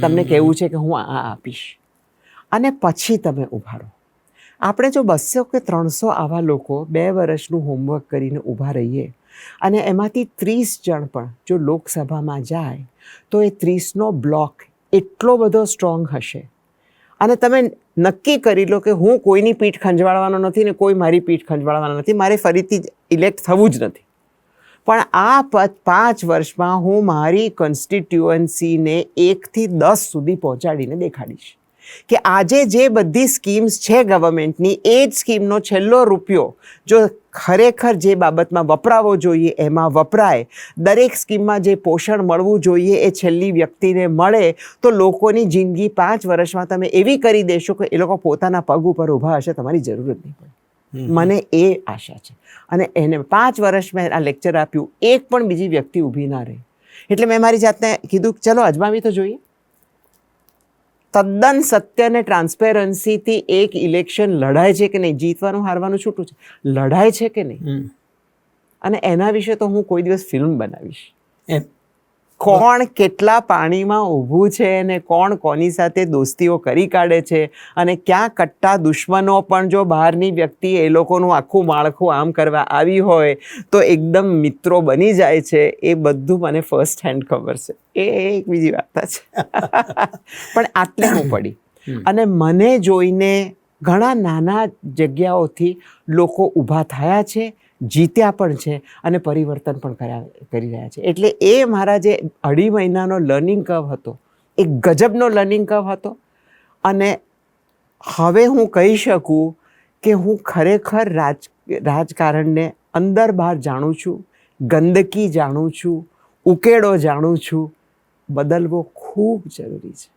તમને કહેવું છે કે હું આ આપીશ. અને પછી તમે ઊભા રહો. આપણે જો 200 કે 300 આવા લોકો 2 વર્ષનું હોમવર્ક કરીને ઊભા રહીએ અને એમાંથી 30 જણ પણ જો લોકસભામાં જાય તો એ 30નો બ્લોક એટલો બધો સ્ટ્રોંગ હશે. અને તમે નક્કી કરી લો કે હું કોઈની પીઠ ખંજવાળવાનો નથી ને કોઈ મારી પીઠ ખંજવાળવાનો નથી, મારે ફરીથી ઇલેક્ટ થવું જ નથી. પણ આ 5 વર્ષમાં હું મારી કોન્સ્ટિટ્યુઅન્સીને 1 થી 10 સુધી પહોંચાડીને દેખાડીશ કે આજે જે બધી સ્કીમ્સ છે ગવર્મેન્ટની, એ જ સ્કીમનો છેલ્લો રૂપિયો જો ખરેખર જે બાબતમાં વપરાવો જોઈએ એમાં વપરાય, દરેક સ્કીમમાં જે પોષણ મળવું જોઈએ એ છેલ્લી વ્યક્તિને મળે, તો લોકોની જિંદગી 5 વર્ષમાં તમે એવી કરી દેશો કે એ લોકો પોતાના પગ ઉપર ઊભા હશે, તમારી જરૂર જ નહીં પડે. મને એ આશા છે. અને એને 5 વર્ષ મેં આ લેક્ચર આપ્યું, એક પણ બીજી વ્યક્તિ ઊભી ના રહી. એટલે મેં મારી જાતને કીધું ચલો અજમાવી તો જોઈએ. તદ્દન સત્ય અને ટ્રાન્સપેરન્સીથી એક ઇલેક્શન લડાય છે કે નહીં, જીતવાનું હારવાનું છૂટું છે, લડાય છે કે નહીં, અને એના વિશે તો હું કોઈ દિવસ ફિલ્મ બનાવીશ. કોણ કેટલા પાણીમાં ઊભું છે ને કોણ કોની સાથે દોસ્તીઓ કરી કાઢે છે, અને ક્યાં કટ્ટા દુશ્મનો પણ જો બહારની વ્યક્તિ એ લોકોનું આખું માળખું આમ કરવા આવી હોય તો એકદમ મિત્રો બની જાય છે, એ બધું મને ફર્સ્ટ હેન્ડ ખબર છે. એ એક બીજી વાત છે. પણ આટલે હું પડી. અને મને જોઈને ઘણા નાના જગ્યાઓથી લોકો ઊભા થયા છે, જીત્યા પણ છે અને પરિવર્તન પણ કરી રહ્યા છે. એટલે એ મારા જે 2.5 મહિનાનો લર્નિંગ કર્વ હતો એક ગજબનો લર્નિંગ કર્વ હતો. અને હવે હું કહી શકું કે હું ખરેખર રાજકારણને અંદર બહાર જાણું છું, ગંદકી જાણું છું, ઉકેડો જાણું છું. બદલવો ખૂબ જરૂરી છે.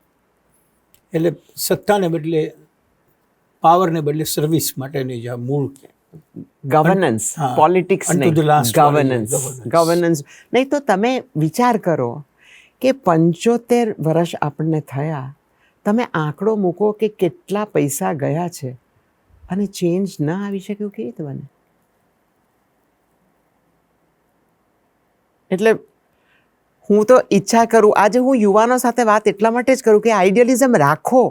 એટલે સત્તાને બદલે પાવરને બદલે સર્વિસ માટેની જે મૂળ ગવર્નન્સ, હા, politics unto the last governance, governance. Governance નહીં તો તમે વિચાર કરો કે 75 વર્ષ આપણને થયા, તમે આંકડો મૂકો કે કેટલા પૈસા ગયા છે અને ચેન્જ ન આવી શક્યું કેવી રીતે બને? એટલે હું તો ઈચ્છા કરું, આજે હું યુવાનો સાથે વાત એટલા માટે જ કરું કે આઈડિયલિઝમ રાખો,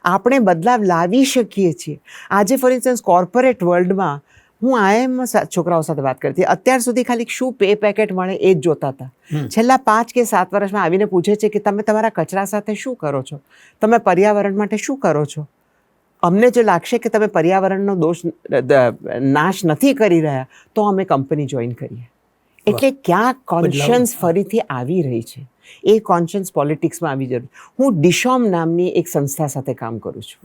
આપણે બદલાવ લાવી શકીએ છીએ. આજે ફોર ઇન્સ્ટન્સ કોર્પોરેટ વર્લ્ડમાં હું આઈએમ છોકરાઓ સાથે વાત કરતી, અત્યાર સુધી ખાલી શું પે પેકેટ મળે એ જ જોતા હતા. છેલ્લા 5 કે 7 વર્ષમાં આવીને પૂછે છે કે તમે તમારા કચરા સાથે શું કરો છો, તમે પર્યાવરણ માટે શું કરો છો. અમને જો લાગશે કે તમે પર્યાવરણનો નાશ નથી કરી રહ્યા તો અમે કંપની જોઈન કરીએ. એટલે ક્યાં કોન્શિયન્સ ફરીથી આવી રહી છે, એ કોન્શિયન્સ પોલિટિક્સમાં આવી જરૂર. હું ડિશોમ નામની એક સંસ્થા સાથે કામ કરું છું.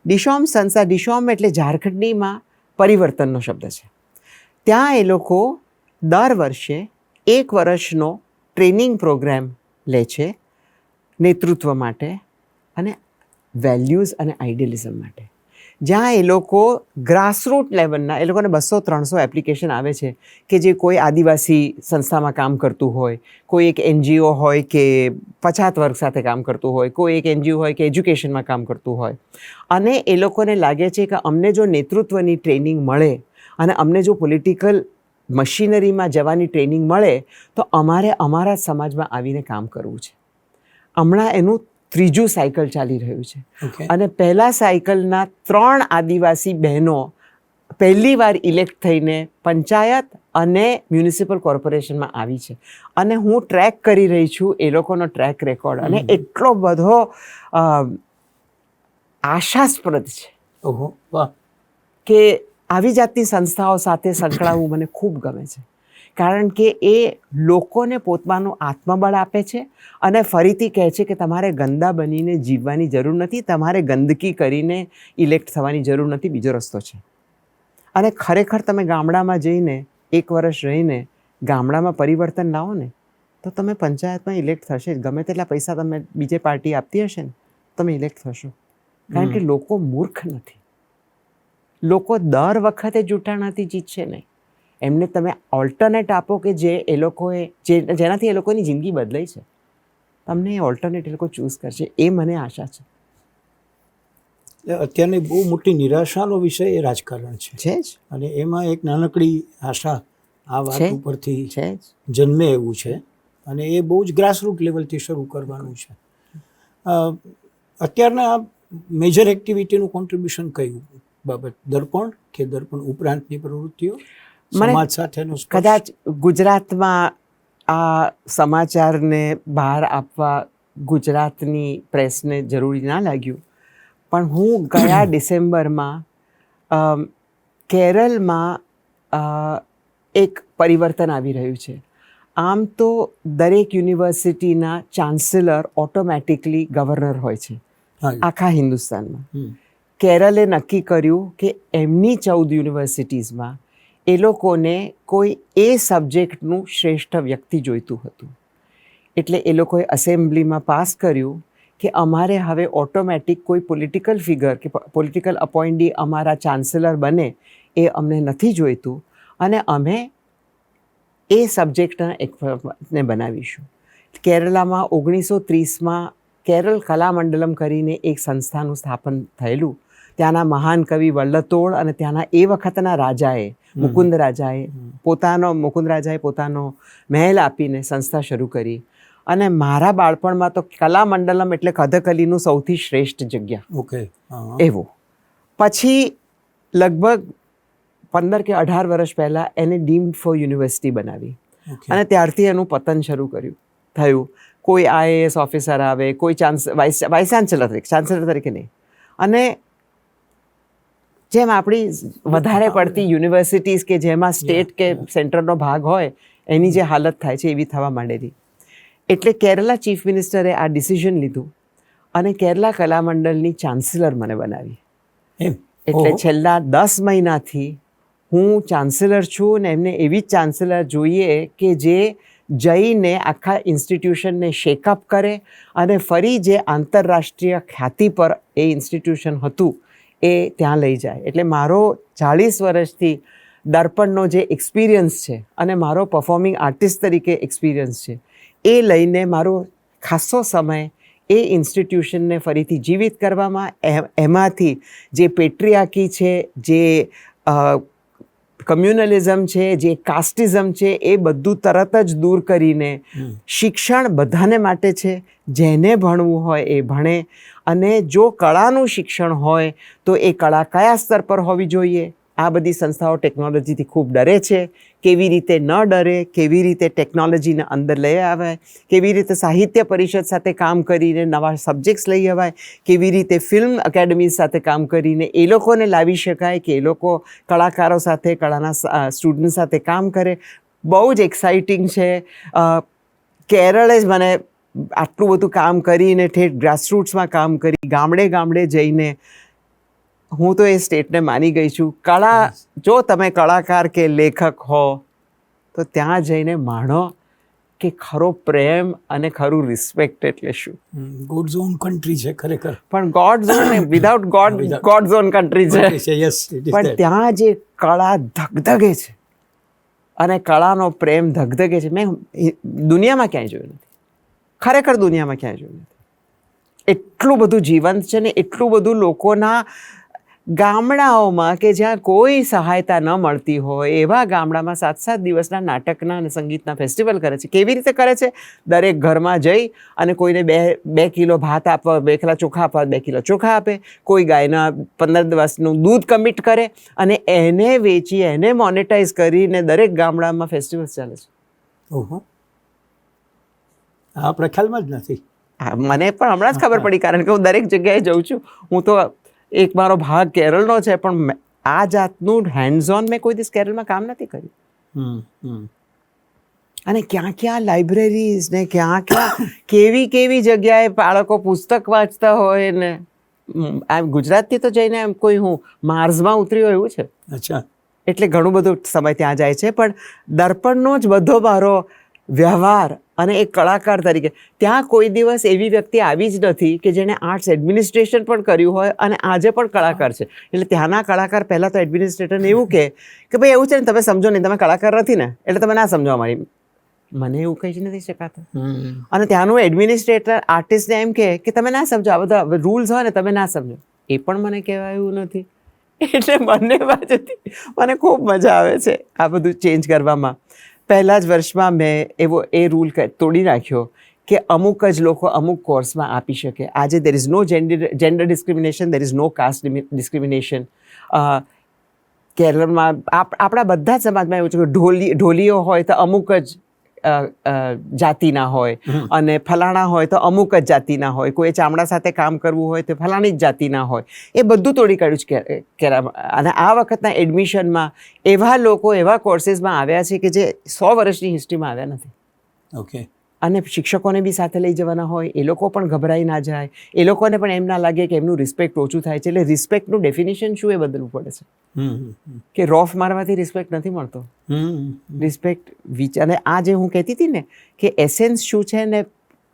ડિશોમ સંસ્થા, ડિશોમ એટલે ઝારખંડીમાં પરિવર્તનનો શબ્દ છે. ત્યાં એ લોકો દર વર્ષે 1 વર્ષનો ટ્રેનિંગ પ્રોગ્રામ લે છે નેતૃત્વ માટે અને વેલ્યુઝ અને આઈડિયલિઝમ માટે. જ્યાં એ લોકો ગ્રાસરૂટ લેવલના, એ લોકોને 200-300 એપ્લિકેશન આવે છે કે જે કોઈ આદિવાસી સંસ્થામાં કામ કરતું હોય, કોઈ એક NGO હોય કે પછાત વર્ગ સાથે કામ કરતું હોય, કોઈ એક NGO હોય કે એજ્યુકેશનમાં કામ કરતું હોય. અને એ લોકોને લાગે છે કે અમને જો નેતૃત્વની ટ્રેનિંગ મળે અને અમને જો પોલિટિકલ મશીનરીમાં જવાની ટ્રેનિંગ મળે તો અમારે અમારા સમાજમાં આવીને કામ કરવું છે. હમણાં એનું 3જું સાયકલ ચાલી રહ્યું છે. અને પહેલા સાયકલના 3 આદિવાસી બહેનો પહેલીવાર ઇલેક્ટ થઈને પંચાયત અને મ્યુનિસિપલ કોર્પોરેશનમાં આવી છે. અને હું ટ્રેક કરી રહી છું એ લોકોનો ટ્રેક રેકોર્ડ, અને એટલો બધો આશાસ્પદ છે કે આવી જાતની સંસ્થાઓ સાથે સંકળાવવું મને ખૂબ ગમે છે. કારણ કે એ લોકોને પોતાનું આત્મબળ આપે છે અને ફરીથી કહે છે કે તમારે ગંદા બનીને જીવવાની જરૂર નથી, તમારે ગંદકી કરીને ઇલેક્ટ થવાની જરૂર નથી, બીજો રસ્તો છે. અને ખરેખર તમે ગામડામાં જઈને 1 વર્ષ રહીને ગામડામાં પરિવર્તન લાવો ને તો તમે પંચાયતમાં ઇલેક્ટ થશે જ. ગમે તેટલા પૈસા તમે બીજે પાર્ટી આપતી હશે ને તમે ઇલેક્ટ થશો. કારણ કે લોકો મૂર્ખ નથી, લોકો દર વખતે જૂઠાણાથી જીતશે નહીં. એમને તમે ઓલ્ટરનેટ આપો કે જે એ લોકોએ જેનાથી એ લોકોની જિંદગી બદલાઈ છે, તમને એ ઓલ્ટરનેટ એ લોકો ચૂઝ કરશે, એ મને આશા છે. અત્યારની બહુ મોટી નિરાશાનો વિષય એ રાજકારણ છે જ. અને એમાં એક નાનકડી આશા આ વાત છે ઉપરથી જ. જન્મે એવું છે અને એ બહુ જ ગ્રાસરૂટ લેવલથી શરૂ કરવાનું છે. અત્યારના મેજર એક્ટિવિટીનું કોન્ટ્રીબ્યુશન કયું બાબત? દર્પણ કે દર્પણ ઉપરાંતની પ્રવૃત્તિઓ, સમાજ સાથેનો સ્પર્શ? કદાચ ગુજરાતમાં આ સમાચારને બહાર આપવા ગુજરાતની પ્રેસને જરૂરી ના લાગ્યું, પણ હું ગયા ડિસેમ્બરમાં કેરળમાં એક પરિવર્તન આવી રહ્યું છે. આમ તો દરેક યુનિવર્સિટીના ચાન્સેલર ઓટોમેટિકલી ગવર્નર હોય છે આખા હિન્દુસ્તાનમાં. કેરલે નક્કી કર્યું કે એમની 14 યુનિવર્સિટીઝમાં એ લોકોને કોઈ એ સબ્જેક્ટનું શ્રેષ્ઠ વ્યક્તિ જોઈતું હતું. એટલે એ લોકોએ અસેમ્બલીમાં પાસ કર્યું કે અમારે હવે ઓટોમેટિક કોઈ પોલિટિકલ ફિગર કે પોલિટિકલ અપોઇન્ટી અમારા ચાન્સેલર બને એ અમને નથી જોઈતું, અને અમે એ સબ્જેક્ટના એકને બનાવીશું. કેરલામાં 1930માં કેરળ કલામંડલમ કરીને એક સંસ્થાનું સ્થાપન થયેલું. ત્યાંના મહાન કવિ વલ્લતોડ અને ત્યાંના એ વખતના રાજાએ મુકુંદ રાજાએ પોતાનો મહેલ આપીને સંસ્થા શરૂ કરી. અને મારા બાળપણમાં તો કલામંડલમ એટલે કથકલીનું સૌથી શ્રેષ્ઠ જગ્યા એવું. પછી લગભગ 15 કે 18 વર્ષ પહેલાં એને ડીમ્ડ ફોર યુનિવર્સિટી બનાવી અને ત્યારથી એનું પતન શરૂ થયું. કોઈ IAS ઓફિસર આવે, કોઈ વાઇસ ચાન્સેલર તરીકે નહીં. અને જેમ આપણી વધારે પડતી યુનિવર્સિટીઝ કે જેમાં સ્ટેટ કે સેન્ટરનો ભાગ હોય એની જે હાલત થાય છે એવી થવા માંડેલી. એટલે કેરલા ચીફ મિનિસ્ટરે આ ડિસિઝન લીધું અને કેરલા કલામંડળની ચાન્સેલર મને બનાવી. એમ એટલે ઓહો. છેલ્લા 10 મહિનાથી હું ચાન્સેલર છું ને એમને એવી જ ચાન્સેલર જોઈએ કે જે જઈને આખા ઇન્સ્ટિટ્યુશનને શેકઅપ કરે અને ફરી જે આંતરરાષ્ટ્રીય ખ્યાતિ પર એ ઇન્સ્ટિટ્યુશન હતું એ ત્યાં લઈ જાય. એટલે મારો 40 વર્ષથી દર્પણનો જે એક્સપિરિયન્સ છે અને મારો પરફોર્મિંગ આર્ટિસ્ટ તરીકે એક્સપિરિયન્સ છે એ લઈને મારો ખાસો સમય એ ઇન્સ્ટિટ્યુશનને ફરીથી જીવિત કરવામાં, એમાંથી જે પેટ્રિયાર્કી છે, જે કમ્યુનલિઝમ છે, જે કાસ્ટિઝમ છે, એ બધું તરત જ દૂર કરીને શિક્ષણ બધાને માટે છે. જેને ભણવું હોય એ ભણે અને જો કળાનું શિક્ષણ હોય તો એ કળા કયા સ્તર પર હોવી જોઈએ. આ બધી સંસ્થાઓ ટેકનોલોજીથી ખૂબ ડરે છે. કેવી રીતે ન ડરે, કેવી રીતે ટેકનોલોજીને અંદર લઈ આવાય, કેવી રીતે સાહિત્ય પરિષદ સાથે કામ કરીને નવા સબ્જેક્ટ્સ લઈ આવાય, કેવી રીતે ફિલ્મ એકેડમી સાથે કામ કરીને એ લોકોને લાવી શકાય કે એ લોકો કલાકારો સાથે, કળાના સ્ટુડન્ટ સાથે કામ કરે. બહુ જ એક્સાઇટિંગ છે. કેરળે જ મને આટલું બધું કામ કરીને ઠેઠ ગ્રાસરૂટ્સમાં કામ કરી, ગામડે ગામડે જઈને હું તો એ સ્ટેટને માની ગઈ છું. કળા, જો તમે કલાકાર કે લેખક હો તો ત્યાં જઈને માણો કે ખરો પ્રેમ અને ખરું રિસ્પેક્ટ એટલે શું. ગોડ ઝોન કન્ટ્રી છે ખરેખર. પણ God zone without God, God zone country છે. યસ, પણ ત્યાં જે કળા ધગધગે છે અને કળાનો પ્રેમ ધગધગે છે, મેં દુનિયામાં ક્યાંય જોયું નથી. ખરેખર દુનિયામાં ક્યાંય જોયું નથી. એટલું બધું જીવંત છે ને એટલું બધું લોકોના ગામડાઓમાં કે જ્યાં કોઈ સહાયતા ન મળતી હોય એવા ગામડામાં 7-7 દિવસના નાટકના અને સંગીતના ફેસ્ટિવલ કરે છે. કેવી રીતે કરે છે? દરેક ઘરમાં જઈ અને કોઈને 2 કિલો ભાત આપવા, 2 કિલો ચોખા આપવા, 2 કિલો ચોખા આપે. કોઈ ગાયના 15 દિવસનું દૂધ કમિટ કરે અને એને વેચી, એને મોનેટાઈઝ કરીને દરેક ગામડામાં ફેસ્ટિવલ્સ ચાલે છે. ઓહો, આપણે ખ્યાલમાં જ નથી. હા, મને પણ હમણાં જ ખબર પડી, કારણ કે હું દરેક જગ્યાએ જઉં છું. હું તો એક મારો ભાગ કેરળનો છે, પણ આ જાતનું હેન્ડ્સ ઓન મેં કોઈ દિવસ કેરળમાં કામ નથી કર્યું. અને ક્યાં ક્યાં લાઇબ્રેરીઝ ને ક્યાં ક્યાં કેવી કેવી જગ્યાએ બાળકો પુસ્તક વાંચતા હોય ને. આમ ગુજરાતથી તો જઈને એમ કોઈ હું માર્સમાં ઉતરી હોય એવું છે. અચ્છા. એટલે ઘણું બધું સમય ત્યાં જાય છે. પણ દર્પણનો જ બધો મારો વ્યવહાર અને એક કલાકાર તરીકે ત્યાં કોઈ દિવસ એવી વ્યક્તિ આવી જ નથી કે જેણે આર્ટ્સ એડમિનિસ્ટ્રેશન પણ કર્યું હોય અને આજે પણ કલાકાર છે. એટલે ત્યાંના કલાકાર પહેલાં તો એડમિનિસ્ટ્રેટરને એવું કે ભાઈ એવું છે ને, તમે સમજો નહીં, તમે કલાકાર નથી ને એટલે તમે ના સમજો અમારી. મને એવું કહી જ નથી શકાતું. અને ત્યાંનું એડમિનિસ્ટ્રેટર આર્ટિસ્ટને એમ કે તમે ના સમજો, આ બધા રૂલ્સ હોય ને તમે ના સમજો, એ પણ મને કહેવાયું નથી. એટલે બંને બાજુથી મને ખૂબ મજા આવે છે આ બધું ચેન્જ કરવામાં. પહેલાં જ વર્ષમાં મેં એ રૂલ તોડી નાખ્યો કે અમુક જ લોકો અમુક કોર્સમાં આપી શકે. આજે there is no gender discrimination, there is no caste discrimination. કેરળમાં આપણા બધા જ સમાજમાં એવું છે કે ઢોલીઓ હોય તો અમુક જ જાતિના હોય અને ફલાણા હોય તો અમુક જ જાતિના હોય. કોઈ ચામડા સાથે કામ કરવું હોય તો ફલાણી જ જાતિના હોય. એ બધું તોડી કાઢ્યું છે કેરળમાં. અને આ વખતના એડમિશનમાં એવા લોકો એવા કોર્સીસમાં આવ્યા છે કે જે 100 વર્ષની હિસ્ટ્રીમાં આવ્યા નથી. ઓકે. અને શિક્ષકોને બી સાથે લઈ જવાના હોય, એ લોકો પણ ગભરાઈ ના જાય, એ લોકોને પણ એમ ના લાગે કે એમનું રિસ્પેક્ટ ઓછું થાય છે. એટલે રિસ્પેક્ટનું ડેફિનેશન શું એ બદલવું પડે છે. કે રોફ મારવાથી રિસ્પેક્ટ નથી મળતો. રિસ્પેક્ટ અને આ જે હું કહેતી હતી ને કે એસેન્સ શું છે ને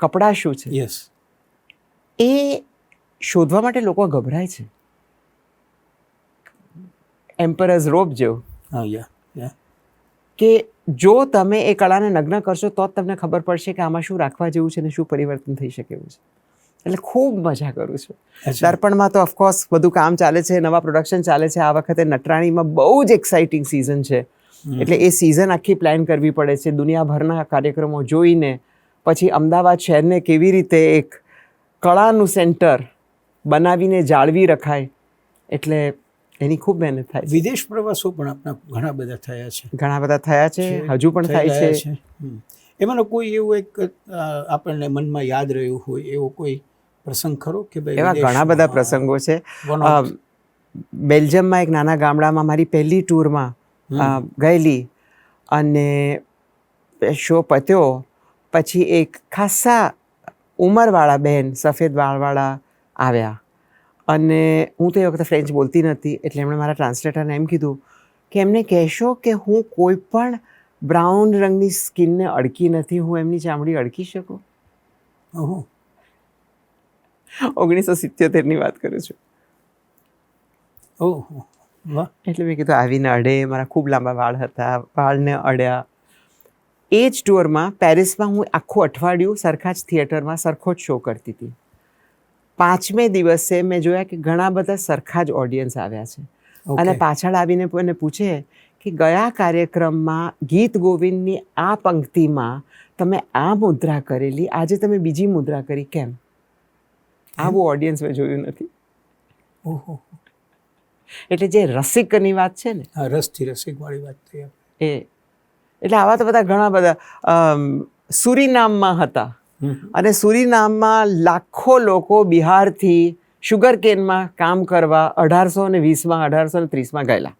કપડાં શું છે, યસ, એ શોધવા માટે લોકો ગભરાય છે. એમ્પરર્સ રોબ જેવું. હા, યા. કે જો તમે એ કળાને નગ્ન કરશો તો જ તમને ખબર પડશે કે આમાં શું રાખવા જેવું છે ને શું પરિવર્તન થઈ શકે એવું છે. એટલે ખૂબ મજા કરું છું. દર્પણમાં તો ઓફકોર્સ બધું કામ ચાલે છે, નવા પ્રોડક્શન ચાલે છે. આ વખતે નટરાણીમાં બહુ જ એક્સાઇટિંગ સિઝન છે. એટલે એ સિઝન આખી પ્લાન કરવી પડે છે. દુનિયાભરના કાર્યક્રમો જોઈને પછી અમદાવાદ શહેરને કેવી રીતે એક કળાનું સેન્ટર બનાવીને જાળવી રખાય, એટલે એની ખૂબ મહેનત થાય છે. વિદેશ પ્રવાસો પણ આપણા ઘણા બધા થયા છે. ઘણા બધા થયા છે, હજુ પણ થાય છે. એમાંનો કોઈ એવું એક આપણને મનમાં યાદ રહ્યું હોય એવો કોઈ પ્રસંગ ખરો કે ભાઈ? એવા ઘણા બધા પ્રસંગો છે. બેલ્જિયમમાં એક નાના ગામડામાં મારી પહેલી ટૂરમાં ગયેલી અને શો પત્યો પછી એક ખાસા ઉંમરવાળા બહેન સફેદ વાળવાળા આવ્યા અને હું તો એ વખતે ફ્રેન્ચ બોલતી નથી એટલે એમણે મારા ટ્રાન્સલેટરને એમ કીધું કે એમને કહેશો કે હું કોઈ પણ બ્રાઉન રંગની સ્કિનને અડકી નથી, હું એમની ચામડી અડકી શકું. ઓહો 1977ની વાત કરું છું. ઓહો વાહ. એટલે મેં કીધું આવીને અડે, મારા ખૂબ લાંબા વાળ હતા, વાળને અડ્યા. એ જ ટૂરમાં પેરિસમાં હું આખું અઠવાડિયું સરખા જ થિયેટરમાં સરખો જ શો કરતી હતી. 5મે દિવસે મેં જોયા કે ઘણા બધા સરખા જ ઓડિયન્સ આવ્યા છે અને પાછળ આવીને મને પૂછે કે ગયા કાર્યક્રમમાં ગીત ગોવિંદની આ પંક્તિમાં તમે આ મુદ્રા કરેલી, આજે તમે બીજી મુદ્રા કરી, કેમ? આવું ઓડિયન્સ મેં જોયું નથી. ઓહો એટલે જે રસિકની વાત છે ને, હા, રસથી રસિકવાળી વાત થઈ. એ એટલે આવા તો બધા ઘણા બધા સુરીનામમાં હતા અને સુરીનામમાં લાખો લોકો બિહારથી શુગર કેનમાં કામ કરવા 1820માં 1830માં ગયેલા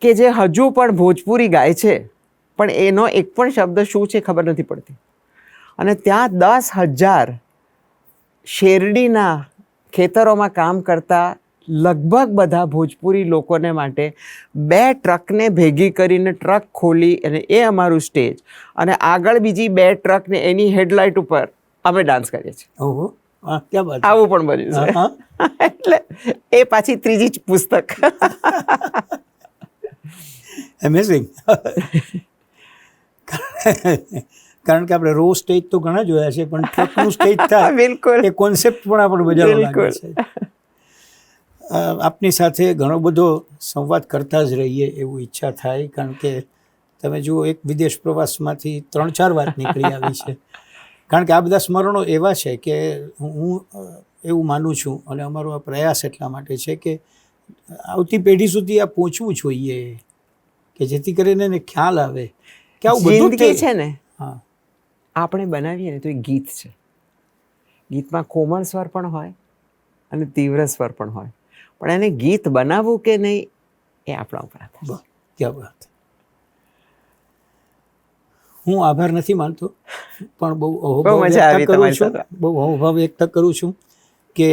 કે જે હજુ પણ ભોજપુરી ગાય છે પણ એનો એક પણ શબ્દ શું છે ખબર નથી પડતી. અને ત્યાં 10,000 શેરડીના ખેતરોમાં કામ કરતા લગભગ બધા ભોજપુરી લોકોને માટે 2 ટ્રકને ભેગી કરીને ટ્રક ખોલી અને એ અમારું સ્ટેજ અને આગળ બીજી 2 ટ્રકને એની હેડલાઇટ ઉપર અમે ડાન્સ કરીએ છીએ. ઓહો હા, ક્યાં વાત. આવું પણ બન્યું છે. એટલે એ પાછી ત્રીજી જ પુસ્તક. એમેઝિંગ. કારણ કે આપણે રો સ્ટેજ તો ઘણા જોયા છે પણ ટ્રકનું સ્ટેજ થાય બિલકુલ એ કોન્સેપ્ટ પણ આપણને મજાનો લાગે છે. આપની સાથે ઘણો બધો સંવાદ કરતા જ રહીએ એવું ઈચ્છા થાય, કારણ કે તમે જુઓ એક વિદેશ પ્રવાસમાંથી 3-4 વાત નીકળી આવી છે. કારણ કે આ બધા સ્મરણો એવા છે કે હું એવું માનું છું અને અમારો આ પ્રયાસ એટલા માટે છે કે આવતી પેઢી સુધી આ પહોંચવું જોઈએ કે જેથી કરીને એને ખ્યાલ આવે કે આવું બધું જિંદગી છે ને, હા, આપણે બનાવીએ ને તો એ ગીત છે. ગીતમાં કોમળ સ્વર પણ હોય અને તીવ્ર સ્વર પણ હોય, પણ એને ગીત બનાવવું કે નહીં એ આપણા ઉપર આધાર છે. ક્યાં વાત. હું આભાર નથી માનતો પણ બહુ અહોભાવ વ્યક્ત કરું છું, બહુ અહોભાવ વ્યક્ત કરું છું કે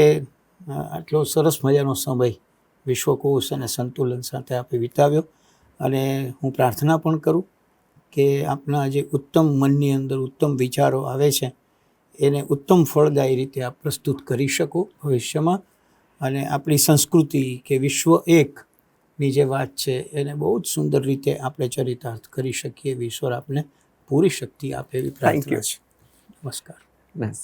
આટલો સરસ મજાનો સમય વિશ્વકોશ અને સંતુલન સાથે આપણે વિતાવ્યો. અને હું પ્રાર્થના પણ કરું કે આપના જે ઉત્તમ મનની અંદર ઉત્તમ વિચારો આવે છે એને ઉત્તમ ફળદાયી રીતે આપ પ્રસ્તુત કરી શકો ભવિષ્યમાં. અને આપણી સંસ્કૃતિ કે વિશ્વ એકની જે વાત છે એને બહુ જ સુંદર રીતે આપણે ચરિતાર્થ કરી શકીએ. ઈશ્વર આપને પૂરી શક્તિ આપે એવી પ્રાર્થના છે. નમસ્કાર. બસ.